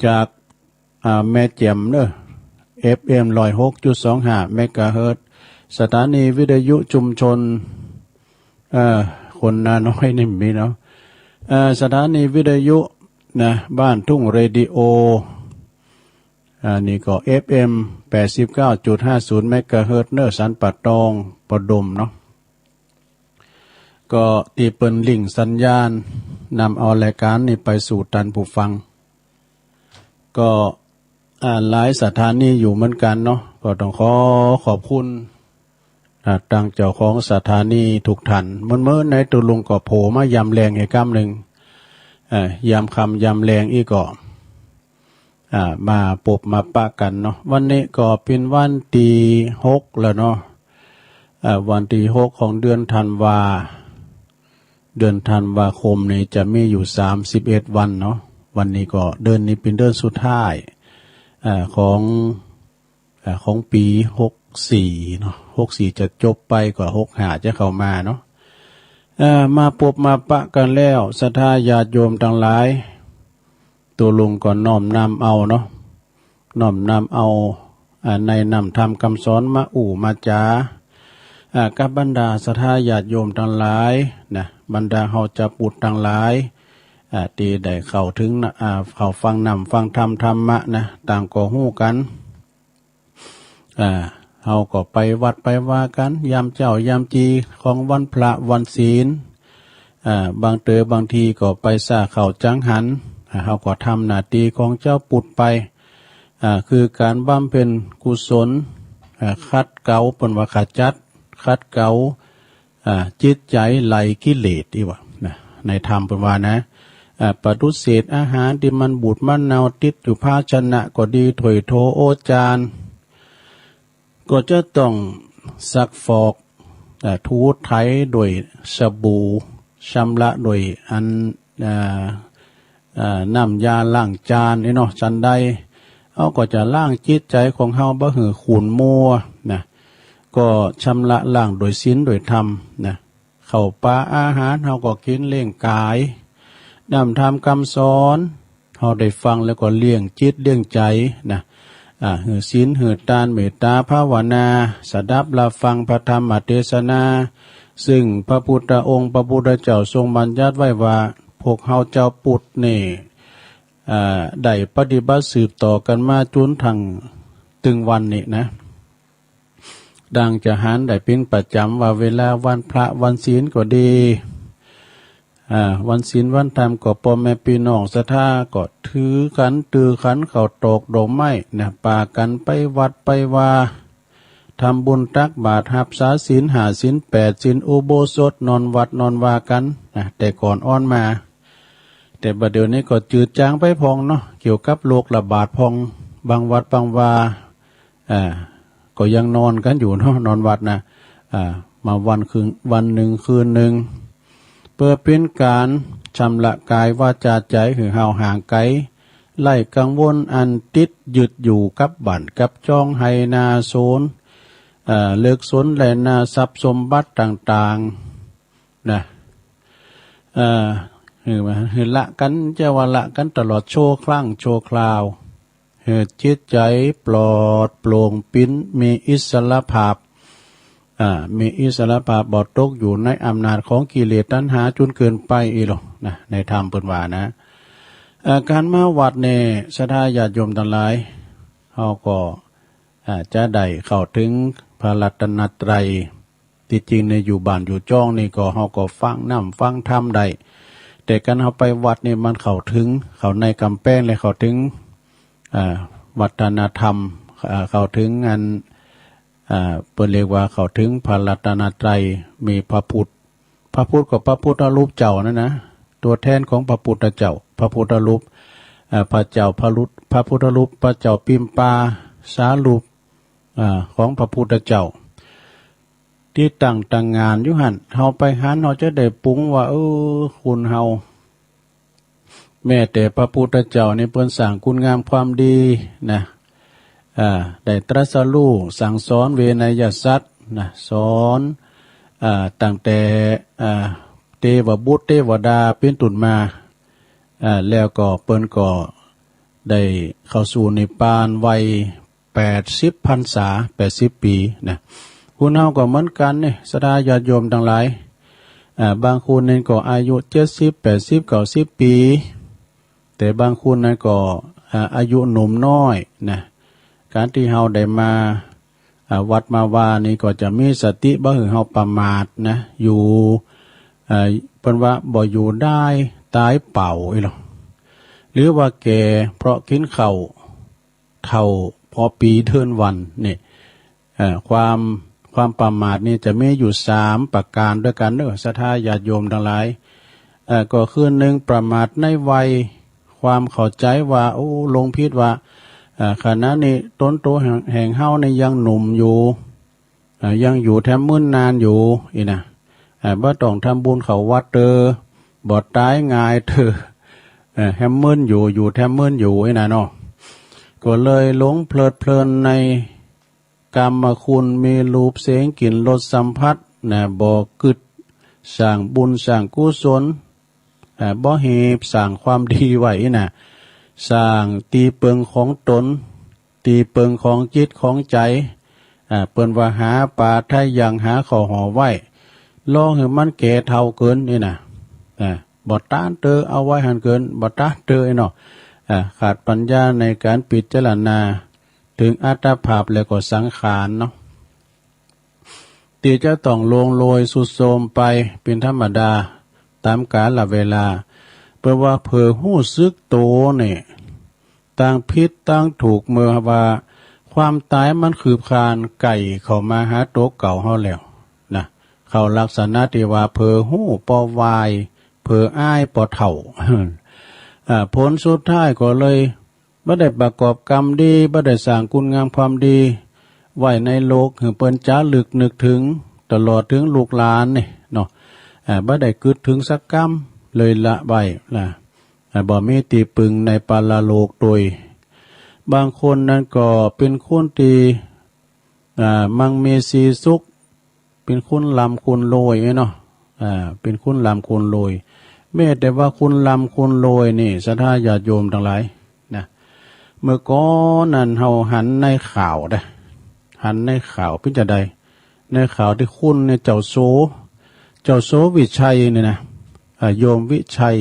จากแม่เจียมเนอะ FM 106.25 เมกะเฮิรตซ์สถานีวิทยุชุมชนคนนาน้อยนี่มีเนาะสถานีวิทยุนะบ้านทุ่งเรดิโอนี่ก็ FM 89.50 เมกะเฮิรตซ์เนอะสันป่าตองประดมเนาะก็ตีเปิลลิงสัญญาณนำเอารายการนี้ไปสู่ท่านผู้ฟังก็หลายสถานีอยู่เหมือนกันเนาะก็ต้องขอบคุณทางเจ้าของสถานีทุกท่านเมื่อในตุลุงก็โผล่มายำแรงให้กำหนึ่งยำคำยำแรงอีกก็มาปบมาปะกันเนาะวันนี้ก็เป็นวันที่6แล้วเนาะวันที่6ของเดือนธันวาคมนี่จะมีอยู่31วันเนาะวันนี้ก็เดือนนี้เป็นเดือนสุดท้ายของปี64เนาะ64จะจบไปก็65จะเข้ามาเนาะมาปบมาปะกันแล้วศรัทธาญาติโยมทั้งหลายตัวลุงก็น้อมนำเอาเนาะน้อมนำเอาในนำธรรมคำสอนมามาจากับบรรดาศรัทธาญาติโยมทั้งหลายนะบรรดาเฮาจะปุตทั้งหลายที่ได้เข้าถึงเข้าฟังนำฟังธรรมะนะต่างก็ฮู้กันเฮาก็ไปวัดไปว่ากันยามเจ้ายามจีของวันพระวันศีลบางบางทีก็ไปสร้าเข้าจังหันเฮาก็ทำหน้าที่ของเจ้าปุตไปคือการบำเพ็ญกุศลคัดเกลาเปิ้นว่าขจัดคัดเกลาจิตใจไหลกิเลสอีว่านะในธรรมเปิ้นว่านะปฏิเสธอาหารที่มันบูดมันเน่าติดอยู่ภาชนะก็ดีถ้วยโถโอจานก็จะต้องซักฟอกทูไถโดยสบู่ชำระโดยอันน้ำยาล้างจานเนาะจันใดเอาก็จะล้างจิตใจของเฮาบ่หือขุ่นมัวนะก็ชำระล้างโดยศีลโดยธรรมนะเข้าปลาอาหารเฮาก็กินเลี้ยงกายนำธรรมคำสอนเฮาได้ฟังแล้วก็เลี้ยงจิตเลี้ยงใจนะหือศีลหือทานเมตตาภาวนาสดับรับฟังพระธรรมเทศนาซึ่งพระพุทธองค์พระพุทธเจ้าทรงบัญญัติไว้ว่าพวกเฮาเจ้าปุถนี่ได้ปฏิบัติสืบต่อกันมาจนถึงตึงวันนี้นะดังจะหันได้เป็นประจำว่าเวลาวันพระวันศีลก็ดีวันศีลวันธรรมก็พ่อแม่พี่น้องศรัทธาก็ถือขันตือขันเข้าตอกดอกไม้นะปากันไปวัดไปว่าทำบุญตักบาตรหับษาศีล5ศีล8ศีลอุโบสถนอนวัดนอนวากันนะแต่ก่อนอ้อนมาแต่บัดเดี๋ยวนี้ก็จืดจางไปพองเนาะเกี่ยวกับโรคระบาดพองบางวัดบางวาก็ยังนอนกันอยู่เนาะนอนวัดนะมาวันหนึ่งคืนหนึ่งเพื่อเป็นการชำระกายวาจาใจหือเฮาห่างไกลไล่กังวลอันติดยึดอยู่กับบั่นกับจ้องไหนาโซนเลิกสนแลนาทรัพย์สมบัติต่างๆนะหือละกันจะว่าละกันตลอดโชว์ครั้งโชว์คราวจิตใจปลอดโปร่งปิ้นมีอิสระภาพมีอิสระภาพบอดตกอยู่ในอำนาจของกิเลสตัณหาจนเกินไปอีหรอกนะในธรรมเปิ้นว่านะการมาวัดเนี่ยศรัทธาญาติโยมทั้งหลายเฮาก็จะได้เข้าถึงพระรัตนตรัยที่จริงในอยู่บ้านอยู่จ้องนี่ก็เฮาก็ฟังน้ำฟังธรรมได้แต่การเฮาไปวัดนี่มันเข้าถึงเข้าในกำแพงเลยเข้าถึงวัฒนธรรมเข้าถึงงานเปิดเรียกว่าเข้าถึงพระรัตนตรัยมีพระพุทธกับพระพุทธรูปเจ้านั่นนะตัวแทนของพระพุทธเจ้าพระพุทธรูปพระเจ้าพระพุทธรูปพระเจ้าปิมปาสารูปของพระพุทธเจ้าที่ตั้งงานอยู่หันเฮาไปหันเฮาจะได้ปรุงว่าคุณเฮาแม้แต่พระพุทธเจ้านี่เพิ่นสร้างคุณงามความดีนะได้ตรัสรู้สั่งสอนเวนยสัตว์นะสอนตั้งแต่เทวบุตรเทวดาเป็นต้นมาแล้วก็เปิ้นก็ ได้เข้าสู่นิพพานวัย80 พรรษา80 ปีนะคุณเฮาก็เหมือนกันนี่ศรัทธาญาติโยมทั้งหลายบางคนนั้นก็อายุ70 80 90 ปีแต่บางคนนั้นก็อายุหนุ่มน้อยนะการที่เฮาได้มาวัดมาวานี่ก็จะมีสติบ่ให้เฮาประมาทนะอยู่เพิ่นว่าบ่อยู่ได้ตายเป่าอีหรอหรือว่าแก่เพราะกินข้าวเท่าพอปีเทินวันนี่ความประมาทนี่จะมีอยู่3ประการด้วยกันเด้อศรัทธาญาติโยมทั้งหลายก็คือ1ประมาทในวัยความเข้าใจว่าโอ้ลงพิษว่าขณะนี้ต้นโตแห่งเฮาในยังหนุ่มอยู่ยังอยู่แถมมื้นนานอยู่อีนะบ่ต้องทำบุญเข้าวัดบ่ตายง่ายแฮมมื้นอยู่แถมมื้นอยู่อีนะเนาะก็เลยหลงเพลิดเพลินในกามคุณมีรูปเสียงกลิ่นรสสัมผัสบ่กึดสร้างบุญสร้างกุศลบ่เฮ็ดสร้างความดีไว้นะสร้างตีเปิงของตนตีเปิงของจิตของใจเปิ้นว่าหาป่าไทยยังหาข้อห่อไว้รอให้มันแก่เฒ่าเกินนี่นะบ่ต้านเตอเอาไว้หันเกินบ่ต้านเตอเนาะขาดปัญญาในการพิจารณาถึงอัตภาพและก็สังขารเนาะที่จะต้องลงโรยสุดโทรมไปเป็นธรรมดาตามกาลเวลาเพราะว่าเผลอหู้ซึกโตเนี่ยต่างพิษต่างถูกเมื่อว่าความตายมันคือคานไก่เข้ามาหาโตเก่าเฮาแล้วนะเข้าลักษณะที่ว่าเผลอหู้ปอวายเผลออ้ายปอเฒ่าผลสุดท้ายก็เลยบ่ได้ประกอบกรรมดีบ่ได้สร้างคุณงามความดีไว้ในโลกให้เปิ้นจ้าลึกนึกถึงตลอดถึงลูกหลานนี่เนาะบ่ได้คิดถึงสักกรรมเลยละไว้นะบ่มีตีปึงในปาลโลกโดยบางคนนั้นก็เป็นคนที่มั่งมีสีสุขเป็นคุณลำคุณโรยเนาะเป็นคุณลำคุณโรยแม้แต่ว่าคุณลำคุณโรยนี่ศรัทธาญาติโยมทั้งหลายนะเมื่อก่อนนั้นเฮาหันในข่าวได้หันในข่าวพิจารณาในข่าวที่คุณเนี่ยเจ้าโสวิชัยเนี่ยนะโยมวิชัย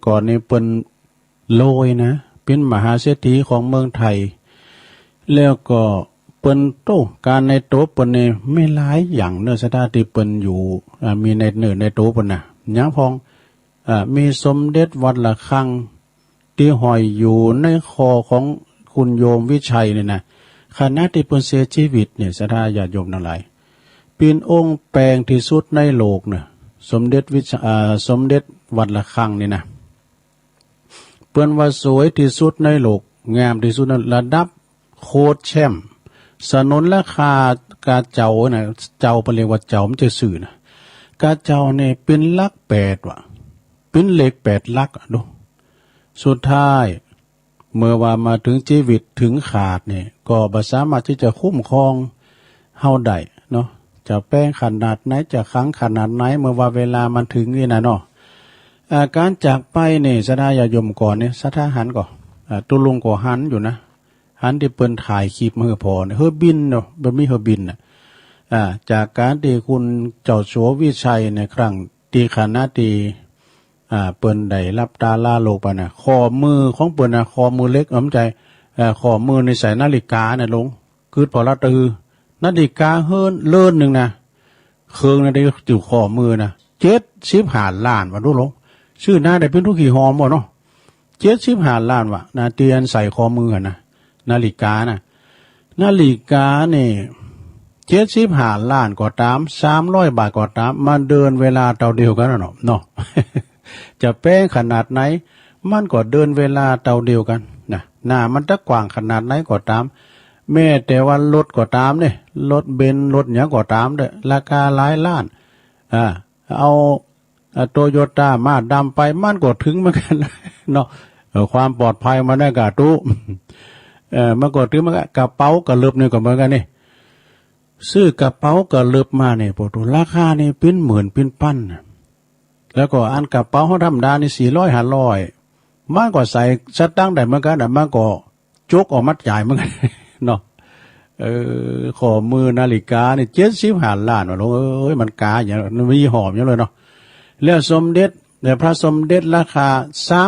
ก่อนนี้เป็นโรยนะเป็นมหาเศรษฐีของเมืองไทยแล้วก็เป็นโตการในโตเปิ้นนี่ไม่หลายอย่างเนื้อสถานที่เปิ้นอยู่มีในเนื้อในโตเปิ้นน่ะยังพองมีสมเด็จวัดละคังที่ห้อยอยู่ในคอของคุณโยมวิชัยนี่นะขณะที่เปิ้นเสียชีวิตเนี่ยศรัทธาญาติโยมทั้งหลายเป็นองค์แปลงที่สุดในโลกเนี่ยสมเด็จวัดละคังนี่นะเปิ้นว่าสวยที่สุดในโลกงามที่สุดระดับโคตรแชมป์สนนราคากาเจ้าน่ะเจ้าเปเรียกว่าเจ้ามันจะสื่อนะกาเจ้าเนี่ยเป็นหลัก8ว่ะเป็นเลข8หลักดูสุดท้ายเมื่อว่ามาถึงชีวิตถึงขาดเนี่ยก็บ่สามารถที่จะคุ้มครองเฮาได้เนาะจะแป้งขนาดไหนจะขังขนาดไหนเมื่อว่าเวลามันถึงนี่นะเนาะการจากไปเนี่ยศรัทธาญาติโยมก่อนเนี่ยศรัทธาหันก่อนตุลุงก็หันอยู่นะหันที่เปิ้นถ่ายคลิปมือพอเนี่ยเฮอบินเนาะบ่มีเฮอบินน่ะจากการที่คุณเจ้าสัววิชัยในครั้งที่ขณะที่เปิ้นได้รับตาลาโลกไปน่ะข้อมือของเปิ้นน่ะข้อมือเล็กอำใจข้อมือในใส่นาฬิกาน่ะลงคือพอละตือนาฬิกาเฮิรนเลื่อนนึงนะเครื่องน่ะได้อยู่ข้อมือน่ะ75 ล้านว่าดูลงชื่อหน้าได้เป็นทุกขี้หอมบ่เนาะ75 ล้านว่ะนะเตียนใส่ข้อมือน่ะนาฬิกาน่ะนาฬิกานี่75 ล้านก็ตาม300 บาทก็ตามมันเดินเวลาเท่าเดียวกันเนาะ จะแป้งขนาดไหนมันก็เดินเวลาเท่าเดียวกันนะหน้ามันจะกว้างขนาดไหนก็ตามแม้แต่ว่ารถก็ตามเนี่ยรถเบนซ์รถหยังก็ตามเด้อราคาหลายล้านเอาโตโยต้ามาดำไปมันก็ถึงเหมือนกันเนาะความปลอดภัยมันได้กะตู้มันก็ถึงมันกระเป๋ากระลึบนี่ก็เหมือนกันนี่ซื้อกระเป๋ากระลึบมาเนี่ยปกติราคานี่เป็นหมื่นเป็นพันแล้วก็อันกระเป๋าเขาธรรมดานี่400 500 มันก็ใส่สตั้งได้เหมือนกันแต่มันก็จุกออกมัดใหญ่เหมือนกัน เนาะขอมือนาฬิกาเนี่ย75 ล้านว่าลงมันกาอย่างมันมีหอมอย่างเลยเนาะแล้วสมเด็จเนี่ยพระสมเด็จราคา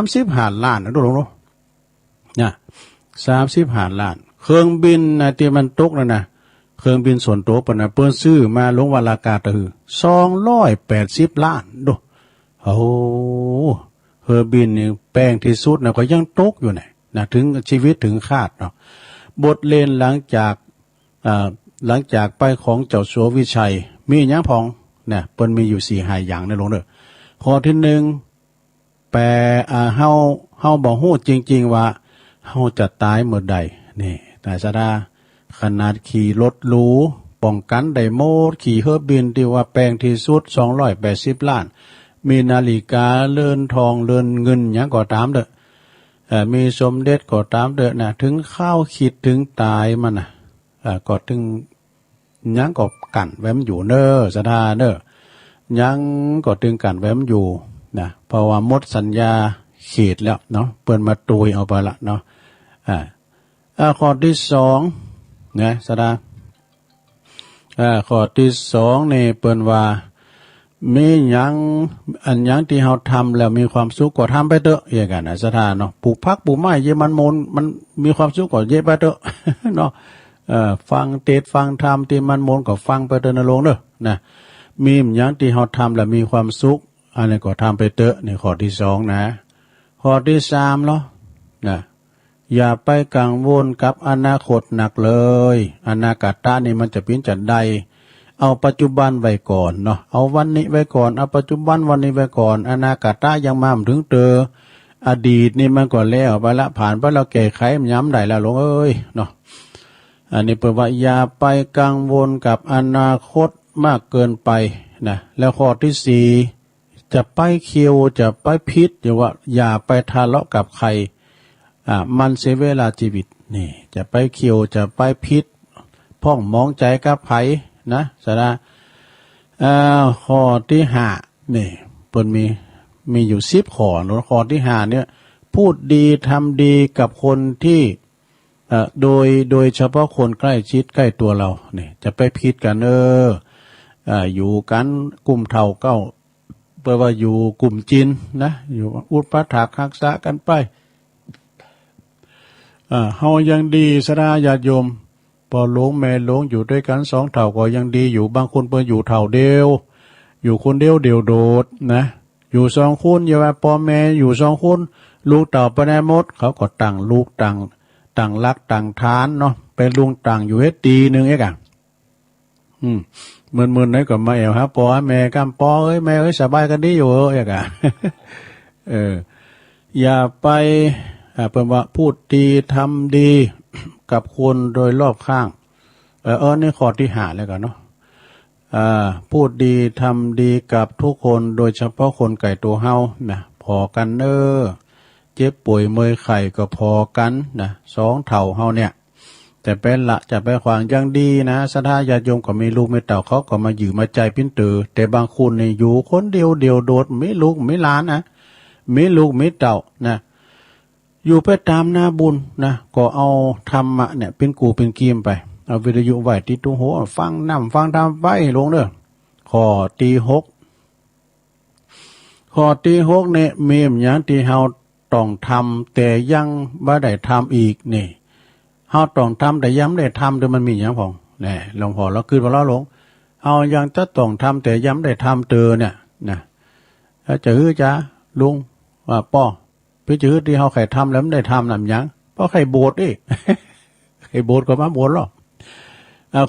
35 ล้านนะดูลงเนาะเนี่ย35 ล้านเครื่องบินนะที่มันตกนะเครื่องบินส่วนตัวปนะเปิ้นซื้อมาลงวารากาตือ280 ล้านดูโอ้เครื่องบินนี่แป้งที่สุดนะก็ยังตกอยู่นะถึงชีวิตถึงคาดเนาะบทเรียนหลังจากไปของเจ้าสัววิชัยมีอย่างพองเนี่ยเปิ้นมีอยู่4-5อย่างในลงเด้อข้อที่1แปลเฮาบ่ฮู้จริงๆว่าเฮาจะตายเมื่อใดนี่แต่สดาขนาดขี่รถหรูป้องกันได้หมดขี่เครื่องบินที่ว่าแพงที่สุด280 ล้านมีนาฬิกาเรือนทองเรือนเงินหยังก็ตามเด้อมีสมเด็จก็ตามเด้อนะถึงข้าวคิดถึงตายมันน่ะก็ถึงยังก็กันแว้มอยู่เน้อสดาเน้อยังก็ถึงกันแว้มอยู่นะเพราะว่าหมดสัญญาเขตแล้วเนาะเปิ้นมาตุยเอาไปละเนาะข้อที่2นะสดาข้อที่2นี่เปิ้นว่ามีหยังอันหยังที่เฮาทำแล้วมีความสุขก็ทำไปเถอะอย่างกันนะสถานเนาะปลูกผักปลูกไม้เยมันมีความสุขก็เยไปเถอะ เนาะฟังเทศฟังธรรมที่มันมนก็ฟังไปเถอะนะลงเด้อนะมีหยังที่เฮาทำแล้วมีความสุขอันนี้ก็ทำไปเถอะนี่ข้อที่2นะข้อที่3เนาะนะอย่าไปกังวลกับอนาคตหนักเลยอนาคตนี่มันจะเป็นจัดใดเอาปัจจุบันไว้ก่อนเนาะเอาวันนี้ไว้ก่อนเอาปัจจุบันวันนี้ไว้ก่อนอนาคตยังมาถึงอดีตนี่มันก็แล้วไปละผ่านไปแล้วแก้ไขมันย้ำได้แล้วลงเอ้ยเนาะอันนี้เปิดว่าอย่าไปกังวลกับอนาคตมากเกินไปนะแล้วข้อที่4จะไปเคียวจะไปพิษอย่าไปทะเลาะกับใครมันเสียเวลาชีวิตนี่จะไปเคียวจะไปพิษพ้องมองใจกับไผนะสระข้อที่5นี่เปิ้นมีอยู่10ข้อเนาะข้อที่5เนี่ยพูดดีทำดีกับคนที่โดยเฉพาะคนใกล้ชิดใกล้ตัวเราเนี่ยจะไปพิษกันอยู่กันกลุ่มเท่าเก้าเปิดว่าอยู่กลุ่มจีนนะอยู่อุปถากรักษากันไปเฮายังดีสระญาติโยมพอหลงแม่หลงอยู่ด้วยกัน2เท่าก็ยังดีอยู่บางคนเพิ่นอยู่เท่าเดียวอยู่คนเดียวโดดนะอยู่2คนอย่าว่าพ่อแม่อยู่2คนลูกเต่าไปได้หมดเขาก็ตั้งลูกตั้งรักตั้งฐานเนาะเป็นลุงตั้งอยู่เฮ็ดดีนึงเอกอ่ะมึนๆไหนก็มาแอวหาพ่อแม่กำปอเอ้ยแม่เอ้ยสบายกันดีอยู่เอกอ่ะ อย่าไปเพิ่นว่าพูดดีทำดีกับคนโดยรอบข้างนี่ข้อที่5แล้วกันเนาะพูดดีทำดีกับทุกคนโดยเฉพาะคนไก่ตัวเฮานะพอกันเจ็บป่วยเมื่อยไข้ก็พอกันนะ2เท่าเฮาเนี่ยแต่เป็นละจะไปขวางยังดีนะศรัทธาญาติโยมก็มีลูกมีเต่าเขาก็มาอยู่มาใจปิ้นตือแต่บางคนนี่อยู่คนเดียวโดดไม่ลูกไม่หลานนะไม่ลูกไม่เต่านะอยู่ไปตามหน้าบุญนะก็เอาธรรมะเนี่ยเป็นกูเป็นกีมไปเอาวิทยุไว้ที่ตุ้งหัวฟังนำฟังทำไปลงเด้อข้อที่6เนี่ยมีอย่างที่เฮาต้องทำแต่ยังบ่ได้ทำอีกนี่เฮาต้องทำแต่ยังไม่ได้ทำแต่มันมีอย่างพองนี่หลวงพ่อเราคือว่าเราหลงเอายังจะต้องทำแต่ยังไม่ได้ทำเนี่ยนะถ้าจะฮือจ้าลุงว่าป้อพี่จื้อที่เฮาไข่ทำแล้วไม่ได้ทำนำยังเพราะไข่โบสถ์อีก ไข่โบสถ์ก็มาโบสถ์หรอก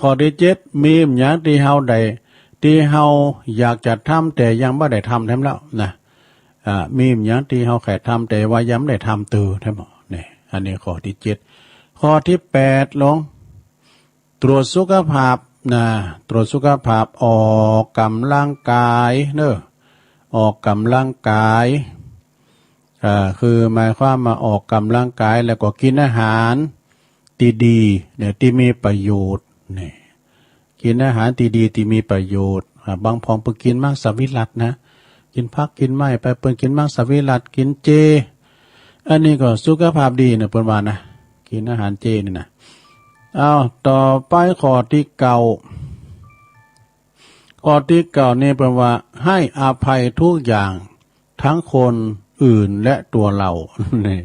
ข้อที่7มีอย่างที่เฮาได้ที่เฮาอยากจะทำแต่ยังไม่ได้ทำแท้แล้วนะมีอย่างที่เฮาไข่ทำแต่ว่ายังไม่ได้ทำแท้หมอนี่อันนี้ข้อที่7ข้อที่8ลงตรวจสุขภาพนะตรวจสุขภาพออกกำลังกายออกกำลังกายคือหมายความมาออกกำลังกายแล้วก็กินอาหารดีๆเนี่ยที่มีประโยชน์นี่กินอาหารดีๆที่มีประโยชน์บางพองไปกินมังสวิรัตินะกินผักกินไม้ไปเปิ้นกินมังสวิรัติกินเจ อันนี้ก็สุขภาพดีนะเปิ้นว่านะกินอาหารเจนี่นะเอาต่อไปข้อที่เก้าข้อที่เก้านี่เปิ้นว่าให้อภัยทุกอย่างทั้งคนอื่นและตัวเรานี่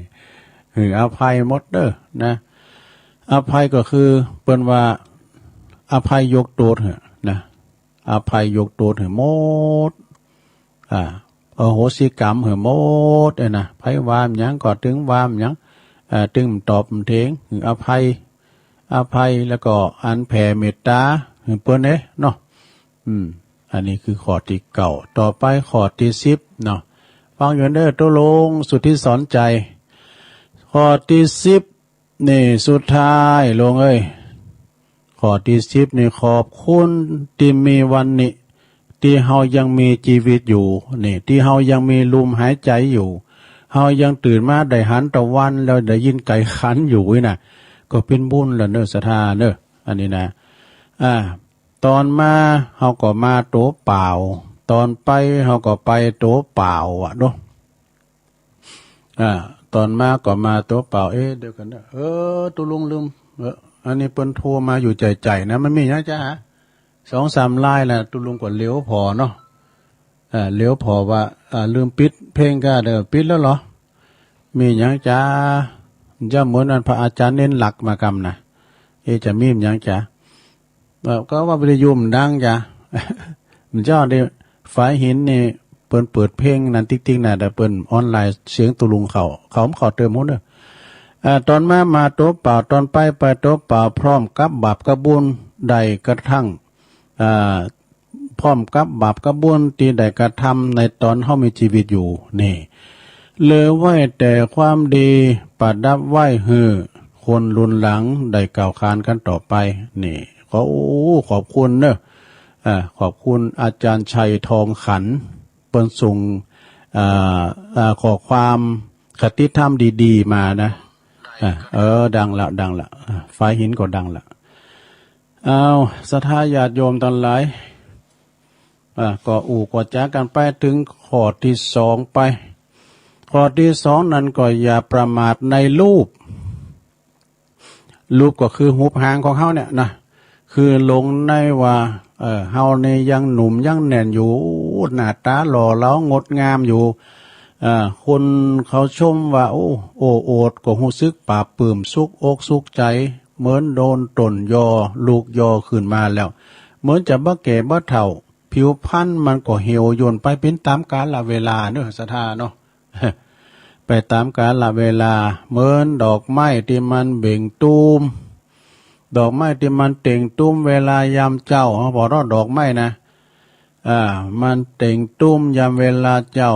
คืออภัยหมดเด้อนะอภัยก็คือเปิ้นว่าอภัยยกโทษเหรอนะอภัยยกโทษเหรอหมดอโหสิกรรมเหรอหมดนะไผว่าหยังก็ถึงว่าหยังตึงตอบเถงคืออภัยแล้วก็อันแผ่เมตตาเปิ้นเนาะอันนี้คือข้อที่เก้าต่อไปข้อที่10เนาะฟังอยู่เด้อตัวลงสุดที่สอนใจข้อที่10นี่สุดท้ายลงเอ้ยข้อที่10นี่ขอบคุณที่มีวันนี้ที่เฮายังมีชีวิตอยู่นี่ที่เฮายังมีลมหายใจอยู่เฮายังตื่นมาได้หันตะวันแล้วได้ยินไก่ขันอยู่น่ะก็เป็นบุญแล้วเด้อศรัทธาเด้ออันนี้นะตอนมาเฮาก็มาโตเปล่าตอนไปเฮาก็ไปโตเปล่าเนาะตอนมาก็มาโตเปล่าเดี๋ยวกันเด้อตุลุงลืมอันนี้เปิ้นโทรมาอยู่ใจๆนะมันมีนะจ๊ะ2-3 ลายแหละตุลุงก็เลี้ยวพอเนาะเลี้ยวพอว่าลืมปิดเพลงก็เด้อปิดแล้วเหรอมีหยังจ้าจะเหมือนอันพระอาจารย์เน้นหลักมากำนะจะมีหยังจ้าก็ว่าวิทยุมันดังจ้ะมันเจ้าได้ฝายหินนี่เปิดเพลงนั้นติ๊กๆน่ะแต่เปิ้นออนไลน์เสียงตุลุงเขาเติมหมดเด้อตอนมาโตเปล่าตอนไปโตเปล่าพร้อมกับบาปกระบุญใดกระทั่งพร้อมกับบาปกระบุญที่ใดกระทำในตอนเฮามีชีวิตอยู่นี่เหลือไว้แต่ความดีประดับไว้ฮือคนรุ่นหลังได้กล่าวขานกันต่อไปนี่ขอบคุณเนอะขอบคุณอาจารย์ชัยทองขันเปิ้นส่งขอความคติธรรมดีๆมานะดังละไฟหินก็ดังละศรัทธาญาติโยมทั้งหลายก็ก็จากกันไปถึงข้อที่2ไปข้อที่2นั้นก็อย่าประมาทในรูปก็คือหูพางของเฮาเนี่ยนะคือลงในว่าเฮาเนี่ยยังหนุ่มยังแน่นอยู่หน้าตาหล่อเหลางดงามอยู่คนเขาชมว่าโอดก็รู้สึกปราบปลื้มสุขอกสุขใจเหมือนโดนตนยอลูกยอขึ้นมาแล้วเหมือนจะบ่แก่บ่เฒ่าผิวพรรณมันก็เหี่ยวย่นไปเป็นตามกาลเวลาเนอะศรัทธาเนาะ ไปตามกาลเวลาเหมือนดอกไม้ที่มันเบ่งตูมดอกไม้ที่มันเต่งตุ้มเวลายามเจ้าเขาบอกว่าดอกไม้นะมันเต่งตุ้มยามเวลาเจ้า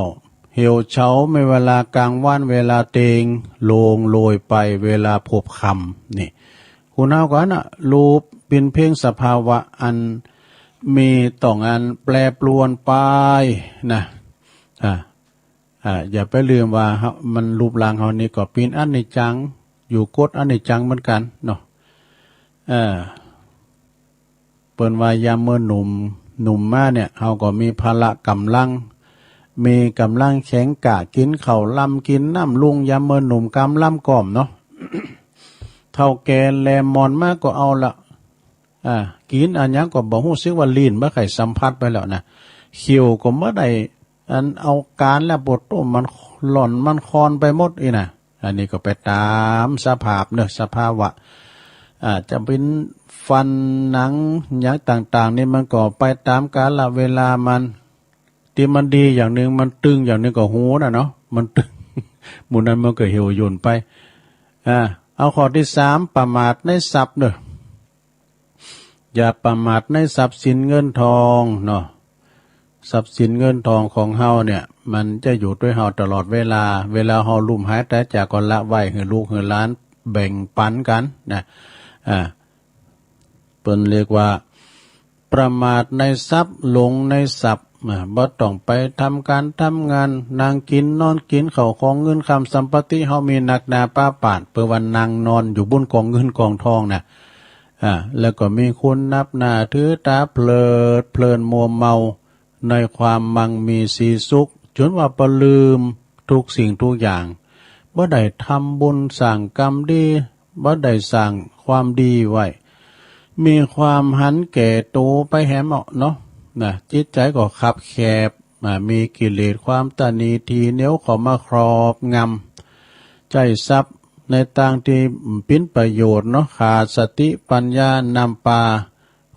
เหี่ยวเฉาไม่เวลากลางวันเวลาเตงโลงโรยไปเวลาพบคำนี่คุณเอาก่อนนะรูปเป็นเพ่งสภาวะอันมีต้องอันแปรปรวนไปนะอย่าไปลืมว่ามันรูปร่างเขานี่ก็เป็นอนิจจังอยู่กฎอนิจจังเหมือนกันเนาะเปิ้นว่ายามเมื่อหนุ่มมาเนี่ยเฮาก็มีพละกำลังแข็งกะกินข้าวลำกินน้ำลุงยามเมื่อหนุ่มกำลำก่อมเนาะ เท่าแกแลมอนมากก็เอาละกินอันยังก็บ่ฮู้สึกว่าลิ้นบ่ไข่สัมผัสไปแล้วนะเขียวก็บ่ได้อันเอาการแล้วบดต้มมันหล่อนมันคอนไปหมดอีน่ะอันนี้ก็ไปตามสภาพเนอะสภาวะจะเป็นฟันหนังอย่างต่างๆนี่มันก็ไปตามกาลเวลามันที่มันดีอย่างนึงมันตึงอย่างนึงก็หูน่ะเนาะมันตึงหมู่นั้นมันก็เหี่ยวย่นไปเอาข้อที่3ประมาทในทรัพย์เนอะอย่าประมาทในทรัพย์สินเงินทองเนาะทรัพย์สินเงินทองของเฮาเนี่ยมันจะอยู่ด้วยเฮาตลอดเวลาเฮาลุ่มหายแต่จากก็ละไว้ให้ลูกให้หลานแบ่งปันกันนะเปิ้นเรียกว่าประมาทในทรัพย์หลงในทรัพย์บ่ต้องไปทำการทำงานนางกินนอนกินข้าวของเงินคำสัมปติเฮามีหนักหนาป้าป่านเปิ้นว่านางนอนอยู่บนกองเงินกองทองน่ะแล้วก็มีคนนับหน้าถือตาเพลินมัวเมาในความมั่งมีสีสุขจนว่าประลืมทุกสิ่งทุกอย่าง บ่ได้ทำบุญสร้างกรรมดีบ่ได้สร้างความดีไว้มีความหันแก่โตไปแหมเนาะนะจิตใจก็ขับแคบมีกิเลสความตนีทีเหนียวเข้ามาครอบงำใจทรัพย์ในต่างที่เป็นประโยชน์เนาะขาดสติปัญญานำปา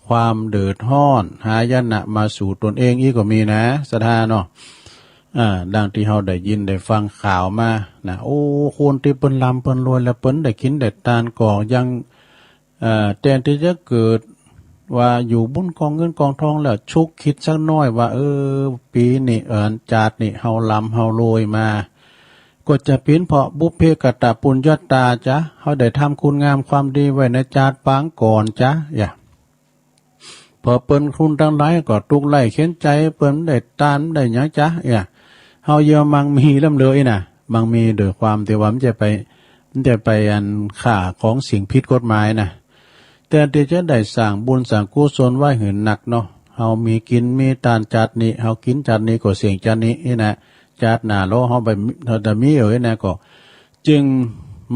ความเดือดร้อนหายนะมาสู่ตนเองอีกก็มีนะสถานเนาะดังที่เราได้ยินได้ฟังข่าวมานะโอ้คนที่เปิ้นลำเปิ้นรวยแล้วเปิ้นได้กินได้ทานก่อยังแทนที่จะเกิดว่าอยู่บุญกองเงินกองทองแล้วชุกคิดสักน้อยว่าปีนี้จาดนี่เฮาลำเฮารวยมาก็จะเป็นเพราะบุพเพกตปุญญาตาจ้ะเฮาได้ทำคุณงามความดีไว้ในจาดปางก่อนจ้ะพอเปิ้นคุณทั้งหลายก็ทุกข์ไล่เข็นใจเปิ้นได้ตานได้หยังจ้ะเฮาเยอะมังมีลำเลยน่ะมังมีโดยความที่ว่ามันจะไปอันค่าของสิ่งผิดกฎหมายน่ะแต่ที่จะได้สร้างบุญสร้างกุศลไว้เหินหนักเนาะเฮามีกินมีทานจัดนี้เฮากินจัดนี้ก็เสียงจัดนี้นะจัดหน้าโลเฮาไปเฮาจะมีนะก็จึง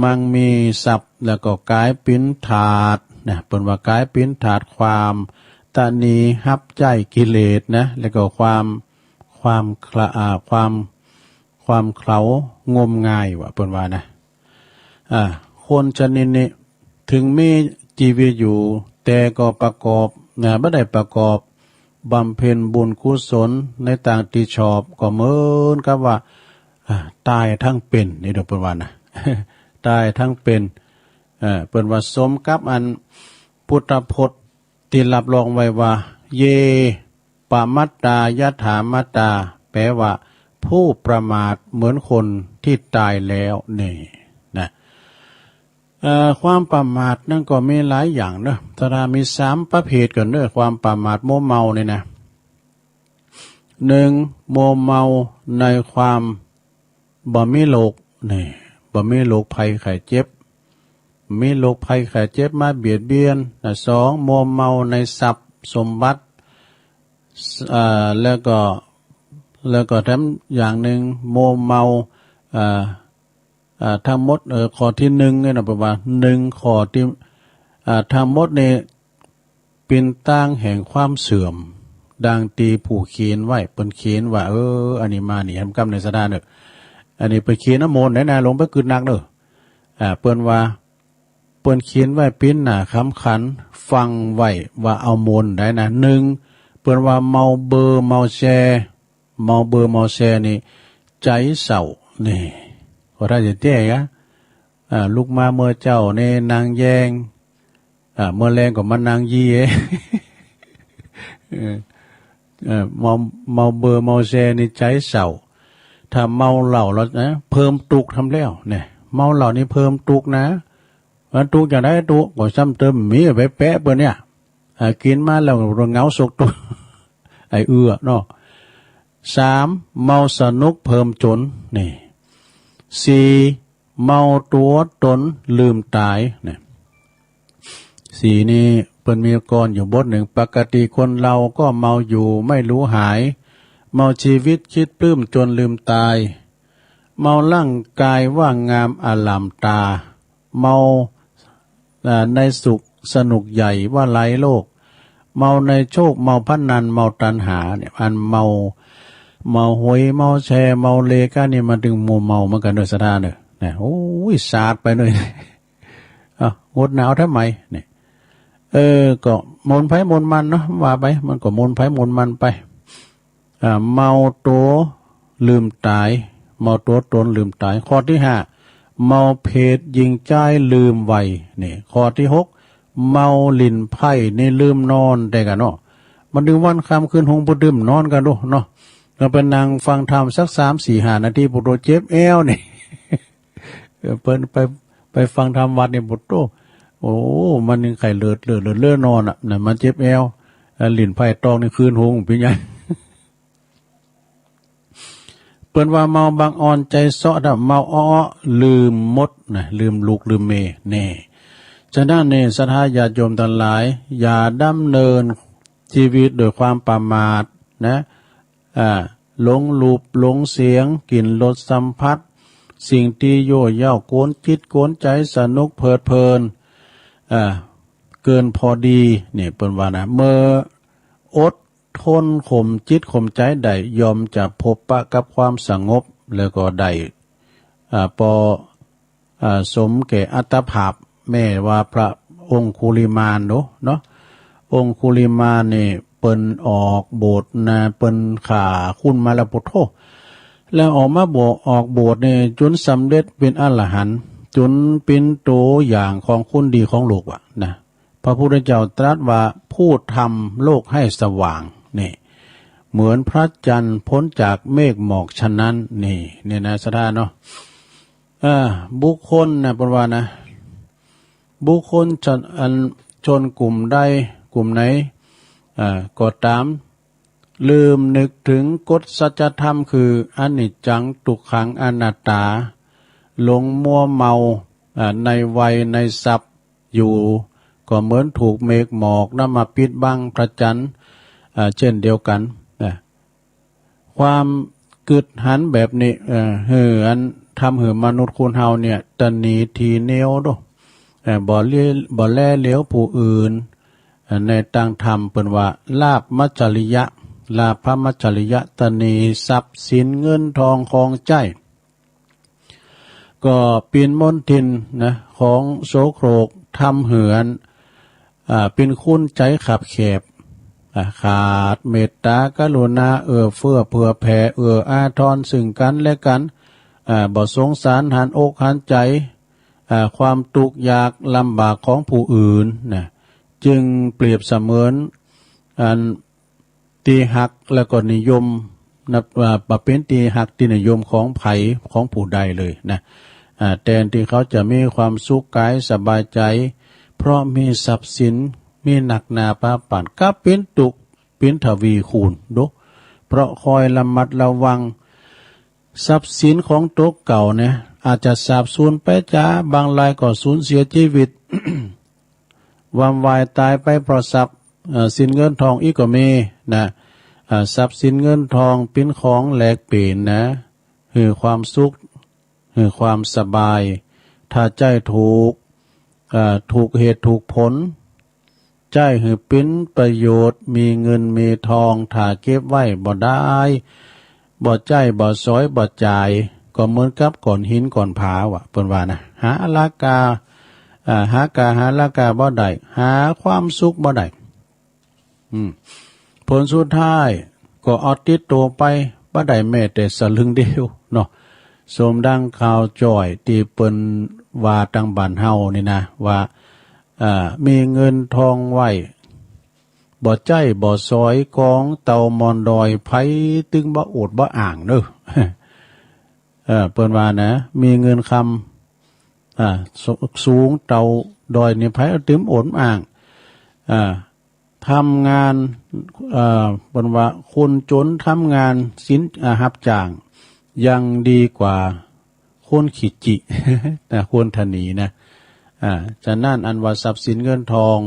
มังมีทรัพย์แล้วก็กลายเป็นถาดนะเปิ้นว่ากลายเป็นถาดความตานีฮับใจกิเลสนะแล้วก็ความเคลางมงายว่าเปิ้นว่านะคนชนิดนี้ถึงมีชีวิตอยู่แต่ก็ประกอบบ่ได้ประกอบบำเพ็ญบุญกุศลในต่างที่ชอบก็เหมือนกับว่าตายทั้งเป็นนี่เด้อเปิ้นว่านะ ตายทั้งเป็นเปิ้นว่าสมกับอันพุทธพจน์ที่รับรองไว้ว่าเยปมัตตายถามัตตาแปลว่าผู้ประมาทเหมือนคนที่ตายแล้วนี่นะความประมาทนั่นก็มีหลายอย่างเนอะถ้ามี3ประเภทกันเนอะความประมาทโมเมาเนี่ยนะ1โมเมาในความบ่มีโรคนี่บ่มีโรคภัยไข้เจ็บมีโรคภัยไข้เจ็บมาเบียดเบียน2โมเมาในทรัพย์สมบัติแล้วก็ทั้งอย่างหนึ่งโมเมาทั้งหมดข้อที่1เนี่ยนะประมาณ1ข้อที่ทั้งหมดเนี่ยเป็นตั้งแห่งความเสื่อมดังตีผู้เขียนไว้เปิ้นเขียนว่าอันนี้มานี่ทำกรรมในสถานเด้ออันนี้ไปเขียนน้ำมนต์ไหนลงไปกึดนักเด้อเปิ้นว่าเปิ้นเขียนไว้ปิ้นหน้าคำขันฟังไว้ว่าเอามนต์ได้นะ1เปิ้นว่าเมาเบอร์เมาแชนี่ใจเศร้านี่ก็ถ้าจะแจ้กลูกมาเมื่อเจ้าในนางแยงเมื่อแรงก็มานางยีเมาเบอร์เมาแชนี่ใจเศร้าถ้าเมาเหล้าแล้วนะเพิ่มตุกทำแล้วเนี่ยเมาเหล้านี่เพิ่มตุกนะมันตุกอย่างไรตุกก็ซ้ำเติมมีไปแปะเปิ้นเนี่ยกินมาแล้วเหงาสกตุไอ้เนาะ3เมาสนุกเพิ่มจนนี่4เมาตัวตนลืมตายเนี่ย4นี่เปิ้นมีกรอยู่บทหนึ่งปกติคนเราก็เมาอยู่ไม่รู้หายเมาชีวิตคิดปลื้มจนลืมตายเมาร่างกายว่างามอลามตาเมาในสุขสนุกใหญ่ว่าไร้โลกเมาในโชคเมาพนันเมาตัณหาเนี่ยอันเมาหวยเมาแชเมาเลกานี่มันถึงมัวเมาเหมือนกันโดยสถานเนี่ยโอ้ยสาดไปเลยงดหนาวทำไมเนี่ยก็มนไผมนมันเนาะว่าไปมันก็มนไผมนมันไปเมาตัวลืมตายเมาตัวตนลืมตายข้อที่5เมาเพศยิงใจลืมวัยนี่ข้อที่6เมาลิ่นไพ่นี่ลืมนอนได้กันเนาะมันดึงวันค่ำคืนหงปุดื่มนอนกันดูเนาะเราเป็นนางฟังธรรมสัก3-4-5 นาทีปุโรเจ็บเอวนี่ เปิ้นไปฟังธรรมวัดนี่ปุโตโอ้มันยังไข่เลือดนอนน่ะมันเจ็บเอวลิ่นไพ่ตองนี่คืนหงเป็นไง เปิ้นว่าเมาบางอ่อนใจเสาะเมาอ้อลืมมดนะลืมลูกลืมเมแน่ฉะนั้นเนี่ยศรัทธาญาติโยมทั้งหลายอย่าดำเนินชีวิตโดยความประมาทนะหลงรูปหลงเสียงกลิ่นรสสัมผัส สิ่งที่โย่เย้าโกนจิตโกนใจสนุกเพลิดเพลินเกินพอดีเนี่ยเป็นว่านะเมื่ออดทนข่มจิตข่มใจได้ยอมจะพบปะกับความสงบแล้วก็ได้พอสมแก่อัตภาพแม่ว่าพระองคุลิมานเนาะองคุลิมานนี่เปิ้นออกโบสถ์นะเปิ้นขาคุณมาลปุโธแล้วออกมาออกโบสถ์นี่จนสำเร็จเป็นอรหันต์จนเป็นตัวอย่างของคุณดีของโลกว่ะนะพระพุทธเจ้าตรัสว่าผู้ทำโลกให้สว่างนี่เหมือนพระจันทร์พ้นจากเมฆหมอกฉะนั้นนี่เนี่ยนะสถานเนาะบุคคลนะเป็นว่านะบุคคลชนกลุ่มใดกลุ่มไหนก็ตามลืมนึกถึงกฎสัจธรรมคืออนิจจังทุกขังอนัตตาหลงมัวเมาในวัยในทรัพย์อยู่ก็เหมือนถูกเมฆหมอกนำมาปิดบังพระจันทร์เช่นเดียวกันความกึดหันแบบนี้อันทำให้มนุษย์คนเฮาเนี่ยตนีทีเหนียวบ่แลเหลียวผู้อื่นในต่างธรรมเปิ้นว่าลาภมัจจริยะลาภมัจจริยะตนีทรัพย์สินเงินทองของใจก็เป็นมนทินนะของโสโครกทำเหือนเป็นคุณใจขับแคบขาดเมตตากรุณาเอื้อเฟื้อเผื่อแผ่อาทรซึ่งกันและกันบ่สงสารหันอกหันใจความทุกข์ยากลำบากของผู้อื่นนะจึงเปรียบเสมือนตีหักแล้วก็นิยมนับว่าเป็นตีหักตีนิยมของไผของผู้ใดเลยนะแทนที่เขาจะมีความสุขกายสบายใจเพราะมีทรัพย์สินมีหนักหนาปาปั่นก็เป็นตุกเป็นทวีคูณดูเพราะคอยระมัดระวังทรัพย์สินของตัวเก่าเนี่ยอาจจะสาบสูญไปจ้าบางรายก็สูญเสียชีวิต วันวายตายไปเพราะทรัพย์สินเงินทองอีกก็มีนะทรัพย์สินเงินทองเป็นของแหลกเปลี่ยนนะคือความสุขคือความสบายถ้าใจถูกเหตุถูกผลใจคือเป็นประโยชน์มีเงินมีทองถ้าเก็บไว้บ่ได้บ่ใจบ่ซอยบ่จ่ายก็เหมือนกับก่อนหินก่อนผาวะเปิ้นว่านะหาลากาหาลากาบ่ได้หาความสุขบ่ได้ผลสุดท้ายก็เอาติดตัวไปบ่ได้แม้แต่สลึงเดียวเนาะสมดังข่าวจ่อยที่เปิ้นว่าทางบ้านเฮานี่นะว่ามีเงินทองไว้บ่ใจบ่ซอยกองเต่ามอนดอยไผตึงบ่อดบ่อ่างเด้อเปิ้นว่านะมีเงินคำสูงเต่าดอยนี่ไผตึมอดอ่างทำงานเปิ้นว่าคนจนทำงานสินรับจ้างยังดีกว่าคนขิจิ แต่คนทนีนะฉะนั้นอันว่าทรัพย์สินเงินทอง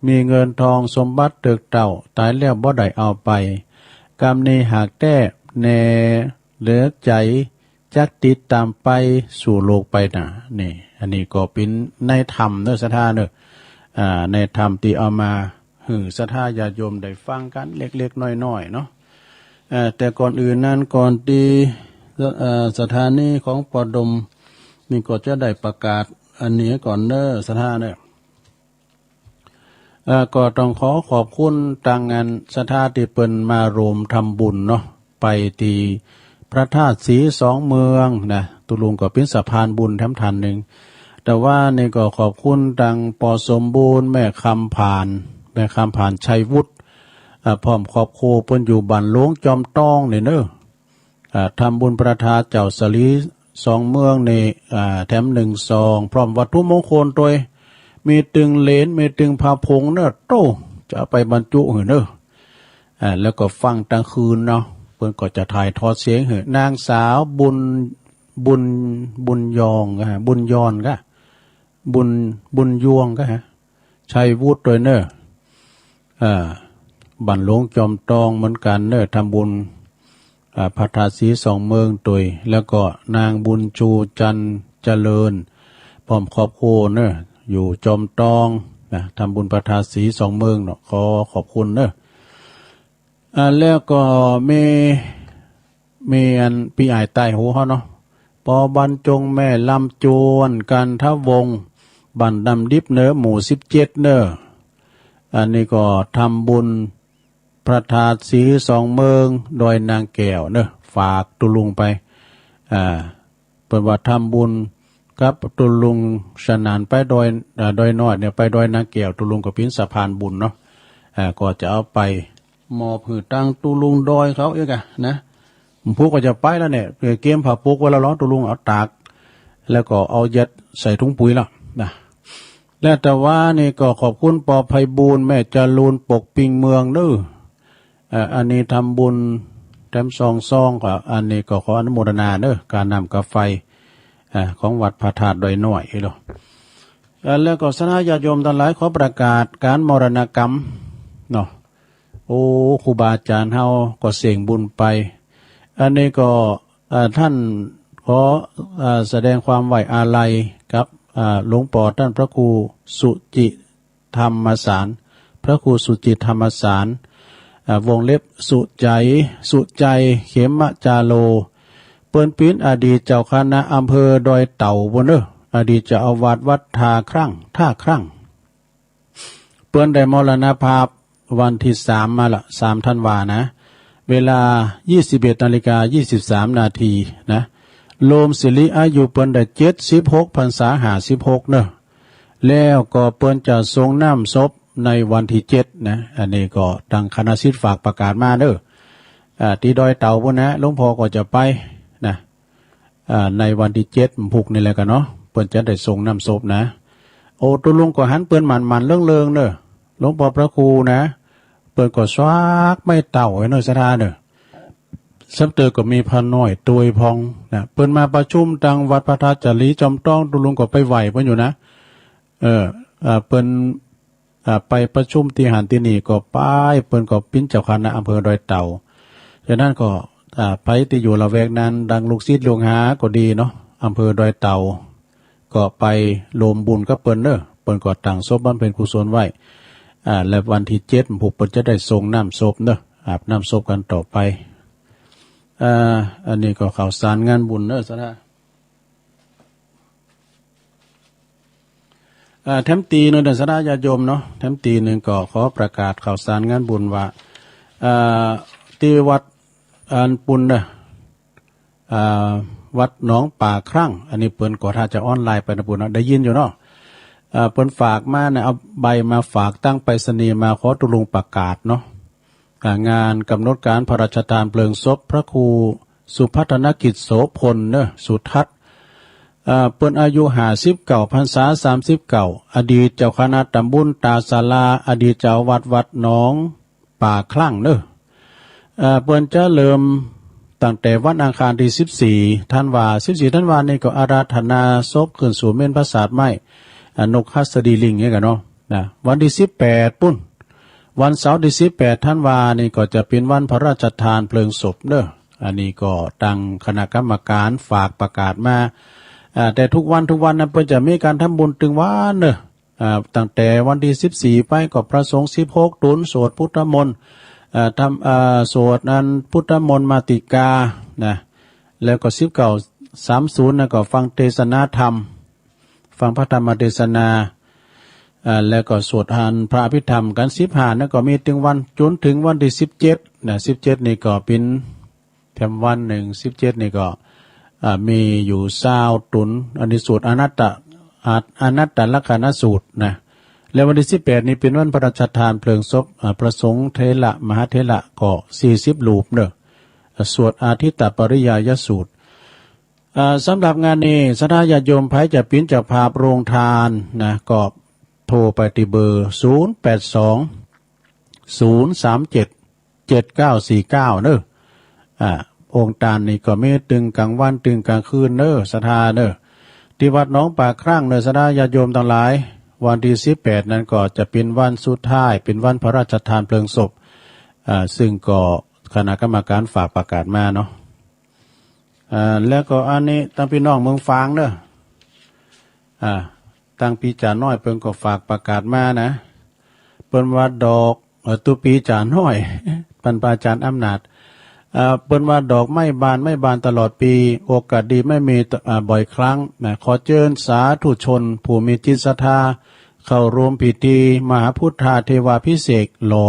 มีเงินทองสมบัติตึกเต่าตายแล้วบ่ได้เอาไปกรรมนี้หากแต้แน่เหลือใจจักติดตามไปสู่โลกไปนะนี่อันนี้ก็เป็นในธรรมเด้อศรัทธาเด้อในธรรมที่เอามาศรัทธาญาติโยมได้ฟังกันเล็กๆน้อยๆเนาะแต่ก่อนอื่นนั้นก่อนที่สถานีของปดมนี่ก็จะได้ประกาศอันนี้ก่อนเด้อศรัทธาเด้อก็ต้องขอบคุณทางงานศรัทธาที่เปิ้นมารวมทำบุญเนาะไปที่พระธาตุศรีสองเมืองนะตุลุงก็เป็นสะพานบุญแถมทันหนึ่งแต่ว่านี่ก็ขอบคุณทางปอสมบูรณ์แม่คำผ่านชัยวุฒิพร้อมครอบครัวเปิ้นอยู่บ้านหลวงจอมต้องนี่เด้อทำบุญประทาเจ้าสลีสองเมืองในแถม1 ซองพร้อมวัตถุมงคลโดยมีตึงเลนมีตึงพาพงเนอะโตจะไปบรรจุเนอะแล้วก็ฟังกลางคืนเนาะเพิ่นก็จะถ่ายทอดเสียงนางสาวบุญยองบุญยอนก็บุญยวงก็ชัยวุฒิโดยเนอะบันหลวงจอมตองเหมือนกันเนอะทำบุญ พระธาตุศรีสองเมืองตุยแล้วก็นางบุญชูจันเจริญพร้อมครอบครัวเนอะอยู่จอมตองนะทำบุญพระธาตุศรีสองเมืองเนาะขอขอบคุณเนอะแล้วก็มีอันปีอ้ายใต้หูเขาเนาะปอบรรจงแม่ลำจวนกันทวงบันดำดิบเนอหมู่17เนออันนี้ก็ทำบุญพระธาตุศรีสองเมืองโดยนางแก้วเนอะฝากตุลุงไปเปิดว่าทำบุญกับตุลุงสนานไปโดยน้อยเนี่ยไปโดยนางแก้วตุลุงกับพินสะพานบุญเนาะก็จะเอาไปมอบหือตั้งตุลุงดอยเขาเองอะนะพวกก็จะไปแล้วเนี่ยเกมผ่าปุกเวลาร้อนตุลุงเอาตากแล้วก็เอายัดใส่ถุงปุ๋ยแล้วนะและแต่ว่านี่ก็ขอบคุณปอไพบูลย์แม่จรูนปกปิงเมืองเด้ออันนี้ทำบุญแถมซองก็อันนี้ก็ขออนุโมทนาเด้อการนำกาไฟของวัดพระธาตุดอยน้อยเนาะแล้วก็สนาญาติโยมทั้งหลายขอประกาศการมรณกรรมเนาะโอ้ครูบาอาจารย์เฮาก็เสี่ยงบุญไปอันนี้ก็ท่านขอแสดงความไว้อาลัยกับหลวงปู่ท่านพระครูสุจิธรรมสารพระครูสุจิธรรมสารวงเล็บสุใจเขมจาโลเปิ้นปิ้นอดีตเจ้าคณะอำเภอดอยเต่าบนอดีตเจ้าอาวาสวัดท่าครั่งเปิ้นได้มรณภาพวันที่3มาละ3ธันวานะเวลา 21:23 นาทีนะโลมศิริอายุเปิ้นได้76พรรษา56เนอะแล้วก็เปิ้นจะทรงน้ำศพในวันที่7นะอันนี้ก็ทางคณะศิษย์ฝากประกาศมาเด้อที่ดอยเต่าพุ่นนะหลวงพ่อก็จะไปนะในวันที่7พุกนี่แหละกันเนาะเปิ้นจะได้ทรงน้ำศพนะโอ้ตุลุงก็หันเปิ้นมันเรื่องเด้อหลวงพ่อพระครูนะเปิ้นก็สวากไม่เต่าไว้หน่อยสถานเด้อสับเตอก็มีพระน้อยตวยพองนะเปิ้นมาประชุมตังวัดพระธาตุจารีจอมต้องตุลุงก็ไปไหวเพิ่นอยู่นะเปิ้นไปประชุมที่หันที่นี่ก็ไปเปิ้นก็ปิ้นเจ้าคณะอำเภอดอยเต่าฉะนั้นก็ไปที่อยู่ละแวกนั้นดังลูกศิษย์ลูกหาก็ดีเนาะอำเภอดอยเต่าก็ไปรวมบุญกับเปิ้นเปิ้นก็ตั้งศพบำเพ็ญกุศลไว้และวันที่7ผมเปิ้นจะได้ส่งน้ำศพอาบน้ำศพกันต่อไปอันนี้ก็ข่าวสารงานบุญซะนะแถมตีนึงเดินสนาญาติโยมเนาะแถมตีนึงก็ขอประกาศข่าวสารงานบุญว่าที่วัดอันปุณวัดหนองป่าครั่งอันนี้เปิ้นก็ถ้าจะออนไลน์ไปนะปุณได้ยินอยู่เนาะเปิ้นฝากมาเนี่ยเอาใบมาฝากตั้งไปรษณีย์มาขอตุลุงประกาศเนาะงานกำหนดการพระราชทานเพลิงศพพระครูสุพัฒนกิจโสพลสุทัศน์เปิ้นอายุ59พรรษา39อดีตเจ้าคณะตำบลตาศาลาอดีตเจ้าวัดหนองป่าคลั่งเปิ้นจะเริ่มตั้งแต่วันอังคารที่14ธันวานี่ก็อาราธนาศพขึ้นสู่เม่นพระศาสตร์ไม้นกหัสดีลิงเนี่ยกันเนาะวันที่18ปุ้นวันเสาร์ที่18ธันวานี่ก็จะเป็นวันพระราชทานเพลิงศพอันนี้ก็ตั้งคณะกรรมการฝากประกาศมาแต่ทุกวันนะเพิ่นจะมีการทำบุญถึงวันตั้งแต่วันที่14ไปก็พระสงฆ์16ตุนสวดพุทธมนต์ทำสวดนั้นพุทธมนต์มาติกานะแล้วก็1930นะก็ฟังเทศนาธรรมฟังพระธรรมเทศนาแล้วก็สวดทานพระอภิธรรมกัน15นะก็มีถึงวันจนถึงวันที่17นะ17นี่ก็เป็นแถมวันหนึ่ง17นี่ก็มีอยู่20ตุนอันนี้สวดอนัตตลักขณสูตรนะแล้ววันที่18นี่เป็นวันพระราชทานเพลิงศพพระสงฆ์เถระมหาเถระก็40รูปสวดอาทิตตปริยายสูตรสำหรับงานนี้สถาญาติโยมไผจะปิ้นจากภาพโรงทานนะก็โทรไปที่เบอร์082 037 7949องค์การนี่ก็มีตึงกลางวันตึงกลางคืนสถาที่วัดหนองป่าครั่งสถาญาติโยมทั้งหลายวันที่18นั้นก็จะเป็นวันสุดท้ายเป็นวันพระราชทานเพลิงศพซึ่งก็ คณะกรรมการฝากประกาศมาเนาะแล้วก็อันนี้ตั้งพี่น้องเมืองฟางเด้อตั้งปีจ่าน้อยเพิ่นก็ฝากประกาศมานะเปิ้นว่าดอกตุปีจ่าน้อยปันปาจารย์อำนาจเปิ้นว่าดอกไม่บานตลอดปีโอกาสดีไม่มีบ่อยครั้งนะขอเชิญสาธุชนผู้มีจิตศรัทธาเข้าร่วมพิธีมหาพุทธาเทวาภิเษกหล่อ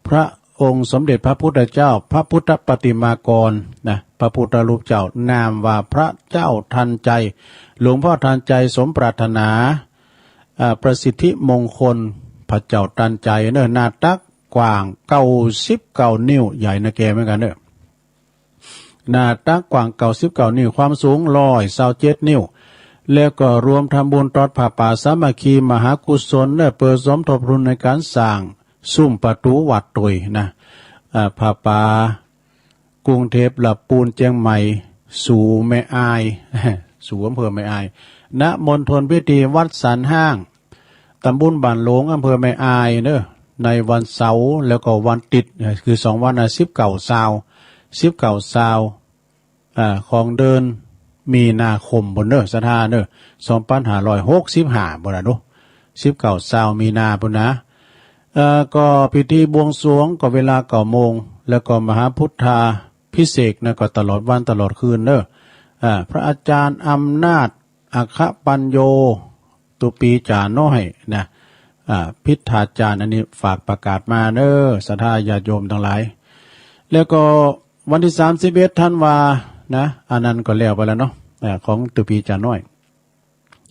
พระองค์สมเด็จพระพุทธเจ้าพระพุทธปฏิมากรนะพระพุทธรูปเจ้านามว่าพระเจ้าทันใจหลวงพ่อทันใจสมปรารถนาประสิทธิมงคลพระเจ้าทันใจเน้อหน้าตักกว้าง99 นิ้วใหญ่นะแกเหมือนกันเน้อหน้าตักกว้าง99 นิ้วความสูง127 นิ้วแล้วก็รวมทำบุญตอดผ้าป่าสามัคคีมหากุศลเปิดสมทบทุนในการสร้างซุ้มประตูวัดตุยนะผ้าป่ากรุงเทพหลับปูนเจียงใหม่สู่แม่อายสู่อำเภอแม่อายณมณฑลพิธีวัดสันห้างตำบลบ้านหลวงอำเภอแม่อายเนอะในวันเสาร์แล้วก็วันติดคือ2 วัน19 เสาร์ของเดินมีนาคมบนเนอะสถานเนอะ2565บนนะดู19 เสาร์มีนาบนนะก็พิธีบวงสรวงก็เวลา9 โมงแล้วก็มหาพุทธาพิเศษนะก็ตลอดวันตลอดคืนเนอะพระอาจารย์อำนาจอัคคปัญโยตุปีจ่าน้อยนะพิธาจารย์อันนี้ฝากประกาศมาเนอะศรัทธาญาติโยมทั้งหลายแล้วก็วันที่31 ธันวานะอันนั้นก็แล้วไปแล้วเนาะของตุปีจ่าน้อย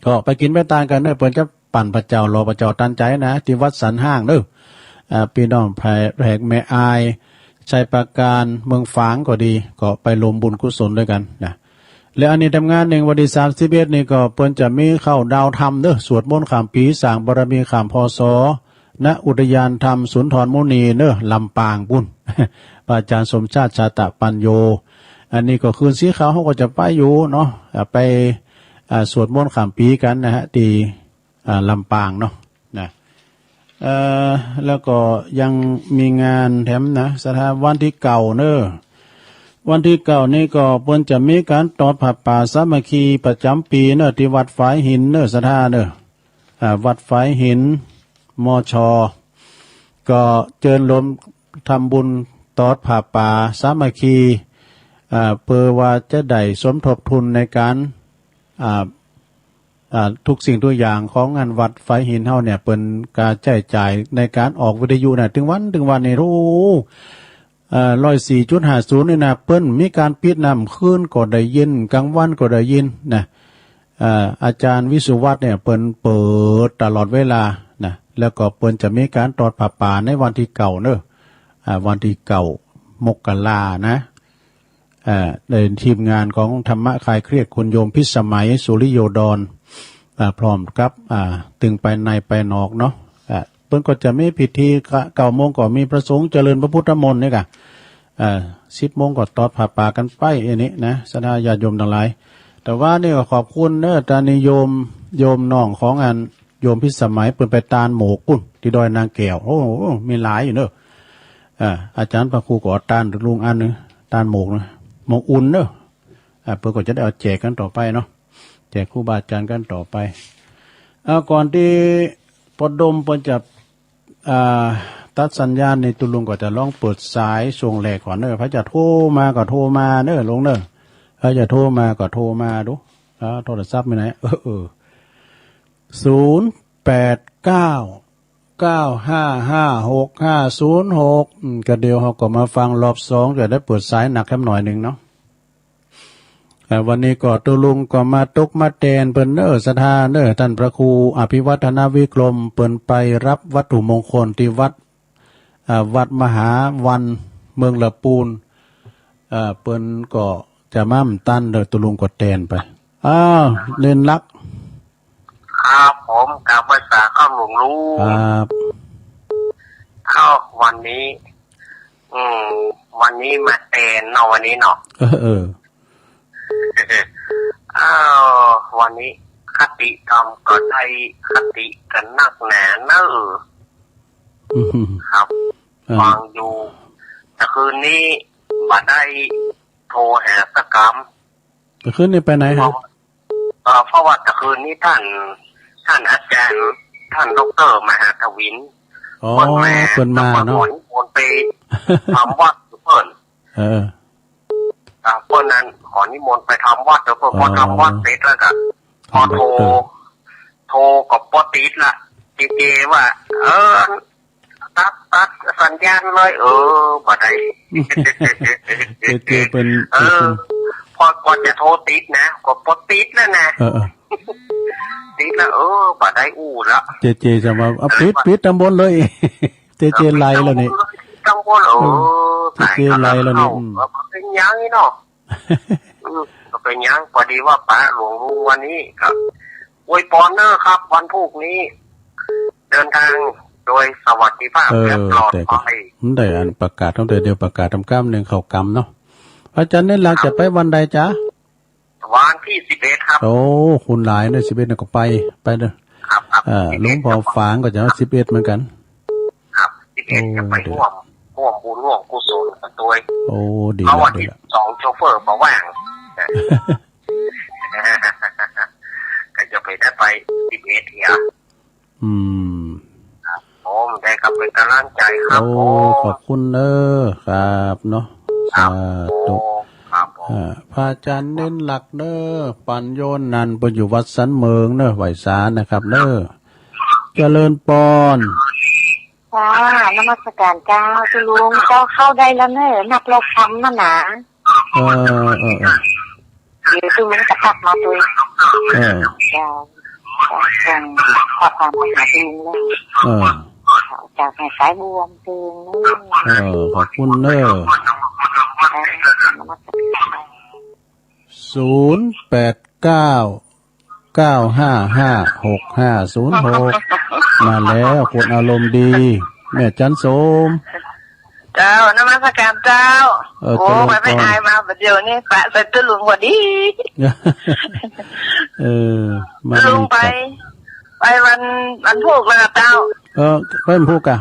ก็ไปกินไปตานกันเนอะเปิ้นจะปั่นพระเจ้ารอพระเจ้าตันใจนะที่วัดสันห้างเนอะพี่น้องแพรกแม่อายชัยประการเมืองฝางก็ดีก็ไปรวมบุญกุศลด้วยกันนะและอันนี้ทำงานหนึ่งวันที่31นี่ก็เปิ้นจะมีเข้าดาวธรรมเด้อสวดมนต์ข้ามปีสร้างบารมีข้ามพศณอุทยานธรรมสุนทรมุนีเด้อลำปางปุ่น อาจารย์สมชาติชาตะปัญโยอันนี้ก็คืนสีขาวเขาก็จะไปอยู่เนาะไปสวดมนต์ข้ามปีกันนะฮะที่ลำปางเนาะนะแล้วก็ยังมีงานแถมนะสถานวันที่เก่าเนอะวันที่9นี่ก็เพิ่นจะมีการตอดผ้าป่าสามัคคีประจำปีเนอะที่วัดฝายหินเนอะสถานเนอะวัดฝายหินมช.ก็เจิญรวมทำบุญตอดผ้าป่าสามัคคีเพื่อว่าจะได้สมทบทุนในการทุกสิ่งทุกอย่างของงานวัดฝายหินเฮาเนี่ยเป็นการใช้จ่ายในการออกวิทยุน่ะถึงวันนี่รู้104.50นี่นะเปิ้นมีการปิดน้ำคืนก็ได้ยินกลางวันก็ได้ยินนะอาจารย์วิสุวัฒน์เนี่ยเปิ้นเปิดตลอดเวลานะแล้วก็เปิ้นจะมีการตอดผ้าป่าในวันที่9เนอะวันที่9 มกรานะในทีมงานของธรรมะคลายเครียดคุณโยมพิสมัยสุริโยดรพร้อมกับตึงไปในไปนอกเนาะเพิ่นก็จะมีพิธี9 โมงก็มีพระสงฆ์เจริญพระพุทธมนต์นี่ค่ะ10 โมงก็ตอดผ้าป่ากันไปอันนี้นะศรัทธาญาติโยมทั้งหลายแต่ว่านี่ก็ขอบคุณเนอะตานิโยมน้องของอันโยมพิสมัยเพิ่นไปตานหมกปุ่นที่ดอยนางแก้วโอ้มีหลายอยู่เนอะอาจารย์พระครูก็ตานลุงอันนึงตานหมกนะหมกอุ่นเนอะเพิ่นก็จะได้เอาแจกกันต่อไปเนาะแจกครูบาอาจารย์กันต่อไปก่อนที่ปดมเพิ่นจะตัดสัญญาณในตุลุงก็จะลองเปิดสายช่วงแรกก่อนเนอะพระจะโทรมาก็โทรมาเนอะลงเนอะพระจะโทรมาก็โทรมาดูโทรศัพท์มีไหน089955650ก็เดี๋ยวเขาก็มาฟังรอบ2จะได้เปิดสายหนักแค่หน่อยหนึ่งเนาะวันนี้ก็ตุลุงก็มาตกมาแตนเปิ้นเนอสถานเนอท่านพระครูอภิวัฒนวิกรมเปิ้นไปรับวัตถุมงคลที่วัดมหาวันเมืองละปูนเปิ้นก็จะมั่มตันเด้อตุลุงก็แตนไปเล่นลักครับผมกับภาษาข้าวหลวงรู้ครับเข้าวันนี้มาแตนเนาะวันนี้เนาะวันนี้คติธรรมก็ได้คติกันนักหนาเนอะครับฟังอยู่ แต่คืนนี้บัดได้โทรหาสกรรม จะขึ้นนี่ไปไหนฮะ เพราะว่าแต่คืนนี้ท่านอาจารย์ท่านดร.มหาทวิน อ๋อเพิ่นมาเนาะ คนไปทำวัดเพิ่นเพิ่นนั้นขอนิมนต์ไปทำวัดเดี๋ยวพอทำวัดเสร็จแล้วก็พอโทรกับปอติดละเจว่าตัดสัญญาณเลยบ่ได้ เจเป็นพอก่อนจะโทรติดนะก็ปอติดแล้วนะติดแล้วบ่ได้อู้ละเจจะมาเอาปิดตำบลเลยเจไล่แล้วนี่ตำบลเจไล่แล้วนี่เป็นยังนี่เนาะก็เป็นยังพอดีว่าป้าหลวงลุงวันนี้ครับอวยพรเนอร์ครับวันพรุ่งนี้เดินทางโดยสวัสดิภาพและปลอดภัยได้อันประกาศตั้งแต่เดียวประกาศทำกล้ามหนึ่งเข้ากรรมเนาะอาจารย์เนี่ยหลักจะไปวันใดจ๊ะวันที่11ครับโอ้คุณหลายเนี่ย11ก็ไปเด้อครับหลวงพ่อฝางก็จะ11เหมือนกันครับ11จะไปร่วมบุญร่วมกุศลกันด้วยโอ้ดีแล้ววันที่2โชเฟอร์มาว่างก็จะไปได้ไป11เที่ยผมได้ครับเป็นกำลังใจครับโอ้ขอบคุณครับเนาะสาธุพระอาจารย์เน้นหลักปัญโยนนันไปอยู่วัดสันเมืองไหวสารนะครับเจริญปอนจ้านมัสการเจ้าคุณลุงก็เข้าได้แล้วนักรบทำมาหนาเดี๋ยวคุณลุงจะกลับมาตัวเจ้าส่งข้อความไปหาคุณลุงแล้วจากแม่สายบวมตึงขอบคุณ089-955-6506มาแล้วคนอารมณ์ดีแม่จันโสมเจ้านมัสการเจ้าโอ้ไม่อายมาเดี๋ยวนี้ปะใส่ตื้อลุงพอดีลุงไปวันพุธแล้วเจ้าไปวันพุธอ่ะ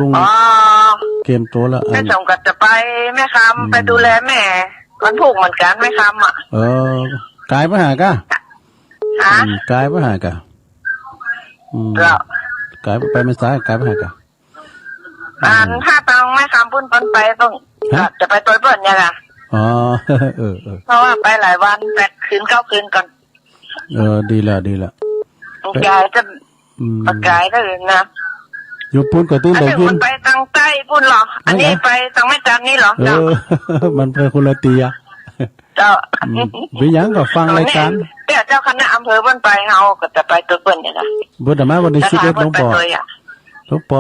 ลุงเกมตัวแล้วแม่สมกับจะไปแม่คำไปดูแลแม่วันพุธเหมือนกันแม่คำกายไปหากะกายไปหากะกายไปไม่สายกายไปหากะถ้าต้องแม่คำพุ่นไปต้องจะไปตัวเปิดเนี่ยค่ะเพราะว่าไปหลายวัน8 คืน 9 คืนก่อนดีแล้วกายจะกายได้เลยนะอยู่ปุ่นกับตื้นแต่ยินไปทางใต้ปุ่นหรออันนี้ไปทางแม่จันนี่หรอมันเป็นคนละตีอะเจ้าวิญญาณก็ฟังรายการเจ้าคณะอำเภอบ้านไปเฮาก็จะไปตัวเปิ้นเนี่ยนะบุตรมาวันที่11หลวงพ่อ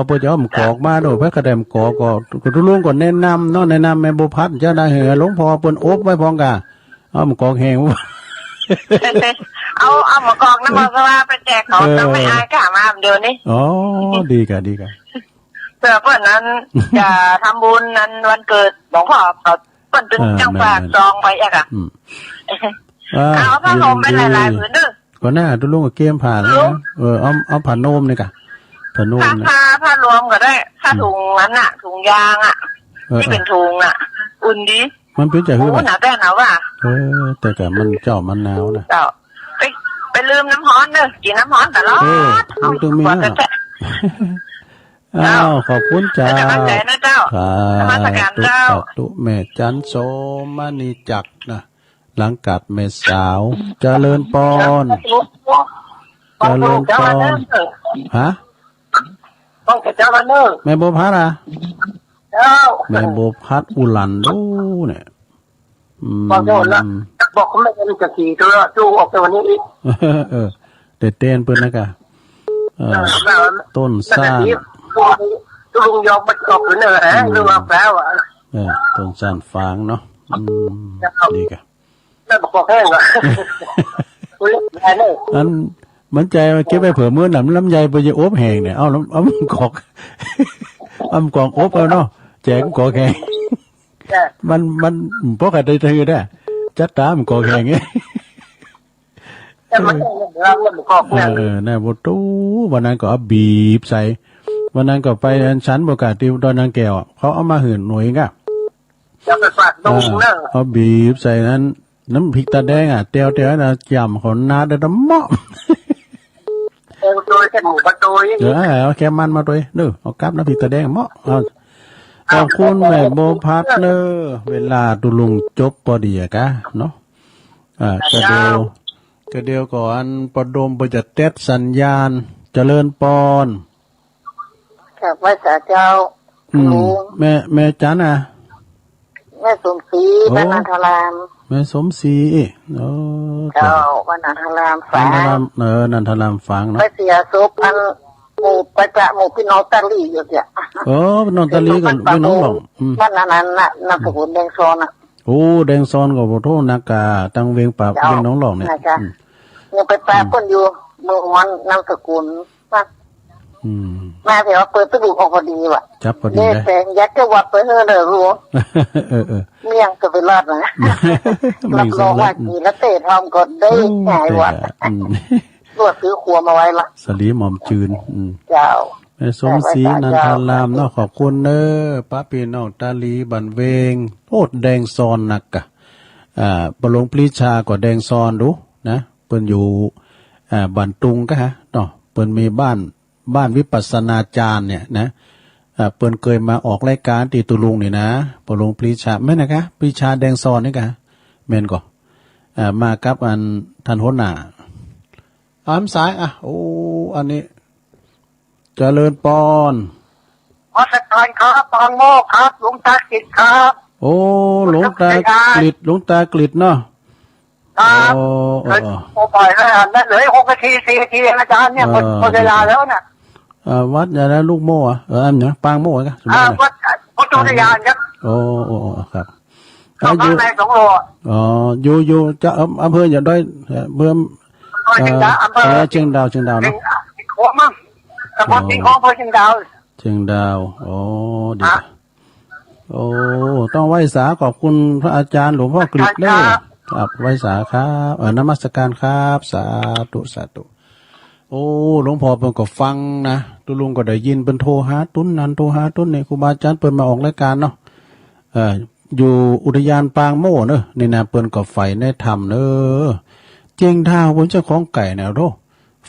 เปิ้นจะเอาหมกอกมาโดยพระกระเดมกอกก็ลุงก่อนแนะนำเนาะแนะนำแม่บุพัฒน์เจ้าได้เหอหลวงพ่อเปิ้นอบไว้พร้อมกันเอาหมกอกแห้งเอาหมกอกน้ำมันสว่าไปแจกเขาต้องไม่อายกะมาเดี๋ยวนี้อ๋อดีกะเพื่อเปิ้นนั้นจะทำบุญนั้นวันเกิดหลวงพ่อเขาเปิ้นถึงจังฝากซองไปอ่ะเอาผ้าห่มไปหลายๆผืนนึงก็น่าตุลุงกับเกมผ่านแล้วเอาผ้าโนมนี่กะผ้าโนมผ้ารวมก็ได้ผ้าถุงนั้นน่ะถุงยางอ่ะที่เป็นถุงอ่ะอุ่นดีมันเป็นจะหื้อหนาวแต่หนาวว่ะแต่ก็มันเจ้ามันหนาวนะเจ้าไปลืมน้ำฮ้อนเด้อกินน้ำฮ้อนตลอดมันต้องมีขอบคุณจ้ามาสการเจ้าตุแม่จันโสมณีจักนะหลังกัดแม่สาวเจริญปอนฮะต้องเจ้าวันเนอร์แม่โบพัดอ่ะแม่โบพัดอุลันดูเนี่ยบอกโดนละบอกเขาไม่ได้จะขี่ตัวจูออกไปวันนี้อีกเต้นเปิ้นนะกะต้นซ่านลุงยอมมาออกหรือเนอะลุงออกแล้วอ่ะต้นซ่านฟางเนาะดีกะแล้วบอกแห้งอ่ะอันมันใจเก็บไปเผื่อมื้อหนำลำไยไปจะอบแห้งเนี่ยเอากอกอบเอาเนาะแจกกอกแห้งมันพอกันได้ถือได้จัดตามกอกแห้งไงน่ะบ่ตู้วันนั้นก็เอาบีบใส่วันนั้นก็ไปชั้นประกาศที่ดอนนางแก้วเขาเอามาหื่นหน่วยกะ จะไปฝากดูเนอะ เขาบีบใส่นั้นน้ำพริกตาแดงเตียวนะจำเขานาได้ดำเหมาะ โดยแค่หมูประตูอย่างนี้ เอาแค่มันมาด้วยเด้อเอากับน้ำพริกตาแดงเหมาะขอบคุณแม่โบพัดเนอเวลาตุลุงจบพอดีกะเนาะกระเดียวก่อนปดมประจัดเต็ดสัญญาณเจริญปอน กับว่าสาเจ้าลุง แม่จันแม่สมศรีบ้านนันทราม แม่สมศรีเจ้าบ้านนันทรามฝางนันทรามฝางเนาะไปเสียศพอันหมู่ประจะหมู่พี่น้องตาลีอยู่เนี่ยนอนตาลีกันพี่น้องหลงบ้านนั้นน่ะนามสกุลแดงซอนแดงซอนกับโทษนักกาตั้งเวียงปราบเวียงน้องหลงเนี่ยยังไปแปลคนอยู่เมืองวันนามสกุลมาเดี๋ยวเปิดตู้ดูออกพอดีว่ะจับพอดีเลยแสงยัดจะวัดไปเฮ้อรู้เมี่ยงก็ไปรอดนะรับรองว่ากี่ละเตะทำก็ได้ง่ายวัดตรวจซื้อครัวมาไว้ละสลีหม่อมจืนเจ้าสมศรีนันทารามเนาะขอบคุณเนอป้าปีน้องตาลีบันเวงโทษแดงซอนนักกะปลงปรีชาก็แดงซอนดูนะเปิ้นอยู่บันตุงก็ฮะเนาะเปิ้นมีบ้านวิปัสสนาจารย์เนี่ยนะเปิ้นเคยมาออกรายการตีตุลุงนี่นะปลงปรีชาแม่นะคะปรีชาแดงซอนนี่กะแม่นก็มากับอันท่านหัวหน้าสายอันนี้เจริญปอนวัดการครับปางโมกครับหลวงตากฤษครับหลวงตากฤษเนาะครับโอ้ปล่อยแล้วนั่นเหลือ6 นาที4 นาทีอาจารย์เนี่ยหมดเวลาแล้วน่ะวัดอะไรลูกโม่อันเนี้ยปางโม่กันวัดพุทธอุทยานครับครับอยู่ใน2 โลอยู่จะอำเภออย่าด้อยเพิ่มเชียงดาวเนาะโอ้มั่งแต่พอจริงของเชียงดาวดีต้องไหว้สาขอบคุณพระอาจารย์หลวงพ่อกฤษด้วยครับไหว้สาครับนมัสการครับสาธุหลวงพ่อเพิ่นก็ฟังนะตุลุงก็ได้ยินเพิ่นโทรหาตุ้นนั่นโทรหาตุ้นนี่ครูบาอาจารย์เพิ่นมาออกรายการเนาะอยู่อุทยานปางโม่เนอะนี่นะเพิ่นก็ไฟในธรรมเนอะเจียงท่าบนเจ้าของไก่เนี่ยโร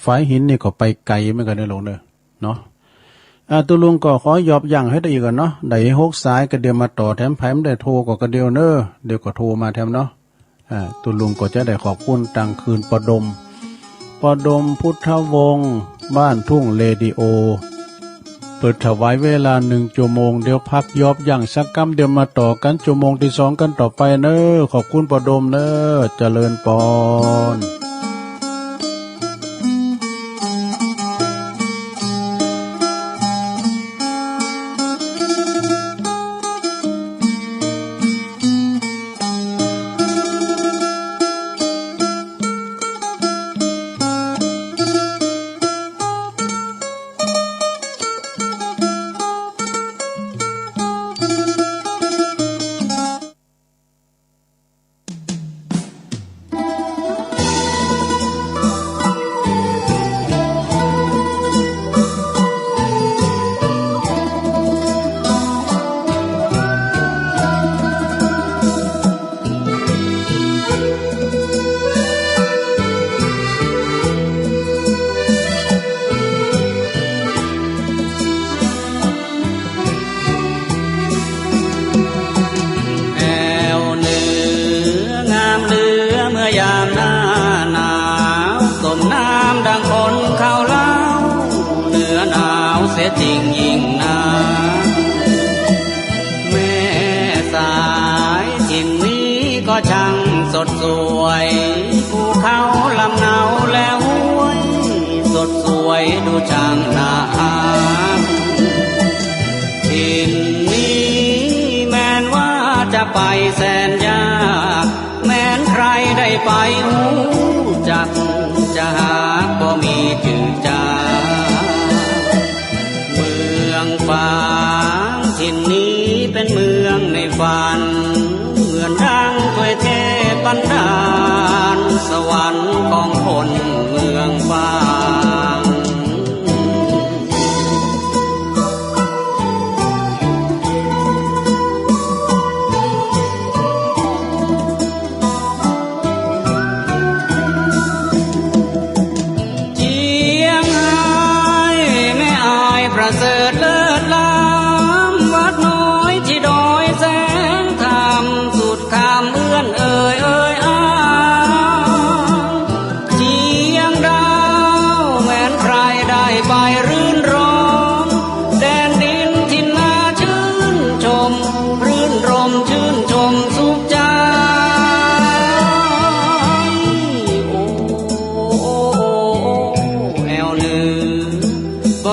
ไฟหินนี่ก็ไปไกลเหมือนกันได้ลงเนาะตุลุงก็ขอยอบยังให้ได้อีกเนาะได้6 สายก็เดี๋ยวมาต่อแถมไผมได้โทรก็เดียวเนอะเดี๋ยวก็โทรมาแถมเนาะตุลุงก็จะได้ขอบคุณตังคืนปดมพุทธวงศ์บ้านทุ่งเรดิโอเปิดถวายเวลา1 ชั่วโมงเดี๋ยวพักยอบอย่างสักกำเดี๋ยวมาต่อกันชั่วโมงที่ 2กันต่อไปเนอะขอบคุณปดมเนอะเจริญปอนจริงยิ่งนาแม่สายถิ่นนี้ก็ช่างสดสวยภูเขาลำเนาแล้วห้วยสดสวยดูช่างน่าถิ่นนี้แม้นว่าจะไปแสนยากแม้นใครได้ไปหูจักจะหาก็มีจื่อจาฟางถิ่นนี้เป็นเมืองในฝันเหมือนดังถ้วยเทพบันดาลสวรรค์ของคนเมืองฟาง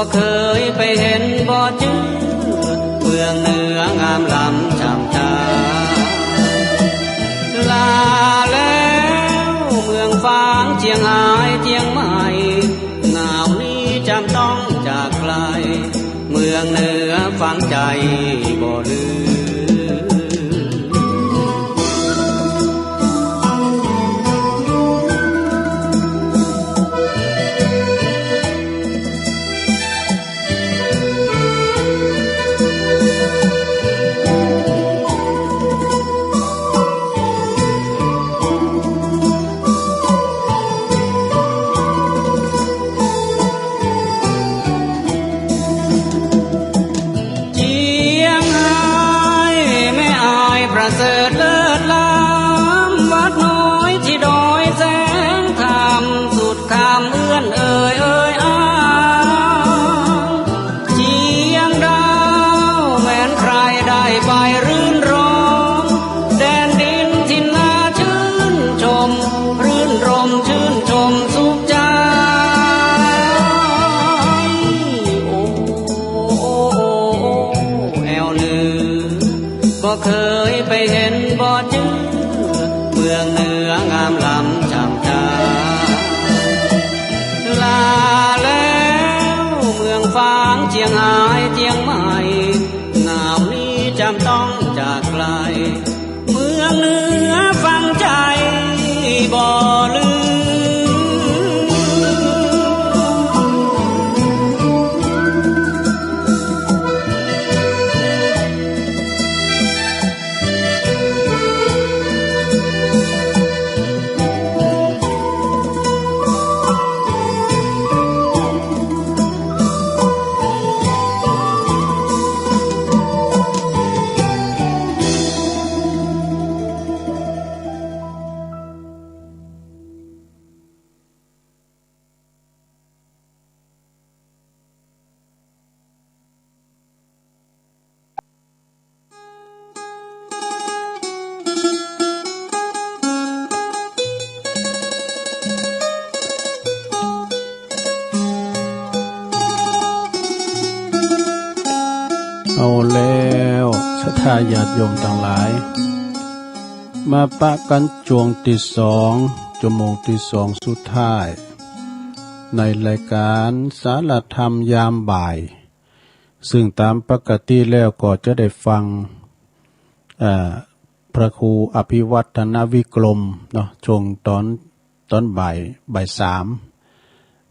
บ่เคยไปเห็นบ่จื้อเมืองเหนืองามล้ำจำจาลาแล้วเมืองฟางเจียงหายเจียงใหม่หนาวนี้จำต้องจากไกลเมืองเหนือฝังใจบ่ลืมบ่เคยไปเห็นบ่จื้อเมืองเหนืองามล้ำจำจาลาแล้วเมืองฟางเจียงหายเจียงใหม่หนาวนี้จำต้องจากไกลเมืองเหนือฝังใจบ่ลืมเอาแล้วศรัทธาญาติโยมทั้งหลายมาปะกันจวงที่สองชั่วโมงที่สองสุดท้ายในรายการสารธรรมยามบ่ายซึ่งตามปกติแล้วก็จะได้ฟังพระครูอภิวัฒนวิกรมเนาะช่วงตอนบ่ายสาม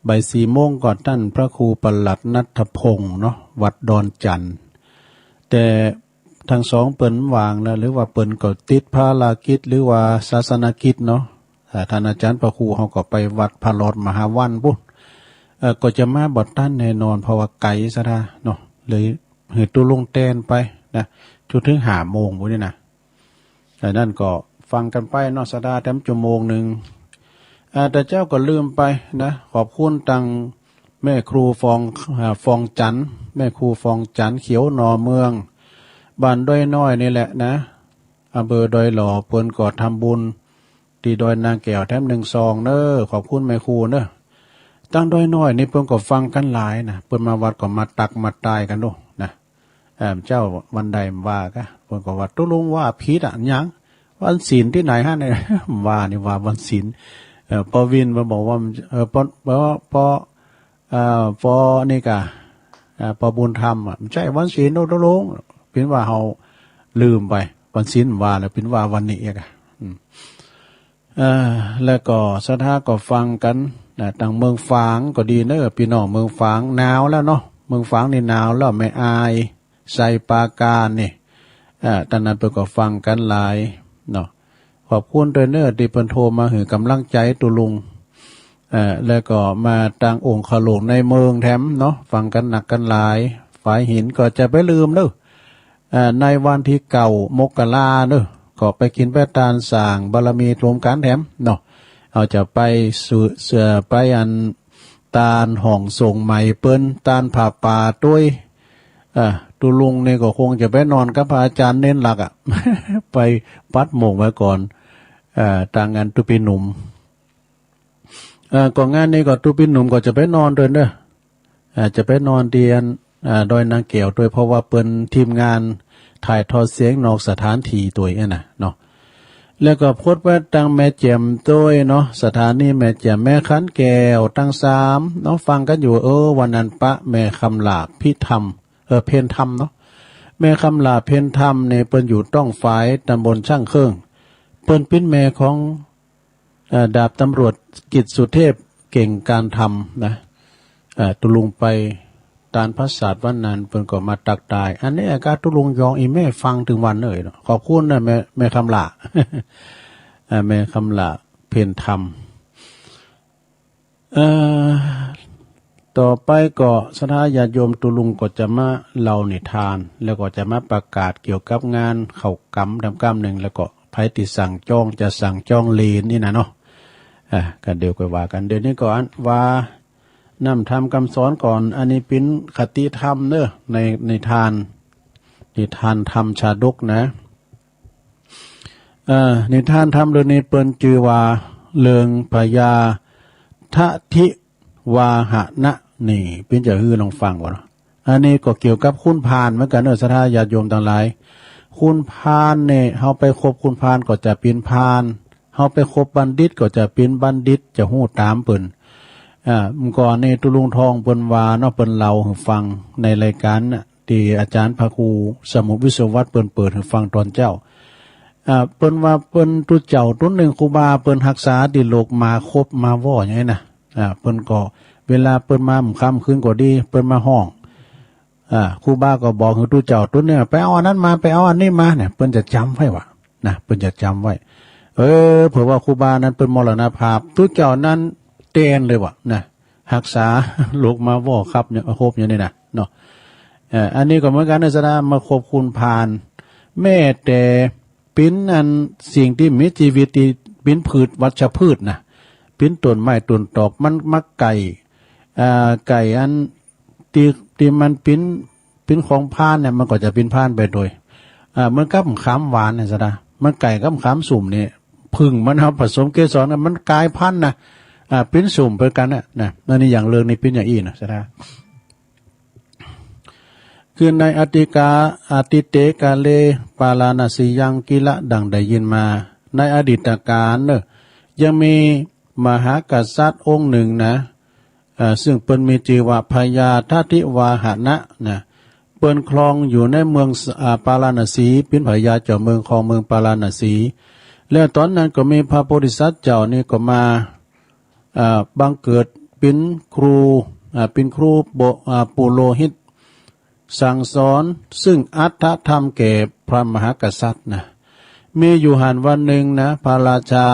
บ่าย4 โมงก่อนท่านพระครูปลัดณัฐพงศ์เนาะวัดดอนจันทร์แต่ทั้งสองเปิ้นวางแล้วหรือว่าเปิ้นก็ติดภารกิจหรือว่าศาสนกิจเนาะท่านอาจารย์พระครูเขาก็ไปวัดพระลอดมหาวันปุ๊บก็จะมาบอดท่านแน่นอนเพราะว่าไกลซะท่าเนาะเลยหือตุลงแตนไปนะจนถึง5 โมงพวกนี้นะแต่นั่นก็ฟังกันไปเนาะสดาแถมชั่วโมงหนึ่งแต่เจ้าก็ลืมไปนะขอบคุณตังแม่ครูฟองจันแม่ครูฟองจันเขียวหนอเมืองบ้านดอยน้อยนี่แหละนะอำเภอดอยหล่อเปิ้นก็ทำบุญที่ดอยนางแก้วแถม1 ซองเน้อขอบคุณแม่ครูเน้อตั้งดอยน้อยนี่เปิ้นก็ฟังกันหลายนะเปิ้นมาวัดก็มาตักมาตายกันโน่นะเจ้าวันใดว่าก็เปิ้นก็ว่าตุลุงว่าผิดอ่ะหยังวันศีลที่ไหนฮะเนี่ยว่านี่ว่าวันศีลปวินมาบอกว่าปนี่กะปบุญธรรมอ่ะไม่ใช่วันศีลโตลงเป็นว่าเฮาลืมไปวันศีลว่าแล้วเป็นว่าวันนี้อีกอ่ะแล้วก็ศรัทธาก็ฟังกันนะทางเมืองฝางก็ดีเนอะพี่น้องเมืองฝางหนาวแล้วเนาะเมืองฝางนี่หนาวแล้วไม่อายใส่ปาการนี่ตอนนั้นเพิ่นก็ฟังกันหลายเนาะขอบคุณด้วยเนอะที่เพิ่นโทรมาให้กำลังใจตุลุงแล้วก็มาต่างองค์ขลุงในเมืองแถมเนาะฟังกันหนักกันหลายฝ่ายหินก็จะไปลืมเนอะในวันที่เก่ามกราเนอะก็ไปกินไปตาลสร้างบารมีรวมกันแถมเนาะเอาจะไปเสือไปอันตาลห่องส่งใหม่เปิ้นตาลผ่าป่าด้วยตุลุงเนี่ยก็คงจะไปนอนกับพระอาจารย์เน้นหลักอ่ะ ไปปัดหมงไว้ก่อนต่างงานตุปีหนุ่มก่อนงานนี้ก็ตุปีหนุ่มก็จะไปนอนด้วยเนอะ จะไปนอนเดียนดอยนางแก้วโดยเพราะว่าเปิ้นทีมงานถ่ายทอดเสียงนอกสถานที่ตัวเองน่ะเนาะแล้วก็พดว่าตั้งแม่แจ่มตัวเนาะสถานีแม่แจ่มแม่คันแก้วตั้ง3เนาะฟังกันอยู่วันนั้นปะแม่คำลาพิธรรมเพนธรรมเนาะแม่คำลาเพนธรรมเนี่ยเปิ้นอยู่ต้องฝ่ายตำบลช่างเครื่องเปิ้นเป็นแม่ของดาบตำรวจกิจสุเทพเก่งการทำนะตุลุงไปตานพระศาสตร์วันนั้นเปิ้นก็มาตักตายอันนี้อาการตุลุงยองอีแม่ฟังถึงวันเลยเนาะขอบคุณนะแม่คำลา แม่คำลาเพนธรรมต่อไปก็สถาญาติโยมตุลุงก็จะมาเล่านิทานแล้วก็จะมาประกาศเกี่ยวกับงานเข้ากรรมทำกรรมหนึ่งแล้วก็ไผติสั่งจ้องจะสั่งจ้องเลนนี่นะเนาะกันเดี๋ยวก็ว่ากันเดี๋ยวนี้ก่อนว่านำทำคำสอนก่อนอันนี้เป็นคติธรรมเนอะในทานนิทานธรรมชาดกนะนิทานธรรมเรื่องนี้เปิ้นชื่อว่าเลืองพญาทะทิวาหะนะนี่เป็นจะฮือลองฟังก่อนอันนี้ก็เกี่ยวกับคุณพานเหมือนกันเนอะสถาญาติโยมทั้งหลายคุณพานเนี่ยเฮาไปคบคุณพานก็จะเป็นพานเฮาไปคบบัณฑิตก็จะเป็นบัณฑิตจะฮู้ตามเปิ้นก่อนนี่ตุลุงทองเปิ้นว่าเนาะเปิ้นเล่าให้ฟังในรายการน่ะที่อาจารย์พระครูสมุวิศววัตรเปิ้นเปิดให้ฟังตอนเจ้าเปิ้นว่าเปิ้นตุเจ้าตุนหนึ่งครูบาเปิ้นรักษาดิโลกมาครบมาว่ออย่างนี้นะเปิ้นก็เวลาเปิ้นมาค่ำคืนก็ดีเปิ้นมาห้องครูบาก็บอกให้ตุเจ้าตุนเนี่ยไปเอาอันนั้นมาไปเอาอันนี้มาเนี่ยเปิ้นจะจำไว้ว่านะเปิ้นจะจำไว้เผื่อว่าครูบานั้นเป็นมรณภาพตุเจ้านั้นเต้นเลยว่ะนะรักษาโลกมาว่อครับเนี่ยครบอย่างนี้นะเนาะอันนี้ก็เหมือนกันนะสนะมาครบคุณพานแม่แต่ปิ้นอันสิ่งที่มีชีวิตที่ปิ้นพืชวัชพืชนะปิ้นต้นไม้ต้นตอกมันมักไก่อันที่มันปิ้นของพานเนี่ยมันก็จะปิ้นพานไปโดยเหมือนกับขามหวานเนี่ยสนะมันไก่กับขามสุ่มเนี่ยพึ่งมันเอาผสมเกสรมันกลายพันธุ์นะปิ้นสุ่มเพื่อกันนะนั่นนี่อย่างเรื่องนี้ปิ้นอย่างอีนะสนะคือในอติเตกาเลปาลานาสียังกิละดังได้ยินมาในอดีตการเนอะยังมีมหากษัตริย์องค์หนึ่งนะซึ่งเปิ้นมีชื่อว่าพญาททิวาหะนะเปิ้นครองอยู่ในเมืองปาลาณสีเป็นพญาเจ้าเมืองของเมืองปาลาณสีแล้วตอนนั้นก็มีพระโพธิสัตว์เจ้านี่ก็มาบังเกิดเป็นครูปุโรหิตสั่งสอนซึ่งอัตถธรรมแก่พระมหากษัตริย์นะมีอยู่หันวันหนึ่งนะพระราชา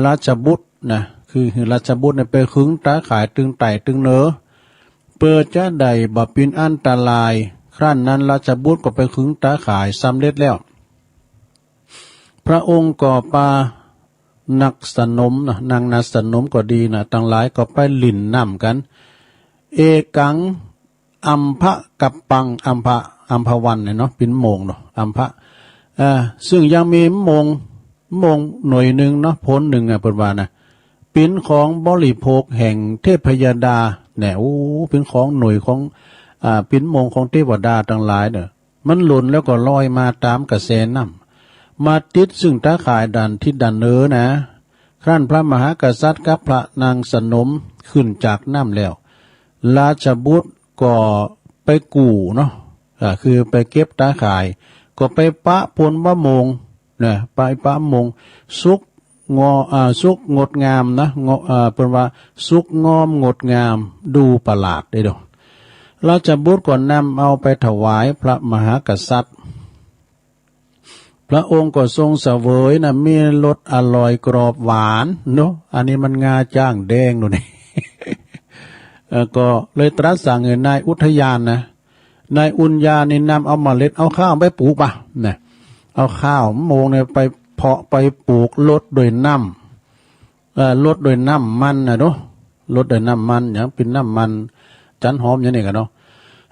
ราชบุตรนะคือราชบุตรเนี่ยไปขึงตาข่ายตึงไต่ตึงเนอเปิดจะใดบ่ปินอันตรายครั้นนั้นราชบุตรก็ไปขึงตาข่ายสำเร็จแล้วพระองค์ก็ปานักสนมนะนางนาสนมก็ดีนะตั้งหลายก็ไปลิ่นน้ำกันเอกังอัมพะกับปังอัมพวันเนี่ยเนาะเป็นโมงเนาะอัมพะซึ่งยังมีโมงหน่วยหนึ่งเนาะพ้นหนึ่งเปิดว่านะเป็นของบริโภคแห่งเทพยดาเนี่ยเป็นของหน่วยของเป็นโมงของเทวดาทั้งหลายเนี่ยมันหล่นแล้วก็ลอยมาตามกระแสน้ำมาติดซึ่งตาข่ายดันที่ดันนะครั้นพระมหากษัตริย์กับพระนางสนมขึ้นจากน้ำแล้วราชบุตรก็ไปกู่เนาะคือไปเก็บตาข่ายก็ไปปะพลวะมงเนี่ยไปปะมงสุกงดงามนะเป็นว่าสุกงอมงดงามดูประหลาดได้ดอกราชบุตรก็นำเอาไปถวายพระมหากษัตริย์พระองค์ก็ทรงเสวยนะมีรสอร่อยกรอบหวานเนาะอันนี้มันงาจ้างแดงดูนี่ ก็เลยตรัสสั่งนายอุทยานนะนายอุญญานี่นำเอาเมล็ดเอาข้าวไปปลูกป่ะเนี่ยเอาข้าวโมงเนี่ยไปเพาะไปปลูกลดโดยน้ำลดโดยน้ำมันนะเนาะลดโดยน้ำมันอย่างเป็นน้ำมันจันหอมอย่างนี้กันเนาะ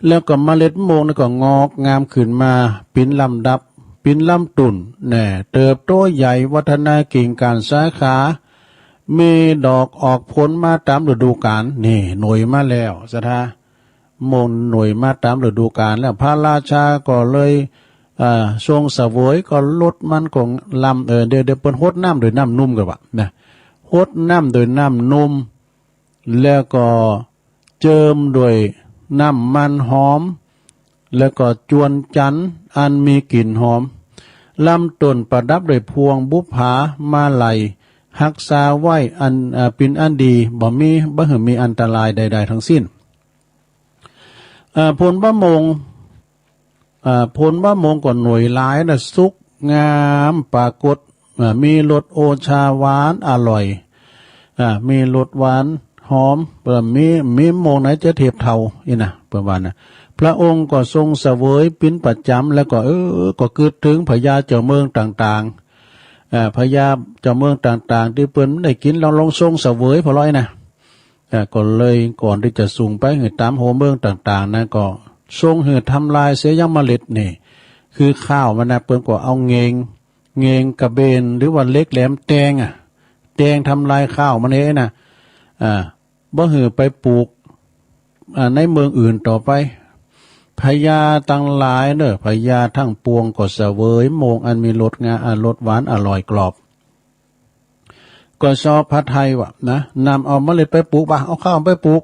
แล้วก็เมล็ดโมงนี่ก็งอกงามขึ้นมาเป็นลำดับเป็นลำตุ่นเนี่ยเติบโตใหญ่วัฒนากิ่งการสาขา มีดอกออกผลมาตามฤดูกาลนี่หน่วยมาแล้วสถามนหน่วยมาตามฤดูกาลแล้วพระราชาก็เลยทรงเสวยก็ลดมันของลำเดี๋ยวเปิ้นฮดน้ำโดยน้ำนุ่มกันว่ะนะฮดน้ำโดยน้ำนุ่มแล้วก็เจิมด้วยน้ำมันหอมแล้วก็จวนจันทร์อันมีกลิ่นหอมลำต้นประดับด้วยพวงบุปผามาลัยรักษาไว้อันเป็นอันดีบ่มีอันตรายใดๆทั้งสิ้นผลบะมงก่อนหน่วยหลายนะสุกงามปรากฏมีรสโอชาหวานอร่อยมีรสหวานหอมมีโมงไหนจะเทียบเท่าอีนะประมาณนะพระองค์ก็ทรงเสวยปิ้นประจำแล้วก็ก็คิดถึงพญาเจ้าเมืองต่างๆพญาเจ้าเมืองต่างๆที่เปิ้นได้กินลองทรงเสวยพอร้อยนะก็เลยก่อนที่จะส่งไปให้ตามโหเมืองต่างๆนะก็ทรงให้ทำลายเสียยังเมล็ดนี่คือข้าวมันนะเปิ้นก็เอาเงงกระเบนหรือว่าเล็กแหลมแตงทำลายข้าวมันเองนะบ่หือไปปลูกในเมืองอื่นต่อไปพญาตั้งหลายเด้อพญาทั้งปวงก็เสวยโมงอันมีรสรสหวานอร่อยกรอบก็ชอบพระไทยวะนะนำเอาเมล็ดไปปลูกป่ะเอาข้าวไปปลูก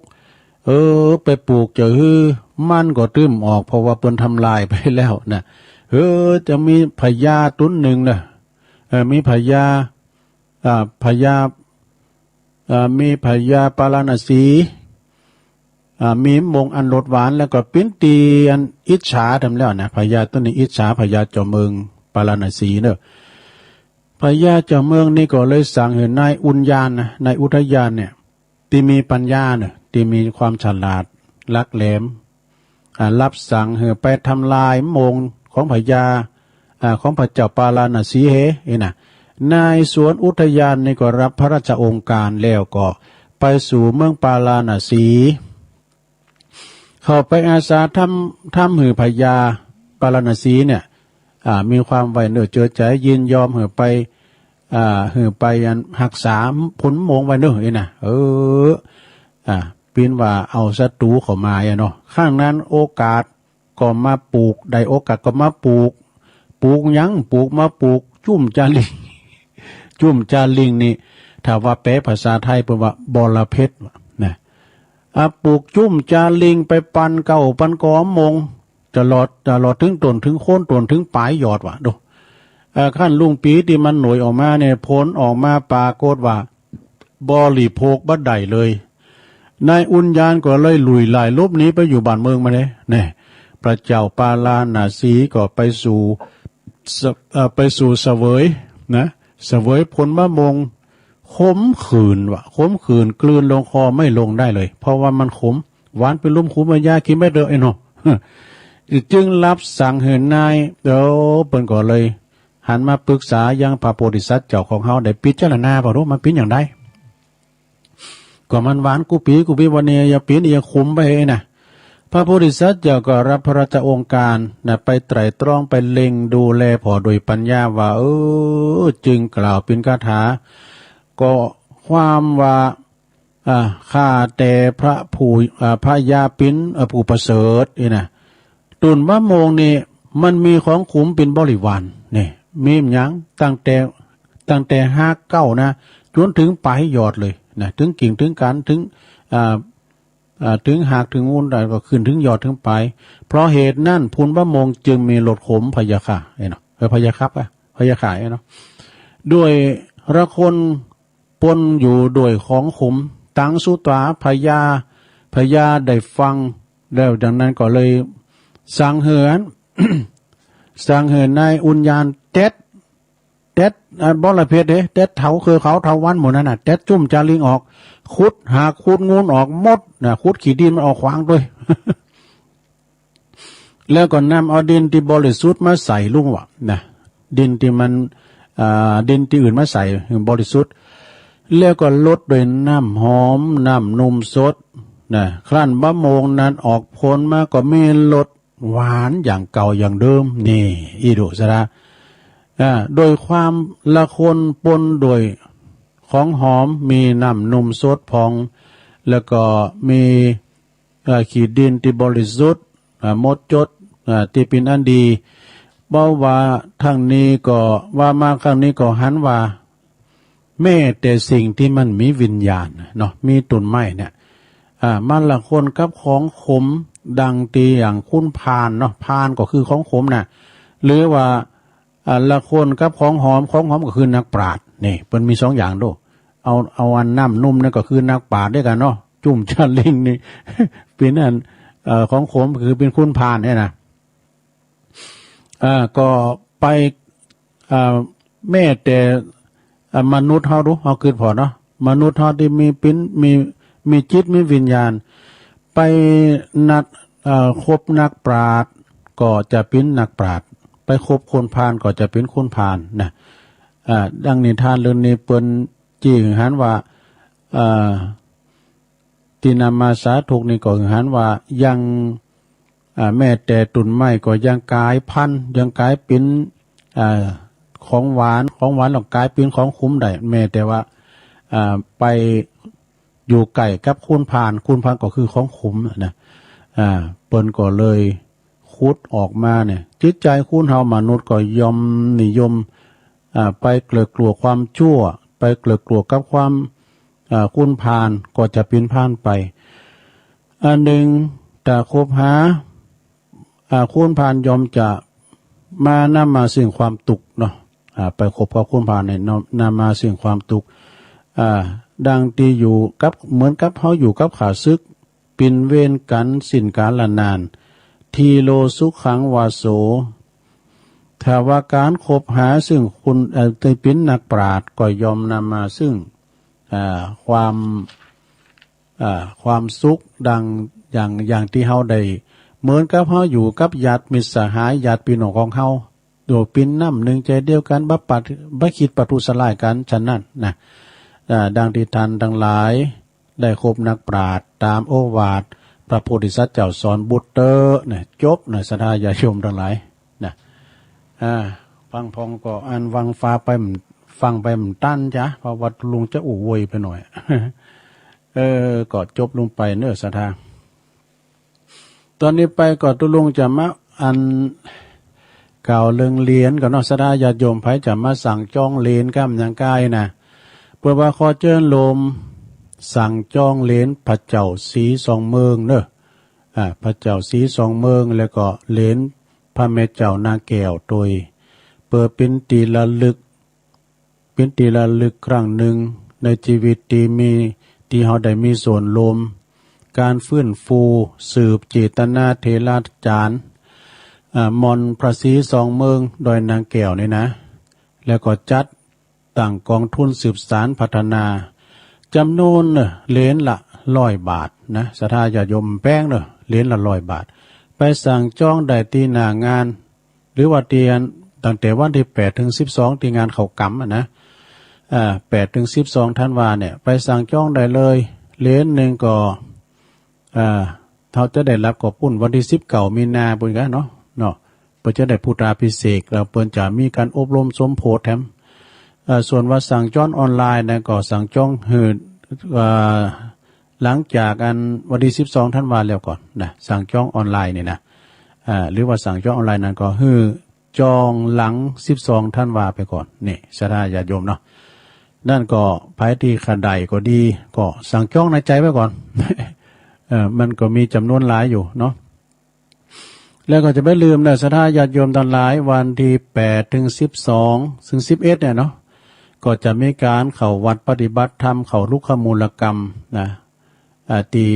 ไปปลูกจะมันก็ตื้มออกเพราะว่าเปิ้นทำลายไปแล้วนะจะมีพญาตุ้นหนึ่งนะมีพญามีพญาปาราณสีมีมงอันรสหวานแล้วก็ปิ้นตีอันอิจฉาทำแล้วนะพญาต้นนี้อิจฉาพญาเจ้าเมืองปาราณสีเนอะพญาเจ้าเมืองนี่ก็เลยสั่งให้นายอุญญาณนะนายอุทยานเนี่ยที่มีปัญญาเนี่ยที่มีความฉลาดลักแหลมรับสั่งให้ไปทำลายมงของพญาของพระเจ้าปาราณสีนะนายสวนอุทยานนี่ก็รับพระราชองค์การแล้วก็ไปสู่เมืองปาราณสีเข้าไปอาสาทำหือพญาปาราณสีเนี่ยมีความไว้เนื้อเจือใจยินยอมหือไปอันหักษาผลมงไว้เนื้อนะปีนว่าเอาศัตรูเข้ามาเนาะข้างนั้นโอกาสก็มาปลูกได้โอกาสก็มาปลูกยังปลูกมาปลูกจุ่มจาลิงนี่ถ้าว่าแปลภาษาไทยเป็นว่าบอระเพ็ดนะปลูกจุ่มจาลิงไปปันเก่าปันกอมงจะหลอดถึงต้นถึงโคนต้นถึงปลายยอดว่ะดูขั้นลุงปีที่มันหน่วยออกมาเนี่ยผลออกมาปรากฏว่าบริโภคบัดใดเลยนายอุญญาณก็เลยลุยลายลบนี้ไปอยู่บ้านเมืองมาเลยเนี่ยพระเจ้าปาราณสีก็ไปสู่เสวยนะเสวยผลมะมงขมขื่นกลืนลงคอไม่ลงได้เลยเพราะว่ามันขมหวานเป็นลุ่มขุมยากินไม่เด้อไอ้เนาะจึงรับสั่งเหินนายเดี๋ยวเปิ้นก็เลยหันมาปรึกษายังพระโพธิสัตว์เจ้าของเฮาได้พิจารณาบ่รู้มันเป็นอย่างไรก็มันหวานกุปีวันนี้อย่าปีนอย่าขมไปนะพระโพธิสัตว์เจ้าก็รับพระราชองค์การนะไปไตร่ตรองไปเล็งดูแลพอโดยปัญญาว่าจึงกล่าวเป็นคาถาก็ความว่าข้าแต่พระพระยาปิ้นผู้ประเสริฐนี่นะตุนมะโมงนี่มันมีของขุมเป็นบริวารนี่มีหยังตั้งแต่ห้าเก้านะจนถึงปลายยอดเลยนะถึงกิ่งถึงการถึงถึงหากถึงงูนได้ก็ขึ้นถึงยอดถึงปลายเพราะเหตุนั่นพุนมะโมงจึงมีรสขมพยาค่ะเนาะพยาครับพยาข่ายเนาะด้วยละคนปนอยู่ด้วยของขมตังสุตาพญาได้ฟังแล้วดังนั้นก็เลยสั่งเหิน นายอุญญาณเต็ดบอระเพ็ดเต็ดเถาคือเขาเถาวันหมดนั่นน่ะเต็ดจุ่มจาลิงออกขุดงูนออกหมดนะขุดขี้ดินมันออกขวางด้วย แล้วก็นำเอาดินที่บริสุทธิ์มาใส่ลุงวะนะดินที่มันดินที่อื่นมาใส่บริสุทธิ์แล้วก็ลดด้วยน้ำหอมน้ำนมสดนะครั้นบะโมงนั้นออกผลมาก็มีรสหวานอย่างเก่าอย่างเดิมนี่อีดุสระโดยความละคนปนโดยข ของหอมมีน้ำนมสดพองแล้วก็มีขีดดินที่บริสุทธิ์มดจดที่เป็นอันดีเบ้าว่าทางนี้ก็ว่ามาครั้งนี้ก็หันว่าแม้แต่สิ่งที่มันมีวิญญาณเนาะมีตุนไม้เนี่ยมันละคนกับของขมดังตีอย่างคุ้นพานเนาะพานก็คือของขมน่ะหรือว่าละคนกับของหอมก็คือนักปราชญ์นี่มันมีสองอย่างด้วยเอาอันน้ำนุ่มนั่นก็คือนักปราชญ์ด้วยกันเนาะจุ่มชันลิงนี่ เป็นอันของขมคือเป็นคุ้นพานเนี่ยนะก็ไปแม่แต่มนุษย์เฮารู้เฮาคิดพอเนาะมนุษย์เฮาที่มีจิตมีวิญญาณไปนัดคบนักปราชญ์ก็จะเป็นนักปราชญ์ไปคบคนพาลก็จะเป็นคนพาลนะดังนิทานเรื่องนี้เปิ้นจี้หึงหันว่าที่นำมาสาธุกนี่ก็หึงหันว่ายังแม่แต่ตุนไม้ก็ยังกลายพันธุ์ยังกลายเป็นของหวานหรอกกลายเป็นของคุ้มได้แม้แต่ว่าไปอยู่ไก่กับคุณพานก็คือของคุ้มนะเปิ้นก็เลยคุดออกมาเนี่ยจิตใจคุณเฮามนุษย์ก็ยอมนิยมไปเกลือกลัวความชั่วไปเกลือกลัวกับความคุณพานก็จะเป็นพานไปอันหนึ่งแต่คบหาคุณพานยอมจะมานำมาซึ่งความตุกเนาะไปคบกับคุณพานเนี่ยนำมาซึ่งความตุกดังที่อยู่กับเหมือนกับเขาอยู่กับขาซึกปินเวรกันสิ้นกาลนานทีโลสุขังวาโสถ้าว่าการคบหาซึ่งคุณได้เป็นนักปราชญ์ก็ยอมนำมาซึ่งความสุขดังอย่างที่เฮาได้เหมือนกับเฮาอยู่กับญาติมิตรสหายญาติพี่น้องของเฮาโดยเป็นน้ำหนึ่งใจเดียวกันบ่คิดปทุสลายกันฉะนั้นนะดังที่ท่านทั้งหลายได้คบนักปราชญ์ตามโอวาทพระโพธิสัตว์เจ้าสอนบุตรเนี่ยจบนะศรัทธาญาติโยมทั้งหลายนะฟังพองก็อ่านวังฟ้าไปฟังไปมันตั้นจ้ะเพราะวัดลุงจะอู้โวยไปหน่อย ก็จบลงไปเนื้อศรัทธาตอนนี้ไปก็ตุลุงจะมาอันเก่าเรื่องเรียนก็นอกศรัทธาญาติโยมไผจะมาสั่งจองเรียนก้ามอย่างกายนะเพื่อว่าขอเชิญลมสั่งจองเลนพระเจ้าสีสองเมืองเนอะพระเจ้าสีสองเมืองแล้วก็เลนพระแม่เจ้านาแก้วโดยเปิดเป็นตีละลึกครั้งหนึ่งในชีวิตที่เขาได้มีส่วนรวมการฟื้นฟูสืบเจตนาเทราจารย์มอนพระศรีสองเมืองโดยนางแก้วนี่นะแล้วก็จัดตั้งกองทุนสืบสารพัฒนาจำนวนเหรียญละ100 บาทนะศรัทธาญาติโยมแป้งเนอะเหรียญละ100 บาทไปสั่งจองได้ที่หน้างานหรือว่าเตียนตั้งแต่วันที่8 ถึง 12ที่งานเขากำนะ8 ถึง 12ธันวาเนี่ยไปสั่งจองได้เลยเหรียญหนึ่งก็เขาจะได้รับขอบคุณวันที่19มีนาบุญกันเนาะเพื่อจะได้พุทธาภิเษกแล้วเพื่อจะมีการอบรมสมโพธิแถมส่วนว่าสั่งจองออนไลน์นะก็สั่งจองหลังจากวันที่12ธันวาแล้วก่อนนะสั่งจองออนไลน์เนี่ยนะหรือว่าสั่งจองออนไลน์นั้นก็จองหลัง12ธันวาไปก่อนนี่ศรัทธาญาติโยมเนาะนั่นก็ภายที่ขันใดก็ดีก็สั่งจองในใจไว้ก่อน มันก็มีจำนวนหลายอยู่เนาะแล้วก็จะไม่ลืมนะศรัทธาญาติโยมทั้งหลายวันที่8 ถึง 12 ถึง 11เนี่ยเนาะก็จะมีการเข้าวัดปฏิบัติธรรมเข้าลุกขมูลกรรมนะตี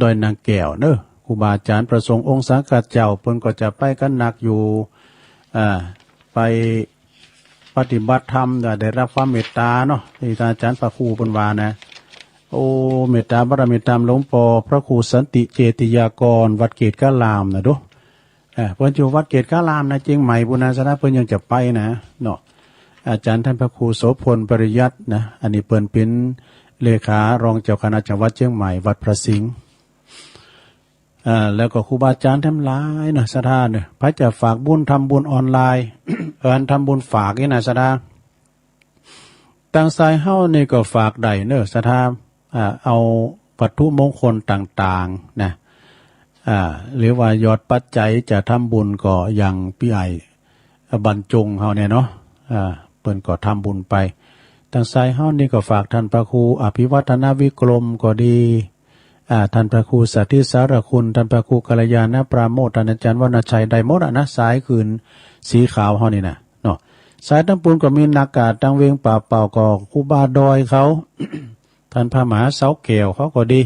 ดอยนางแก้วเนอะครูบาอาจารย์ประสงค์องค์สังกัดเจ้าเพิ่นก็จะไปกันหนักอยู่ไปปฏิบัติธรรมได้รับความเมตตาเนาะที่อาจารย์พระครูเพิ่นว่านะโอ้เมตตาบารมีตามหลวงพ่อพระครูสันติเจติยากรวัดเกตกะลามนะดูเพิ่นอยู่วัดเกตกะลามนะเจียงใหม่บุญนาสนะเพิ่นยังจะไปนะเนาะอาจารย์ท่านพระครูโสพลปริยัตินะอันนี้เปิ้นเป็นเลขารองเจ้าคณะจังหวัดเชียงใหม่วัดพระสิงห์แล้วก็ครูบาอาจารย์ทั้งหลายนะศรัทธาเนี่ยพระจะฝากบุญทำบุญออนไลน์ ทำบุญฝากนี่นะศรัทธา ตั้งสายเฮ้านี่ก็ฝากได้เนอะสถาเอาวัตถุมงคลต่างๆนะหรือว่ายอดปัจจัยจะทำบุญก็อย่างพี่ไอบรรจงเฮาเนี่ยเนาะเปิ้นก็ทำบุญไปตั้งสายเฮ้านี่ก็ฝากท่านพระครูอภิวัฒนวิกรมก็ดีท่านพระครูสัทธิสารคุณท่านพระครูกัลยาณปราโมทท่านอาจารย์วรรณชัยได้หมดนะสายคืนสีขาวเฮานี่นะเนาะสายทั้งปูนก็มีนักกาศตังเวงป่าเป่าก็ครูบาดอยเขา ท่านพระมหาเสาเกวเขาก็ดี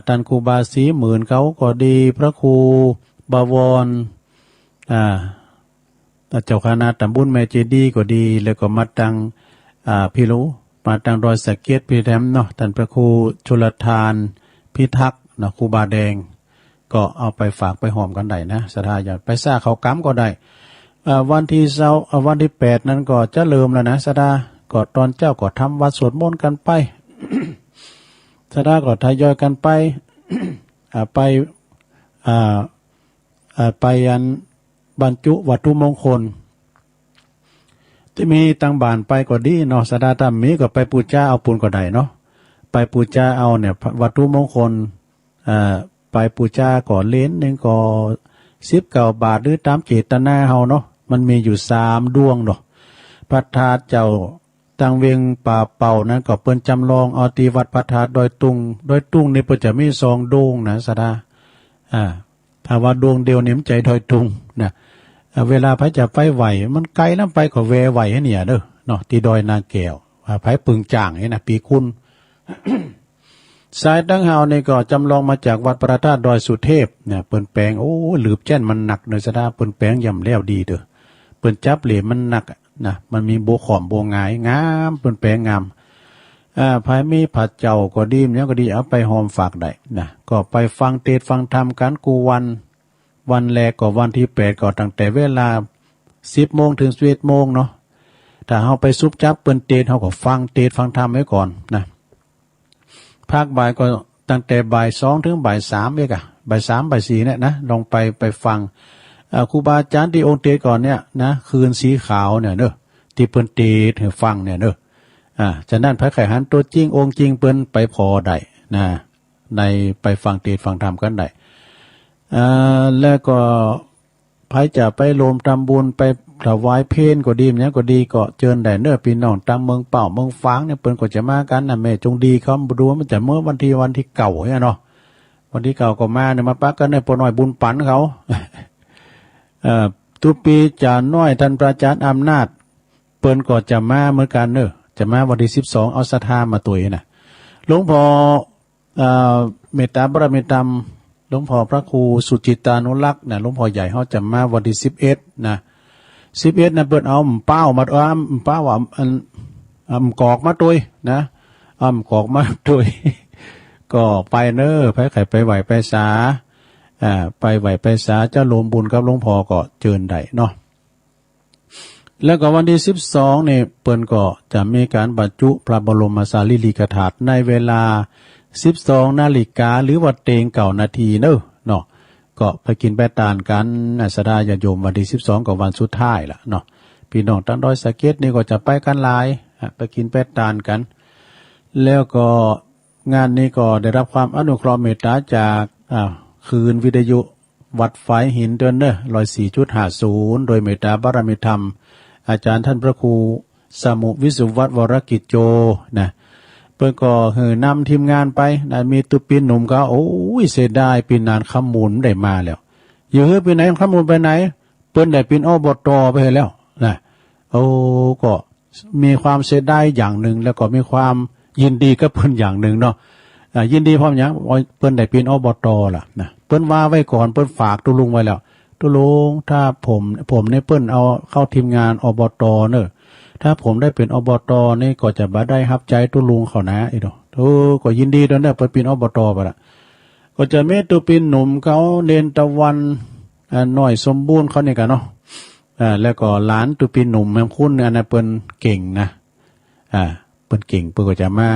ท่านครูบาศรีหมื่นเขาก็ดีพระครูบวรเจ้าคณะตำบลแม่เจดีก็ดีแล้วก็มาตังพี่รู้มาตังดอยสะเก็ดพี่แถมเนาะท่านพระครูชลทานพิทักษ์นะครูบาแดงก็เอาไปฝากไปหอมกันได้นะศรัทธาอยากไปซ่าเขากำก็ได้วันที่วันที่8นั้นก็จะเริ่มแล้วนะศรัทธาก็ตอนเจ้าก็ทำวัดสวดมนต์กันไป ศรัทธาก็ทยอยกันไป ไปอันบรรจุวัตถุมงคลที่มีตังบานไปก็ดีเนาะศรัทธาถ้ามีก็ไปปูชาเอาปุญก็ได้เนาะไปปูชาเอาเนี่ยวัตถุมงคลไปปูชาก่อเล้นนึงก็19 บาทหรือตามเจตนาเฮาเนาะมันมีอยู่3ดวงเนาะพระธาตุเจ้าตังเวียงป่าเป่านั้นก็เปิ้นจำลองเอาตีวัดพระธาตุดอยตุงนี่เปิ้นจะมี2ดวงนะศรัทธาถ้าว่าดวงเดียวนี่มันใจดอยตุงนะเวลาพระจะไปไหวมันไกลนำไปก็แวไหวให้เนี่ยเด้อเนาะที่ดอยนางแก้วไผปึงจ่างนี่นะปีคุณ สายตั้งเฮานี่ก็จำลองมาจากวัดพระธาตุดอยสุเทพเนี่ยเปิ้นแปลงโอ้หลืบแจ้นมันหนักเด้อศรัทธาเปิ้นแปลงย่ำแล้วดีเด้อเปิ้นจับเหลมมันหนักนะมันมีโบขอมโบงายงามเปิ้นแปลงงามภายมีผัดเจ้าก็ดีเนี่ยก็ดีเอาไปหอมฝากได้นะก็ไปฟังเทศน์ฟังธรรมกันกูวันแรกก็วันที่8ก็ตั้งแต่เวลา 10 โมงถึง 11 โมงเนาะถ้าเฮาไปซุบจับเปิ้นเทศน์เฮาก็ฟังเทศน์ฟังธรรมไว้ก่อนนะภาคบ่ายก็ตั้งแต่บ่าย2ถึงบ่าย3เองบ่าย3บ่าย4เนี่ยนะลองไปฟังครูบาอาจารย์ที่องค์เทศก่อนเนี่ยนะคืนสีขาวเนี่ยเด้อที่เปิ้นเทศให้ฟังเนี่ยเด้อฉะนั้นพระไข่หันตัวจริงองค์จริงเปิ้นไปพอได้นะในไปฟังเทศน์ฟังธรรมกันได้แล้วก็ไผจะไปโลมทำบุญไปถวายเพลก็ดีเนี่ยก็ดีก็เชิญได้เด้อพี่น้องตามเมืองเป่าเมืองฟางเนี่ยเปิ้นก็จะมากันน่ะแม่จงดีเขาบ่รู้ว่ามันจะเมื่อวันที่เก่าเนี่ยเนาะวันที่เก่าก็มาเนี่ยมาปักกันในปน้อยบุญปันเขา ทุกปีจาน้อยท่านพระอาจารย์อำนาจเปิ้นก็จะมาเหมือนกันเด้อจะมาวันที่12เอาศรัทธามาตุยน่ะหลวงพ่อเมตตาบารมีธรรมหลวงพ่อพระครูสุจิตานุรักษ์นะหลวงพ่อใหญ่เฮาจะมาวันที่11นะ11นะเปิ้นเอาเป้ามาเป้าว่ากอกมาตุยนะกอกมาตุย ก็ไปเน้อไผไข่ไปไหวไปสาไปไหวไปสาเจ้าลมบุญกับหลวงพ่อก็เจิญได้เนาะแล้วก็วันที่12นี่เปิ้นก็จะมีการบรรจุพระบรมสารีริกธาตุในเวลา12 นาฬิกาหรือว่าเตง9 นาทีเนาะก็ไปกินไปทานกันศรัทธาญาติโยมวันที่12ก็วันสุดท้ายล่ะเนาะพี่น้องตั้งดอยสะเก็ดนี่ก็จะไปกันหลายไปกินไปทานกันแล้วก็งานนี้ก็ได้รับความอนุเคราะห์เมตตาจากคืนวิทยุวัดฝายหินเดือน104.50โดยเมตตาบารมีธรรมอาจารย์ท่านพระครูสมุวิสุวัฒน์วรกิจโจนะเพิ่นก็นำทีมงานไปนะมีตุปินหนุ่มก็โอ้ยเสียดายปีนานขมูลได้มาแล้วอยู่เฮ้ยปีไหนขมูลไปไหนเพิ่นได้ปีนอบต.ไปแล้วนะโอ้ก็มีความเสียดายอย่างหนึ่งแล้วก็มีความยินดีกับเพิ่นอย่างหนึ่งเนาะยินดีพร้อมหยังเพิ่นได้ปีนอบต.ล่ะนะเพิ่นว่าไว้ก่อนเพิ่นฝากตุลุงไว้แล้วตุลุงถ้าผมในเพิ่นเอาเข้าทีมงานอบต.เนอะถ้าผมได้เป็นอบต.นี่ก็จะบ่ได้รับใจตุลุงเขานะอีดอกก็ยินดีด้วยนะเพิ่นเป็นอบต.ไปละก็จะมีตุปินหนุ่มเขาเนนตะวันน้อยสมบูรณ์เขานี่กันเนาะแล้วก็หลานตุปินหนุ่มแม่คุณอันนั้นเพิ่นเก่งนะเพิ่นเก่งเพิ่นก็จะมา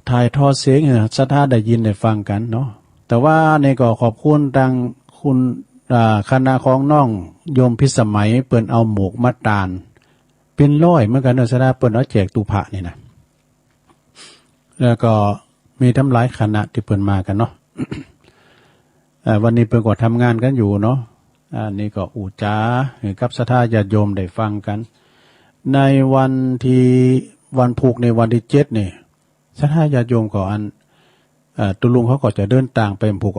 ถ่ายทอดเสียงให้ศรัทธาได้ยินได้ฟังกันเนาะแต่ว่าในก็ขอบคุณทางคุณคณะของน้องโยมพิสมัยเปิ้นเอาหมวกมัดตาล เป็นร้อยเหมือนกันเนอะสดาเปิ้นเอาแจกตุพะนี่นะแล้วก็มีทั้งหลายคณะที่เปิ้นมากันเนาะ วันนี้เปิ้นก็ทำงานกันอยู่เนาะนี่ก็อูจากับศรัทธาญาติโยมได้ฟังกันในวันที่วันผูกในวันที่7นี่ศรัทธาญาติโยมก็ตุลุงเขาก็จะเดินทางไปผูก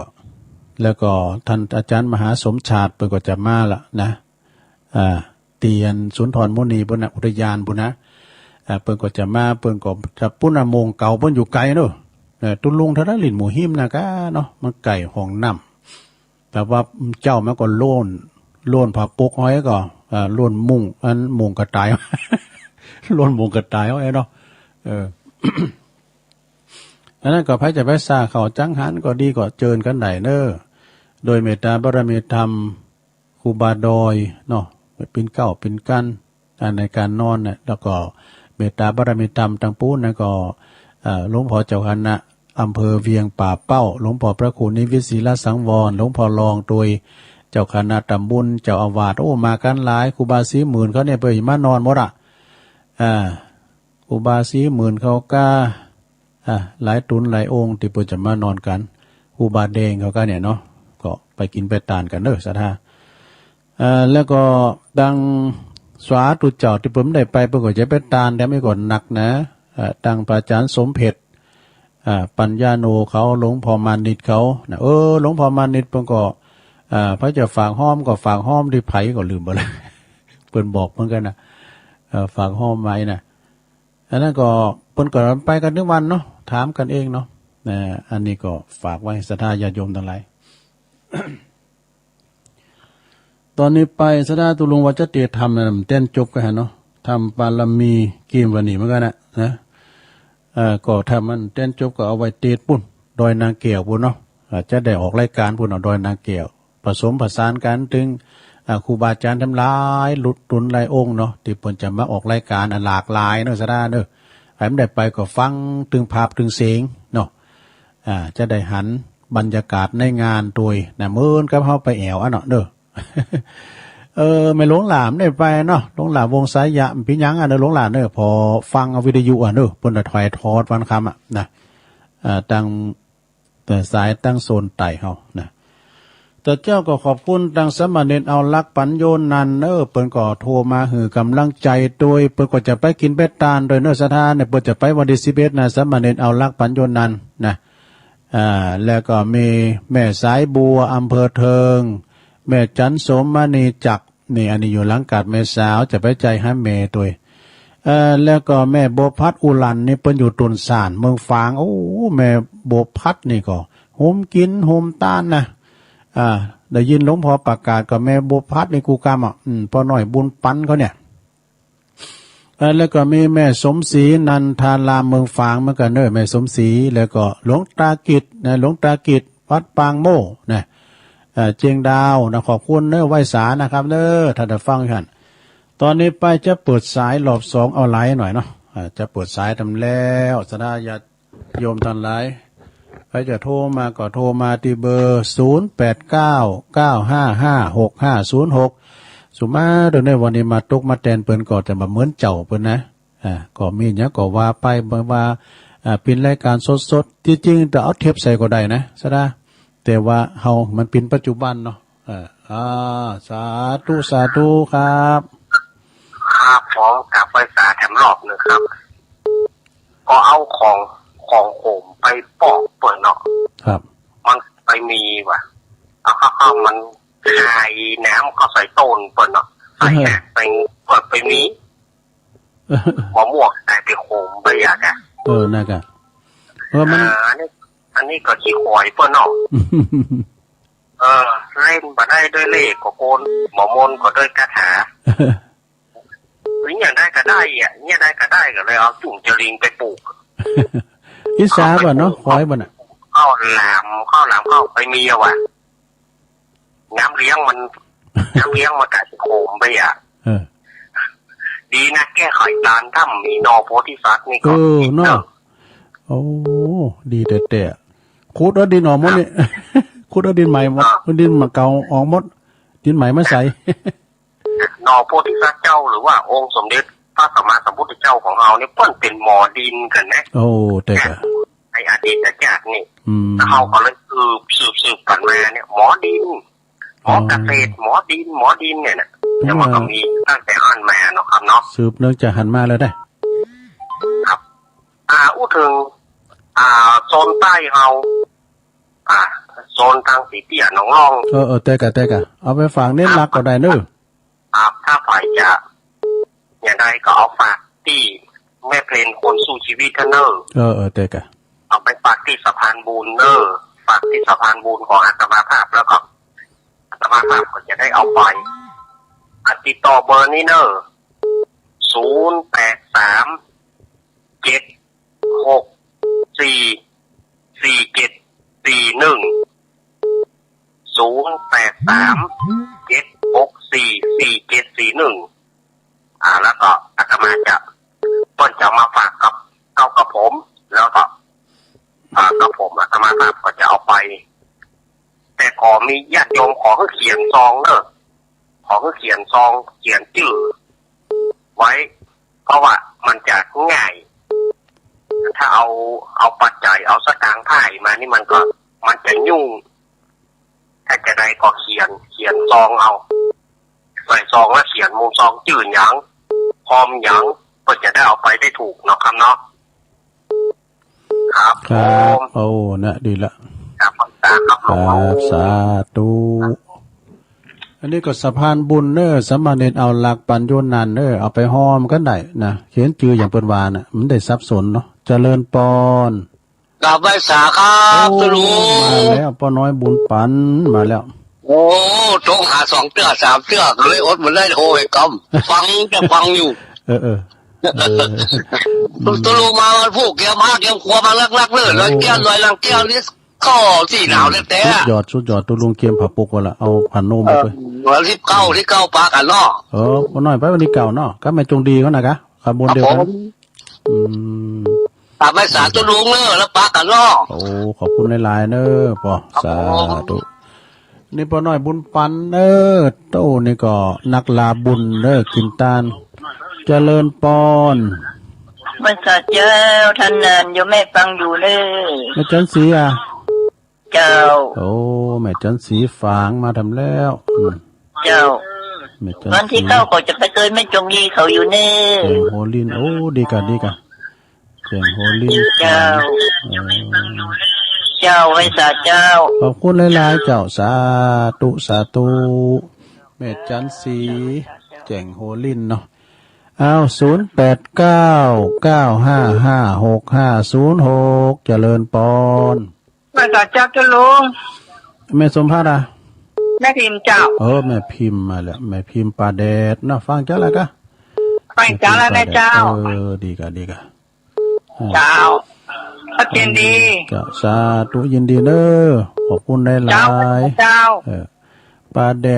แล้วก็ท่านอาจารย์มหาสมชาติเปิ้นก็จะมาละนะเตียนสุนทรมุนีบุญอุทยานบุญนะเปิ้นก็จะมาเปิ้นก็จะปุ้นโมงเก่าเปิ้นอยู่ไกลเนาะตุลุงทะลินหมู่หิมนะกะเนาะมันไก่ห้องน้ำแต่ว่าเจ้ามันก็โล่นผักปุกห้อยก็โล่นมุ้งมุ้งกระต่าย โล่นมุ้งกระต่ายเอาเนาะอันนั้นก็พระจะไปสร้างเขาจังหันก็ดีก็เจิญกันได้เน้อโดยเมตตาบารมีธรรมครูบาดอยเนาะเป็นเก้าเป็นกันในการนอนเนี่ยแล้วก็เมตตาบารมีธรรมทั้งปูนนะก็หลวงพ่อเจ้าคณะอำเภอเวียงป่าเป้าหลวงพ่อพระครูนิวิตศิลสังวรหลวงพ่อรองโดยเจ้าคณะตำบลเจ้าอาวาสมากันหลายครูบาสีหมื่นเขาเนี่ยไปมานอนหมดครูบาสีหมื่นเขาก็หลายตุนหลายองค์ที่เพิ่นจะมานอนกันครูบาแดงเขาก็เนี่ยเนาะก็ไปกินไปทานกันเด้อศรัทธาแล้วก็ดังสวาตุเจ้าที่ผมได้ไปเพิ่นก็จะไปทานแต่ไม่ก่อนหนักนะดังพระอาจารย์สมเพชรปัญญาโนเขาหลวงพ่อมานิดเขานะหลวงพ่อมานิดเพิ่นก็พระจะฝากห้อมก็ฝากห้อมที่ไผก็ลืมไปแล้ว เพิ่นบอกเหมือนกันนะฝากห้อมไว้นะอันนั้นก็เพิ่นก็ไปกันทุกวันเนาะถามกันเองเนาะอันนี้ก็ฝากไว้ศรัทธาญาติโยมทั้งหลาย ตอนนี้ไปศรัทธาตุลุงวัดจะเตทำเต้นจบกันเนาะทำบารมีกีมวันนี้เหมือนกันนะก็ทำมันเต้นจบก็เอาไว้เตดปุ่นดอยนางเกี่ยวปุ่นเนาะจะได้ออกรายการปุ่นเอาดอยนางเกี่ยวผสมผสานกันถึงครูบาอาจารย์ทำลายหลุดตุนหลายองค์เนาะที่เพิ่นจะมาออกรายการหลากหลายเนาะศรัทธาเนาะใครไม่ได้ไปก็ฟังถึงภาพถึงเสียงเนาะจะได้หันบรรยากาศในงานโดยนะมื้อก็เฮาไปแอวเนาะเด้อ ไม่หลงหลามได้ไปเนาะหลงหลามวงสายยะพี่ยังเด้อหลงหลามเด้อพอฟังเอาวิทยุเด้อเพิ่นถอยทอดวันคำนะตั้งแต่สายตั้งโซนไต่เฮานะแต่เจ้าก็ขอบคุณดังสมณเณรเอาลักปัญโยนันเปิ้นก็โทรมาหือกำลังใจโดยเปิ้นก็จะไปกินเป็ดตาลโดยเนื้อสถานเนี่ยเปิ้นจะไปวันที่11นะสมณเณรเอาลักปัญโยนันนะแล้วก็มีแม่สายบัวอำเภอเทิงแม่จันสมมณีจักนี่อันนี้อยู่หลังกาดแม่สาวจะไปใจให้แม่ตัวแล้วก็แม่โบพัดอุลันนี่เปิ้นอยู่ตุนสานเมืองฝางโอ้แม่โบพัดนี่ก็โฮมกินโฮมต้านนะได้ยินหลวงพ่อประกาศกับแม่โบพัดในกูกรรมพอหน่อยบุญปันเขาเนี่ยแล้วก็มีแม่สมศรีนันทารามเมืองฝางเหมือนกันเด้อแม่สมศรีแล้วก็หลวงตากิจนะหลวงตากิจวัดปางโมนะเจียงดาวนะขอบคุณเด้อไหว้สานะครับเด้อถ้าได้ฟังกันตอนนี้ไปจะเปิดสายรอบ2เอาไลน์หน่อยเนาะจะเปิดสายทำแล้วศรัทธาญาติโยมทั้งหลายใครจะโทรมาก็โทรมาที่เบอร์0899556506สุมาเดี๋ยวในวันนี้มาตุกมาแตนเปิ้นก็จะมาเหมือนเจ้าเปิ้นนะก็มีหยังก็ว่าไปว่าเป็นรายการสดๆที่จริงแต่เอาเทปใส่ก็ได้นะซะนะแต่ว่าเฮามันเป็นปัจจุบันเนาะสาธุสาธุครับครับผมกลับไปสาแถมรอบนึงครับก็เอาของโขมไปปอกเปิดเนาะครับมันไปมีว่ะเอามันหายน้ำก็ใส่ต้นเปิดเนาะใส่แหกไปเปิดไปมีหมอหมวกแต่ไปโขมไปอยากน่ากะมันอันนี้ก็ขี้หอยเปิดเนาะเล่นมาได้ด้วยเลขก็โกนหมอมนก็ด้วยคาถาหรืออย่างได้ก็ได้เนี่ยได้ก็ได้ก็เลยเอาจุ่มจริงไปปลูกอิสาบ่เนาะหอยบ่น่ะข้าวหลามเข้าไปมีว่ะน้ำเลี้ยงมันกัดโขมไปดีนะแก้ไขตานถ้ำมีนอโพธิสัตว์นี่ก็เนาะโอ้ดีแต่ขุดเอาดินออกหมดนี่ขุดเอาดินใหม่หมดดินมาเก่าออกหมดดินใหม่มาใส่นอโพธิสัตว์เจ้าหรือว่าองค์สมเด็จ พระสัมมาสัมพุทธเจ้าของเราเนี่ยเปิ้นเป็นหมอดินกันนะโอ้แต่ก็ในอดีตชาตินี่เขาก็เลยสืบกันมาเนี่ยหมอดินหมอเกษตรหมอดินเนี่ยนะแล้วมันก็มีตั้งแต่อ่านมาเนาะครับเนาะสืบเนื่องจากหันมาแล้วได้ครับอู้ถึงโซนใต้เราโซนทางสีเตี้ยหนองร่องแต่กะเอาไปฝากเน้นรักก็ได้เนอะถ้าฝ่ายจะอย่างใดก็เอาฝากที่แม่เพลนคนสู้ชีวิตเนอแต่กะเอาไปฝากที่สะพานบุญเนอฝากที่สะพานบุญของอาตมาภาพแล้วก็อาตมาภาพก็จะได้เอาไปติดต่อเบอร์นี้เนอ0837644741แล้วก็อาตมาจะต้นจะมาฝากกับผมแล้วก็กับผมอาตมาภาพก็จะเอาไปแต่ขอมีญาติโยมขอให้เขียนซองเนอะขอให้เขียนซองเขียนชื่อไว้เพราะว่ามันจะง่ายถ้าเอาปัจจัยเอาสตางค์ไถ่มานี่มันจะยุ่งถ้าจะได้ก็เขียนซองเอาใส่ซองแล้วเขียนมุมซองจื่นหยังพร้อมหยังก็จะได้เอาไปได้ถูกเนาะครับเนาะครับโอ้นะดีละครับสาธุอันนี้ก็สะพานบุญเนอสามเณรเอาหลักปัญโยนันเนอเอาไปห้อมก็ได้นะเขียนจื่ออย่างเปิ้นว่าน่ะมันได้สับสนเนาะเจริญปอนกลับไปสาครับตุลุมาแล้วป้าน้อยบุญปันมาแล้วโอ้ตรงหา2เตื้อ3เตื้อเลยอดบ่ได้โทรให้กำฟังอยู่ตุลุมาผู้เกี่ยวมาเกี่ยวครัวมาลักๆเลยร้อยแก้วลังแก้วนี่ก็ที่หนาวแล้วแต่สุดยอดตุลุงเกียมผักปุกว่าละเอาผันโนมไปวันที่9ปากันเนาะป้าน้อยไปวันที่9เนาะก็แม่จงดีเขานะกะขบวนเดียวกันตามไปสาธุลุงเนอะแล้วปากันเนาะโอ้ขอบคุณหลายๆเนอะป่อสาธุนี่ป้าน้อยบุญปันเนอะโตนี่ก็นักลาบุญเนอะกินตาลเจริญปอนพระเจ้าท่านนั้นโยมแม่ฟังอยู่เลยแม่จันสีเจ้าโอ้แม่จันสีฝางมาทำแล้วเจ้าวันที่9ก็จะไปเกินแม่จงดีเขาอยู่เน่เก่งโฮลินโอ้ดีกะเก่งโฮลินเจ้าไว้สาเจ้าขอบคุณหลายๆเจ้าสาธุแม่จันสีเก่งโฮลินเนาะเอา0899556506เจริญปอนแม่เจ้าลุงแม่สมภาษณ์แม่พิมพ์เจ้าแม่พิมพ์มาแล้วแม่พิมพ์ปลาแดดเนาะฟังเจ้าอะไรกะฟังเจ้าแล้วนะเจ้าดีกะเจ้าพระเจนดีเจ้าสาธุยินดีเด้อขอบคุณได้หลายเจ้าปลาแด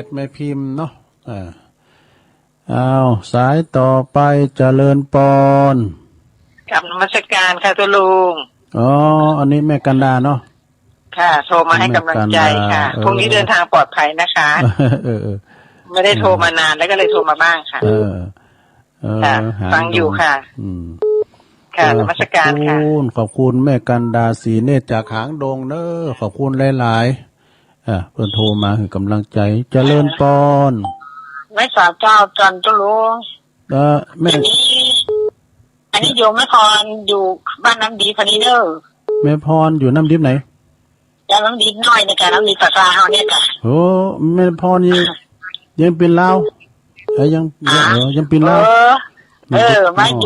ดแม่พิมพ์เนาะเอาสายต่อไปเจริญปอนกับนมัสการค่ะตัวลุงอันนี้แม่กันดาเนาะค่ะโทรมาให้กำลังใจค่ะพรุ่งนี้เดินทางปลอดภัยนะคะไม่ได้โทรมานานแล้วก็เลยโทรมาบ้างค่ะค่ะฟังอยู่ค่ะค่ะนมัสการค่ะขอบคุณแม่กันดาสีเนตรจากหางดงเนอะขอบคุณหลายๆเพิ่นโทรมาให้กำลังใจเจริญปอนไม่สาวเจ้าจันตุลุงแม่อันนี้โยมแม่พรอยู่บ้านน้ำดีพอดีเนอแม่พรอยู่น้ำดิบไหนน้ำดีน้อยนะคะน้ำดีปลาปลาเฮาเนี่ยค่ะโอ้แม่พรยังเป็นลาวยังเป็นลาวมาอ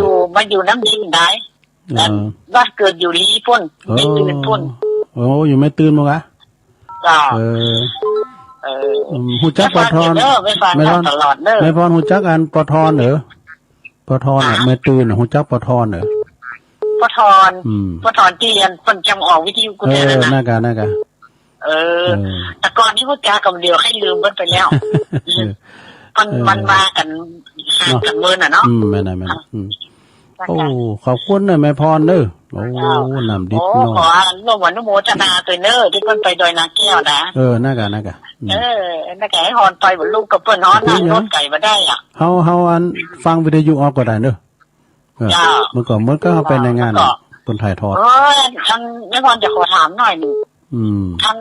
ยู่น้ำดีได้บ้านเกิดอยู่ลีพุ่นไม่ตื่นพุ่นอยู่ไม่ตื่นมั้งอะหูจักปอทอนไม่พรหูจักอันปอทอนเหรอปอทอนอ่ะไม่ตื่นหูจักปอทอนเหรอปอทอนที่เรียนคนจำออกวิทยุกูเนี่ยนะน่ากะแต่ก่อนนี้พูดจากับเดียวให้ลืมไปแล้วมันมากันห่างกันเมินอ่ะเนาะไม่ โอ้ขอบคุณนะแม่พรเด้อโอ้น้ำดิบน้อยขออนุโมทนาตัวเนอที่เพิ่นไปดอยนาแก้วนะน่ากะน่าแกให้ฮอนไปบนลูกกับเพิ่นฮอนนั่งรถไก่มาได้อ่ะเฮาอันฟังวิทยุออกก็ได้เด้อเมื่อก่อนมันก็ไปในงานคนถ่ายทอดท่านแม่พรจะขอถามหน่อยนึงท่าน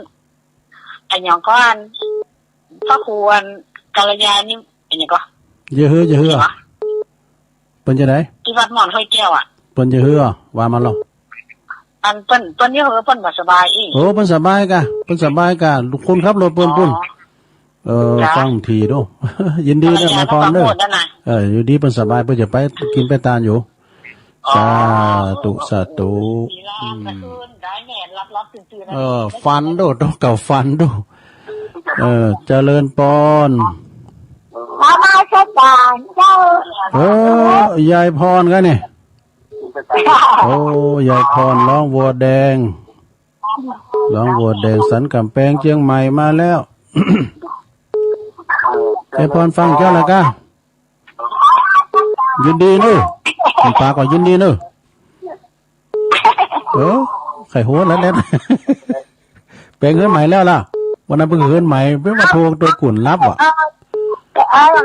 ไอ้หยังก็อันพระครูอันกัลยานี่เป็นหยังก็เยอะเปิ้นจะได้ที่วัดหมอนห้อยแก้วอ่ะเปิ้นจะเฮือว่ามาแล้วอันเปิ้นนี่เปิ้นบ่สบายอีกโอ้เปิ้นสบายกะทุกคนขับรถเปิ้นฟังทีโดยินดีนะแม่พรเด้ออยู่ดีเปิ้นสบายเปิ้นจะไปกินไปตานอยู่สาธุฟันโดต้องเก่าฟันโดเจริญปอนมาสบายเจ้ายายพรกันนี่โอ้ยายพรร้องวัวแดงสันกำแพงเชียงใหม่มาแล้วยายพรฟังเจ้าละกะยินดีเนอะปาก็ยินดีเนอะไข่หัวแล้วเน็ตแปลงเงินใหม่แล้วล่ะวันนั้นเพิ่งเงินใหม่เพิ่งมาโทรตัวกุ่นรับอ่ะ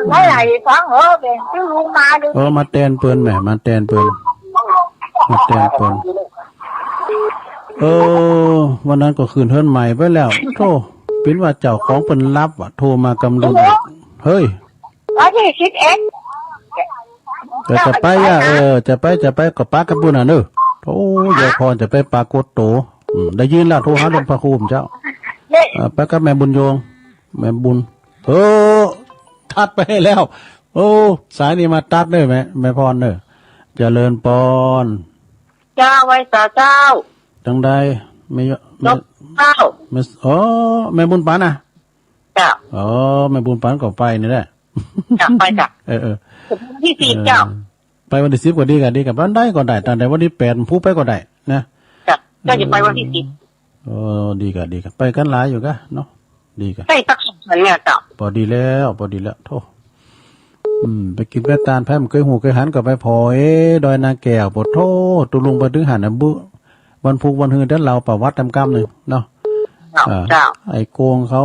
ไม่ไหลฟังเป็นที่ลุงมาดูมาแตนเปิ้นแหมมาแตนเปิ้นวันนั้นก็คืนเฮิรนใหม่ไปแล้วโธ่เป็นว่าเจ้าของเปิ้นรับอ่ะโทรมากำลุนเฮ้ยวันที่11จะไปอ่ะจะไปกับป้ากับบุญน่ะเด้อโอ้ยายพรจะไปปรากฏโตได้ยินแล้วโทรหาหลวงพ่อคูมเจ้าไปกับแม่บุญโยงแม่บุญทัดไปแล้วโอ้สายนี้มาตัดเด้อแม่พรเด้อเจริญปอนเจ้าไว้เจ้าจังใดไม่เจ้าไม่แม่บุญปานน่ะจ้าแม่บุญปานก็ไปนี่แหละจ้ะไปจ้ะที่10เจ้าไปวันที่10ก็ดีกับวันใดก็ได้แต่วันที่8ผู้ไปก็ได้นะจ้ะก็จะไปวันที่10ดีกับไปกันหลายอยู่กะเนาะดีกะไปสัก2เนี่ยจ้ะพอดีแล้วโธ่ไปกินแป้ตาลแพ้มันเคยหูเคยหันกับไปพอดอยนาแก้วปวดโทษตุลุงไปถึงหันน่ะบุวันพุกวันฮือด้านเราประวัติกำนึงเนาะไอ้โกงเขา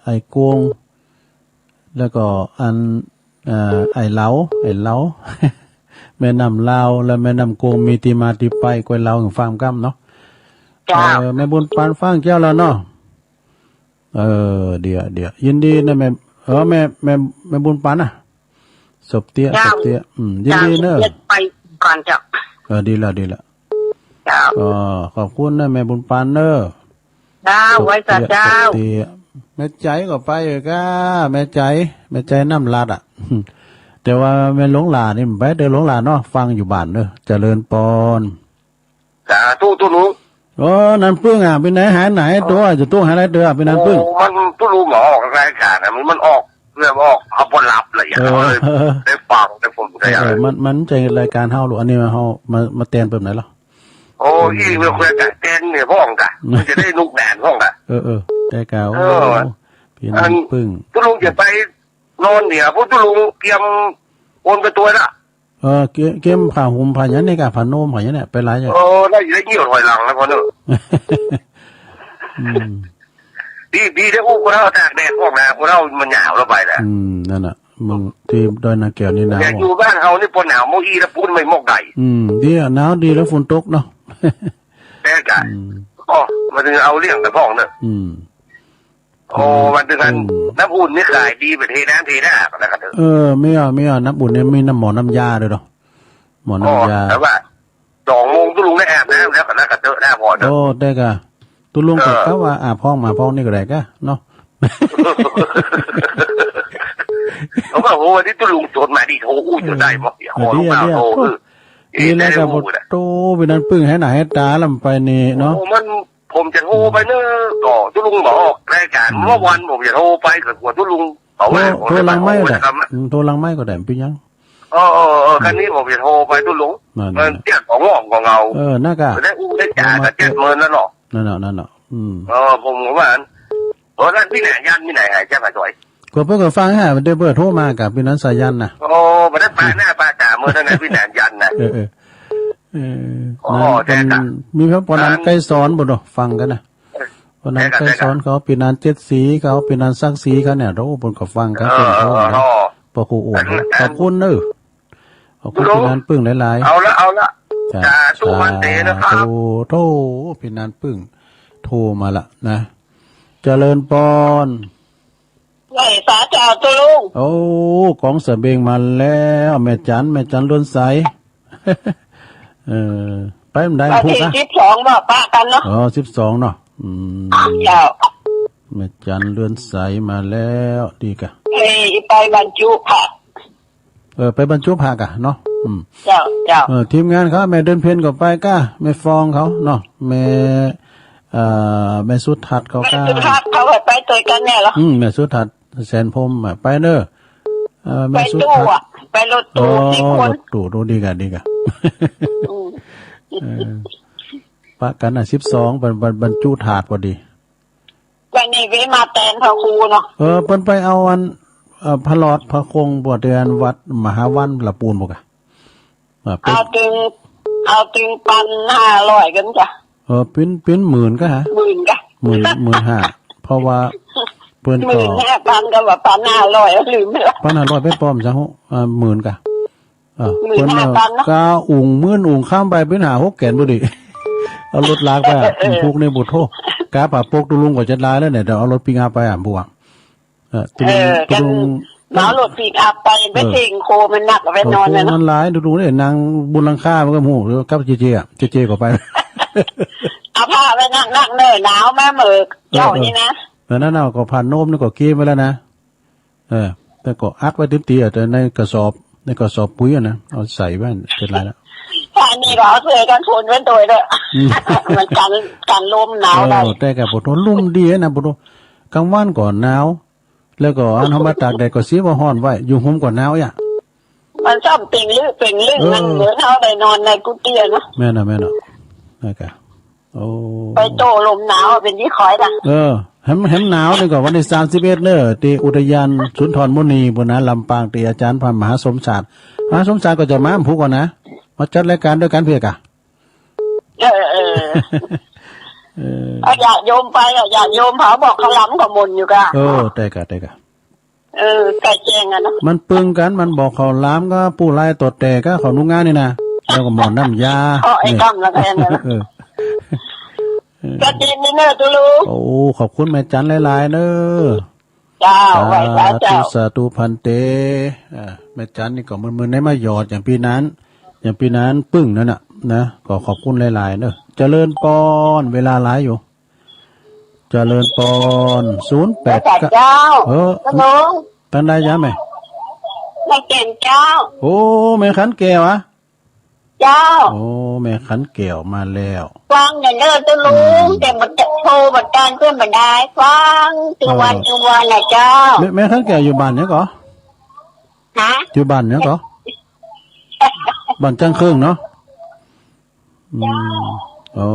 ไอ้โกงแล้วก็อันไอ้เหลาแม่น้ำลาวและแม่น้ำโกงมีที่มาที่ไปกวยเราถึงฟาร์มกำเนาะแม่บุญปานฟังเจ้าแล้วเนาะเดี๋ยวยินดีนะแม่แม่บุญปานน่ะศพเตี้ยยินดีเนอะไปก่อนจ้ะดีละขอบคุณนะแม่บุญปานเนอะไว้จ้ะเจ้าแม่ใจก็ไปก็แม่ใจน้ำลาดอ่ะแต่ว่าแม่หลงหลานี่ไปเดินหลงหลาเนาะฟังอยู่บ้านเนอะเจริญปอนตู้ลุงนั่นพึ่งอ่ะเป็นไหนหายไหนตัวจะตู้หายอะไรเดือเป็นนั่นพึ่งมันตู้ลุงหมอออกรายการอ่ะมันออกเรื่องออกเอาบนหลับเลยอย่างเลยได้ฟังได้ผมได้อะไรมันใจรายการเฮาหรืออันนี้เฮามาเต้นเปิ่มไหนล่ะโอ้ยเมื่อคุยกันเต้นเนี่ยพ่องกะมันจะได้นุกแดนพ่องกะได้กะพี่น้องพึ่งตู้ลุงจะไปนอนเนี่ยพวกตู้ลุงเตรียมโอนไปตัวละเกมผ่าหุ่มผ่ายันนี่กะผ่าโนมผ่ายันเนี่ยไปหลายอย่างได้เงี้ยวถอยหลังแล้วพอเนอะดีได้อู้พวกเราตากแดดพวกนาพวกเรามันหนาวแล้วไปแหละนั่นน่ะมึงที่ดอยนาแก้วนี่หนาวอยู่บ้านเฮานี่พอหนาวโมอีแล้วปุ้นไม่มอกใดดีหนาวดีแล้วฝนตกเนาะแต่กะมาถึงเอาเรื่องแต่พ่องเนอะวันถึงนั้นน้ำอุ่นนี่ขายดีแบบเทน้ำแล้วกันไม่เอาน้ำอุ่นเนี่ยมีน้ำหมอน้ำยาด้วยหรอหมอน้ำยาแต่ว่า2 โมงตุลุงได้แอบน้ำแล้วก็เจอหน้าพอเนอะได้กะตุลุงก็เขาว่าอาบห้องมาพ้องนี่ก็ได้กะเนาะเขาบอกว่าที่ตุลุงโจรมาดีโทอู้จะได้มั้งโอ้นี่แล้วก็โตเป็นนั้นปึ้งให้หนาให้ตาลำไปนี่เนาะผมจะโทรไปเนอะก็ตุลุงบอกออกรายการเมื่อวันผมจะโทรไปกับหัวตุลุงโทรลังไม่ก็ได้โทรลังไม่ก็ได้พี่ยังคันนี้ผมจะโทรไปตุลุงเตี้ยของงอกของเงาน่ากะได้อู้ได้จ่ายกัน70,000แล้วเนาะนั่นเนาะผมว่านั่นพี่ไหนยันพี่ไหนหายแค่ไหนจ่อย ก็เพิ่งก็ฟังฮะมันได้เบอร์โทรมากับพี่นันสายันน่ะโอ้มันได้ป้าหน้าป้าจ่ามือทั้งนั้นพี่แหนนยันน่ะนั่นมีพระปนันใกล้สอนบ่ดอกฟังกันนะปนันใกล้สอนเขาปีนันเจ็ดสีเขาปีนันซักสีเขาเนี่ยเราบนกับฟังกันเป็นเขาปะครูโอ้ขอบคุณเนอะขอบคุณปีนันปึ้งหลายๆเอาละจ่าสู้มันเตะนะครับโทปีนันปึ้งโทรมาละนะเจริญปอนไหวสาเจ้าตัวลุงโอ้ของเสเบงมาแล้วแม่จันล้นใสไปมันได้พูดนะ12บ่ป้ากันเนาะอ๋อ12เนาะเจ้าแม่จันเลื่อนใสมาแล้วดีกะไปบรรจุผักไปบรรจุผักอ่ะเนาะเจ้าทีมงานเขาแม่เดินเพนก็ไปก้าแม่ฟองเขาเนาะแม่สุดทัดเขาก้าแม่สุดทัดเขาไปตัวกันแน่เหรอแม่สุดทัดแสนพรมไปเด้อแม่สุดทัดไปรถตู้ที่คนรถตู้ดูดีกะปะกัน12บรรจุถาดพอดีวันนี้เวมาแตนพระครูเนาะเพิ่นไปเอาอันพระหลอดพระคงบวชเดือนวัดมหาวันละปูนบ่กะเอาตึงปัน500กันจ้ะเป็นหมื่นก็ฮะ10,000กะ15,000เพราะว่าเพิ่นก็15,000ก็ว่าปัน500ลืมแล้วปัน500ไปปลอมซะฮู้10,000กะเพิ่นก็อุ่งมื้นอุ่งข้ามไปเป็น6แกนบ่ดิเอารถลากไปพวกในบุตรโทกาป่าปกตุลุงก็จะลายแล้วเนี่ยเดี๋ยวเอารถปิกอัพไปบวกตุลุงเอารถปิกอัพไปไปทิ้งโคมันหนักไปนอนเลยเนาะมันหลายดูเนี่ยนางบุญลังค่ามันก็หูกับเจก็ไปเอาผ้าไปนั่งเนอหนาวแม่เหมือกเจ้านี่นะนั่นเอาก็ผ่านโน้มนี่ก็เก็บไว้แล้วนะแต่ก็อัดไว้ตีๆแต่ในกระสอบปุ๋ยนะเอาใส่ไว้เสร็จแล้วอันนี้เราเสือกันฝนไว้โดยเลยมันกันลมหนาวได้แต่กับปวดลุ่มดีนะปวดกลางวันก่อนหนาวแล้วก็อันทำมาตากแดดก็เสียว่าห้อนไว้อยู่ห่มก่อนหนาวอ่ะมันชอบเปล่งลื่นมันเหมือนเขาไปนอนในกุฏิเนาะแม่น่ะนะครับโอ้ไปโตลมหนาวเป็นที่คอยล่ะแหมหนาวนี่ก็วันที่31เด้อที่อุทยานสุนทรมุนีบนนั้นลำปางที่อาจารย์พระมหาสมศาสตร์ก็จะมาผู้ก่อนนะมาจัดรายการด้วยกันเพื่อกะอยากโยมไปอยากโยมเขาบอกเขาล้ำกับมนอยู่กะได้กะไก่แจงอะเนาะมันปึงกันมันบอกเขาล้ำก็ผู้ไล่ตดแต่ก็เขานุ่งงานนี่นะแล้วก็หมอนน้ำยาไอ้กำละแค่นั้นกระจินนี่เนอะตุลูโอ้ขอบคุณแม่จันหลายๆเนอะเจ้าไว้เจ้าสาธุพันเตแม่จันนี่ก็มือในมาหยอดอย่างปีนั้นปึ้งนั่นน่ะนะก็ขอบคุณหลายๆเนอะเจริญปอนเวลาหลายอยู่เจริญปอน08เจ้าตั้งได้ยังไหมแม่เก่งเจ้าโอ้แม่ขันแก้วอะเจ้าโอ้แม่ขันแก้วมาแล้วฟังอย่างเลิศตุลุงแต่มันจะโทรบัดการเพื่อนบัดได้ฟังตัววันน่ะเจ้าแม่ขันแก้วอยู่บ้านเนี่ยก็อยู่บ้านเนี่ยก็บ้านจังเครื่องเนาะโอ้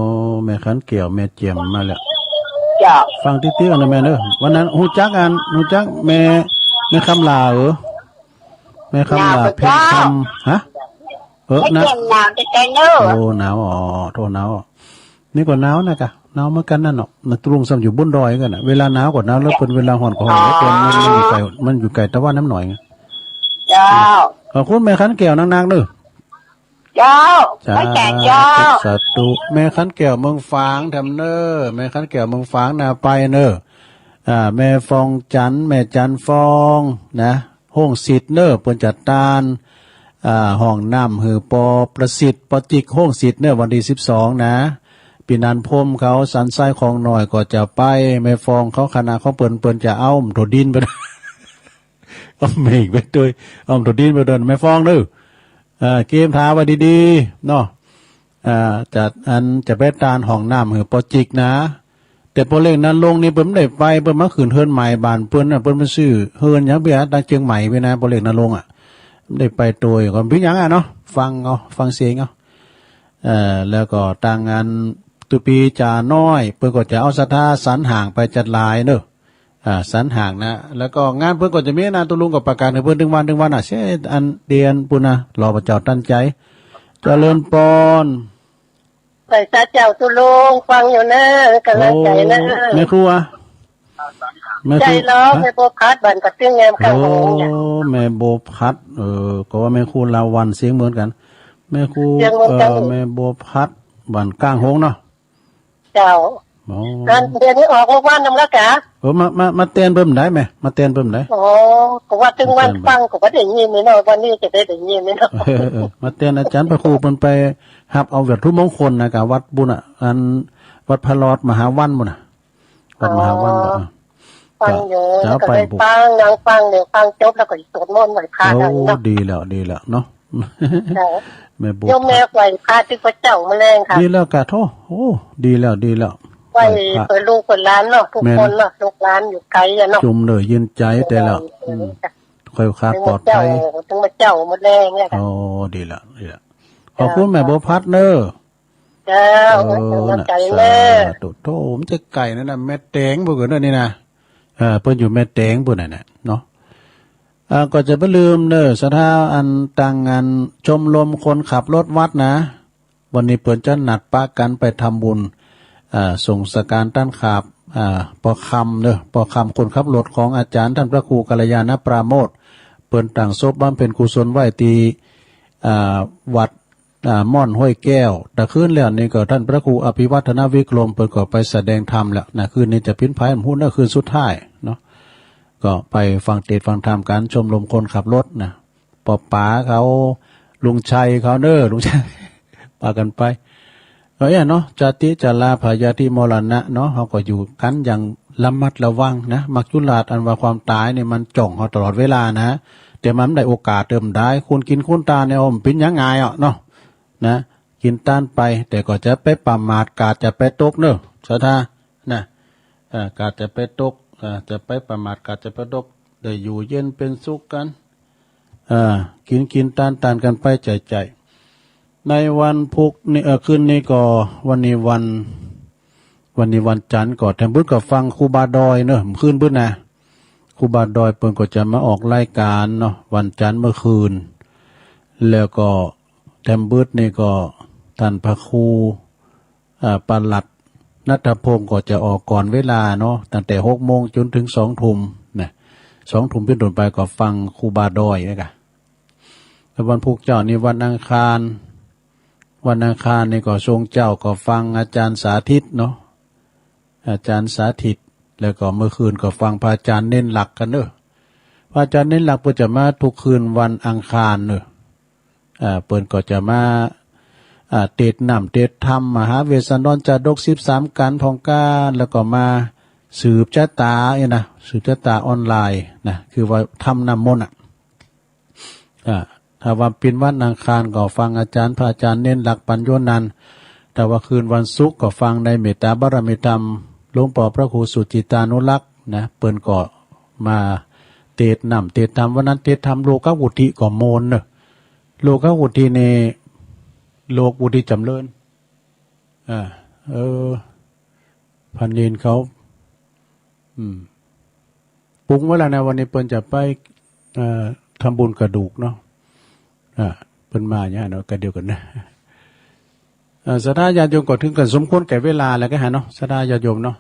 แม่ขันเกี่ยวแม่เจียมมาแล้วฟังติ๊กๆนะแม่เนอะวันนั้นหูจักแม่คำลาแม่คำลาเพชรคำฮะนะหนาวจะใจเนอะโอ้หนาวโทษหนาวนี่ก็หนาวนะกะหนาวเหมือนกันนั่นเนาะมันตรุงซ้ำอยู่บนดอยกันนะเวลาหนาวกว่าหนาวแล้วเป็นเวลาห่อนกว่าห่อนแล้วมันอยู่ไกลตะวันน้ำหน่อยไงเจ้าขอบคุณแม่ขันแก้วนางๆเนอะเจ้าไม่แก่เจ้าสาธุแม่ขันแก้วเมืองฝางทำเนอแม่ขันแก้วเมืองฝางนาไปเนอแม่ฟองจันแม่จันฟองนะห้องสิทธิ์เนอเปิ้นจัดตานห้องน้ำหือปอประสิทธิ์ปจิกห้องสิทธิ์เนอวันที่12นะปีนันพมเขาสันไส้ของหน่อยก็จะไปแม่ฟองเขาคณะเขาเปิ้นจะเอาโถดินไปเอาเมฆไปด้วยเอาโถดินไปเดินแม่ฟองเนอเกมท้าไว้ดีๆเนาะจัดอันจะไปตานห้องน้ำหือปอจิกนะแต่พอเล่งนั้นลงนี่เปิ้นได้ไปเปิ้นมาขืนเฮินใหม่บ้านเปิ้นน่ะเปิ้นมาซื้อเฮินหยังเบียดังเชียงใหม่ไปนะพอเล่งนั้นลงได้ไปตัวก่อนพี่ยังเนาะฟังเสียงแล้วก็ต่างงานตุปีจ่าน้อยเปิ้นก็จะเอาศรัทธาสันห่างไปจัดลายเนอะ สันห่างนะแล้วก็งานเพิ่นก็จะมีนะตุลุงกับประกาศให้เพิ่นถึงวันเช่อันเดียนปุ่นนะรอพระเจ้าตั้งใจเจริญปอนใส่ซาเจ้าตุลงฟังอยู่นะกำลังใจนะแม่ครูอ่ะใจร้องแม่โบพัดบันกับเสียงแงมข้างหูเนี่ยแม่โบพัดก็ว่าแม่ครูลาวันเสียงเหมือนกันแม่ครูแม่โบพัดบันก้างหงเนาะเจ้านั่นเดือนนี้ออกวันน้ำละกะมาเต้นเพิ่มได้ไหมมาเต้นเพิ่มได้ก็ว่าถึงวันฟังก็ว่าได้ยินนี่เนาะวันนี้จะได้ยินนี่เนาะมาเต้นอาจารย์พระครูมันไปหับเอาวัตถุมงคลนะกับวัดบุญอันวัดพระลอดมหาวันบุญวัดมหาวันฟังอยู่แล้วก็ไปฟังนางฟังเดี๋ยวฟังจบแล้วก็สวดมนต์ไหว้พระเนาะดีแล้วเนาะแม่บุญโยมแม่ไหว้พระที่พระเจ้ามาแรงค่ะดีแล้วกะโทดีแล้วไหว้เปิดลูกเปิดร้านเนาะทุกคนเนาะลูกร้านอยู่ไกลอะเนาะจุ่มเลยยืนใจแต่แล้วค่อยขาดปลอดภัยถึงมาเจ้ามาแรงเนี่ยค่ะดีแล้วขอบคุณแม่โบพัดเนอเจ้าใจเนอโตมันจะไก่นั่นน่ะแม่แตงบ่เกินนี่นะเพิ่นอยู่แม่แตงพุ่นน่ะเนาะก็จะบ่ลืมเด้อสถาอันต่างงานชมรมคนขับรถวัดนะวันนี้เพิ่นจะนัดปะกันไปทำบุญส่งสการต้านขาบปอคำเด้อปอคำคนขับรถของอาจารย์ท่านพระครูกัลยาณปราโมทย์เปิ้นตั้งศพบำเพ็ญกุศลไว้ที่วัดม่อนห้วยแก้วแต่คืนแล้วนี่ก็ท่านพระครูอภิวัฒนวิกรมเปิ้นก็ไปแสดงธรรมแล้วนะคืนนี้จะพิ้นพายหุ้นคืนสุดท้ายเนาะก็ไปฟังเทศน์ฟังธรรมการชมรมคนขับรถนะปอป๋าเขาลุงชัยเขาเด้อลุงชัยพากันไปเนาะจติจลาพยาธิมรณะเนาะเขาก็อยู่กันอย่างระมัดระวังนะมักจุลาดอันว่าความตายเนี่ยมันจ่องเขาตลอดเวลานะแต่มันได้โอกาสเติมได้คุณกินคุณตาเนี่ยมันเป็นยังไงเนาะนะกินต้านไปแต่ก็จะไปประมาทกาดจะไปตกเนอะสถานะกาดจะไปตกจะไปประมาทกาดจะไปตกได้อยู่เย็นเป็นสุขกันกินต้านกันไปใจในวันพุกนี่คืนนี้ก็วันนี้วันจันทร์ก็แถมบึ้ก็ฟังครูบาดอยเนอะคืนบึ้นะครูบาดอยเพิ่นก็จะมาออกรายการเนาะวันจันทร์เมื่อคืนแล้วก็แถมบึ้นี่ก็ท่านพระครูปลัดณัฐพงศ์ก็จะออกก่อนเวลาเนาะตั้งแต่ 6:00 นจนถึง 20:00 นนะ 20:00 นเป็นต้นไปก็ฟังครูบาดอยนะครับแล้ววันพุกเจ้านี่วันอังคารนี่ก็ทรงเจ้าก็ฟังอาจารย์สาธิตเนาะอาจารย์สาธิตแล้วก็เมื่อคืนก็ฟังพระอาจารย์เน้นหลักกันเนอะพระอาจารย์เน้นหลักเพิ่นจะมาทุกคืนวันอังคารเนอะเปิ้นก็จะมาเทศนำเทศธรรมมหาเวสสันดรจาดก13กันพองการแล้วก็มาสืบชะตานะสืบชะตาออนไลน์นะคือว่าทำนำมนต์ถ้าว่าเป็นวันอังคารก็ฟังอาจารย์พระอาจารย์เน้นหลักปัญโยนันท์แต่ว่าคืนวันศุกร์ก็ฟังในเมตตาบารมีธรรมหลวงพ่อพระครูสุจิตานุรักษ์นะเปิ้นก็มาเทศนำเทศธรรมวันนั้นเทศธรรมโลกวุฒิก็โมนเนอะโลกวุฒิในโลกวุฒิจำเริญพันเนนเขาปรุงไว้แล้วนะวันนี้เปิ้นจะไปทำบุญกระดูกเนาะเปิ้นมาเนี่ยเนาะกันเดียวกันนะศรัทธาญาติโยมก็ถึงกันสมควรแก่เวลาแล้วก็หาเนาะศรัทธาญาติโยมเนาะ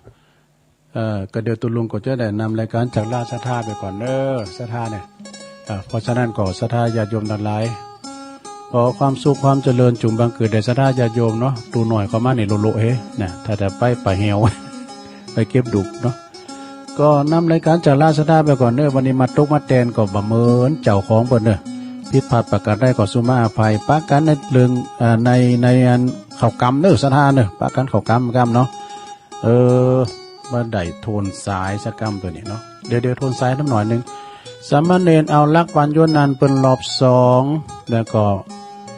ก็เดี๋ยวตุลุงก็จะได้นำรายการจากราชศรัทธาไปก่อนศรัทธาเนี่ยเพราะฉะนั้นก็ศรัทธาญาติโยมทั้งหลายขอความสุขความเจริญจุ่มบังเกิดแด่ศรัทธาญาติโยมเนาะดูหน่อยเข้ามาในโลเฮนะถ้าจะไปเหี่ยวไปเก็บดุกเนาะก็นำรายการจากราชศรัทธาไปก่อนวันนี้มาตกมาแตนก็บ่เหมือนเจ้าของเพิ่นผิดพลาดประการได้ก็สุมาอภัยปะกันในเรื่องในอันเข้ากรรมศรัทธาปะกันเข้ากรรมเนาะบ่ได้โทนสายสักกรรมตัวนี้เนาะเดี๋ยวโทนสายน้ำหน่อยนึงสามเณรเอาลักปัญโยนันท์เป็นรอบ2แล้วก็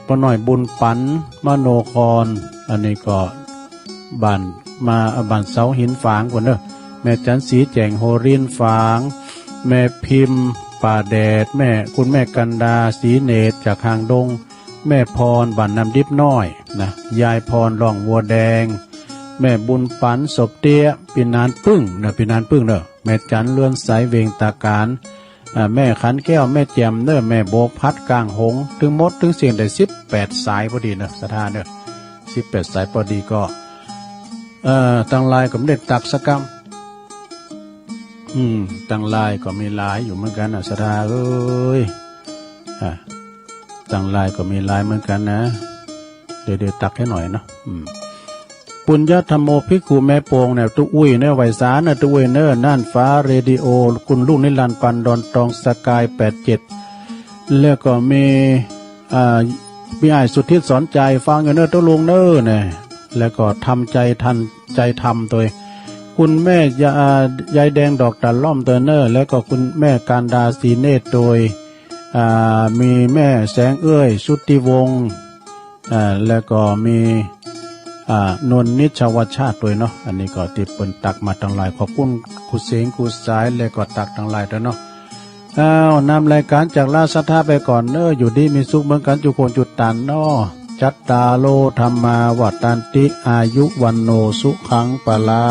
ปหน่อยบุญปันมโนครอันนี้ก็บ้านเสาหินฝางก่อนแม่จันสีแจงโฮรินฝางแม่พิมพ์ป่าแดดคุณแม่กันดาสีเนตรจากหางดงแม่พรบ้านน้ำดิบน้อยนะยายพรร่องวัวแดงแม่บุญปันศพเตี้ยปีนานปึ้งปีนานปึ้งแ ม่จันเลื่อนสายเวงตาการแม่ขันแก้วแม่แจ่มเนอแม่โบกพัดกลางหงถึงมดถึงเสียงได้18สายพอดีเนอะสถานเนอะ18สายพอดีก็ตั้งลายกับเด็ดตักสกรรมตั้งลายก็มีลายอยู่เหมือนกันสถานเอ้ยตั้งลายก็มีลายเหมือนกันนะเดี๋ยวตักให้หน่อยเนาะปุญญธรรมโมภิกขุแม่โปงเนี่ยตุอุ้ยเนอไวสาเนอตุอุ้ยเนอน่านฟ้าเรดิโอคุณลูกนิรันดร์ปันดอนตองสกาย87แล้วก็มีพี่ไอ้สุทธิสอนใจฟังอยู่เนอตุลุงเนอเนี่ยแล้วก็ทำใจทันใจทำตัวคุณแม่ยายแดงดอกตะล่อมเตอร์เนอร์แล้วก็คุณแม่การดาสีเนตรโดยมีแม่แสงเอ้ยชุติวงศ์แล้วก็มีนนนิชวชาติด้วยเนาะอันนี้ก็ติดเปิ่นตักมาทั้งหลายขอบคุณครูเสงครูสายแล้วก็ตักทั้งหลายด้วยเนาะนำรายการจากราชธาไปก่อนเนออยู่ดีมีสุขเหมือนกันจุโคนจุดตันเนาะจัตตาโลธรรมาวัฏตันติอายุวันโนสุขังปลา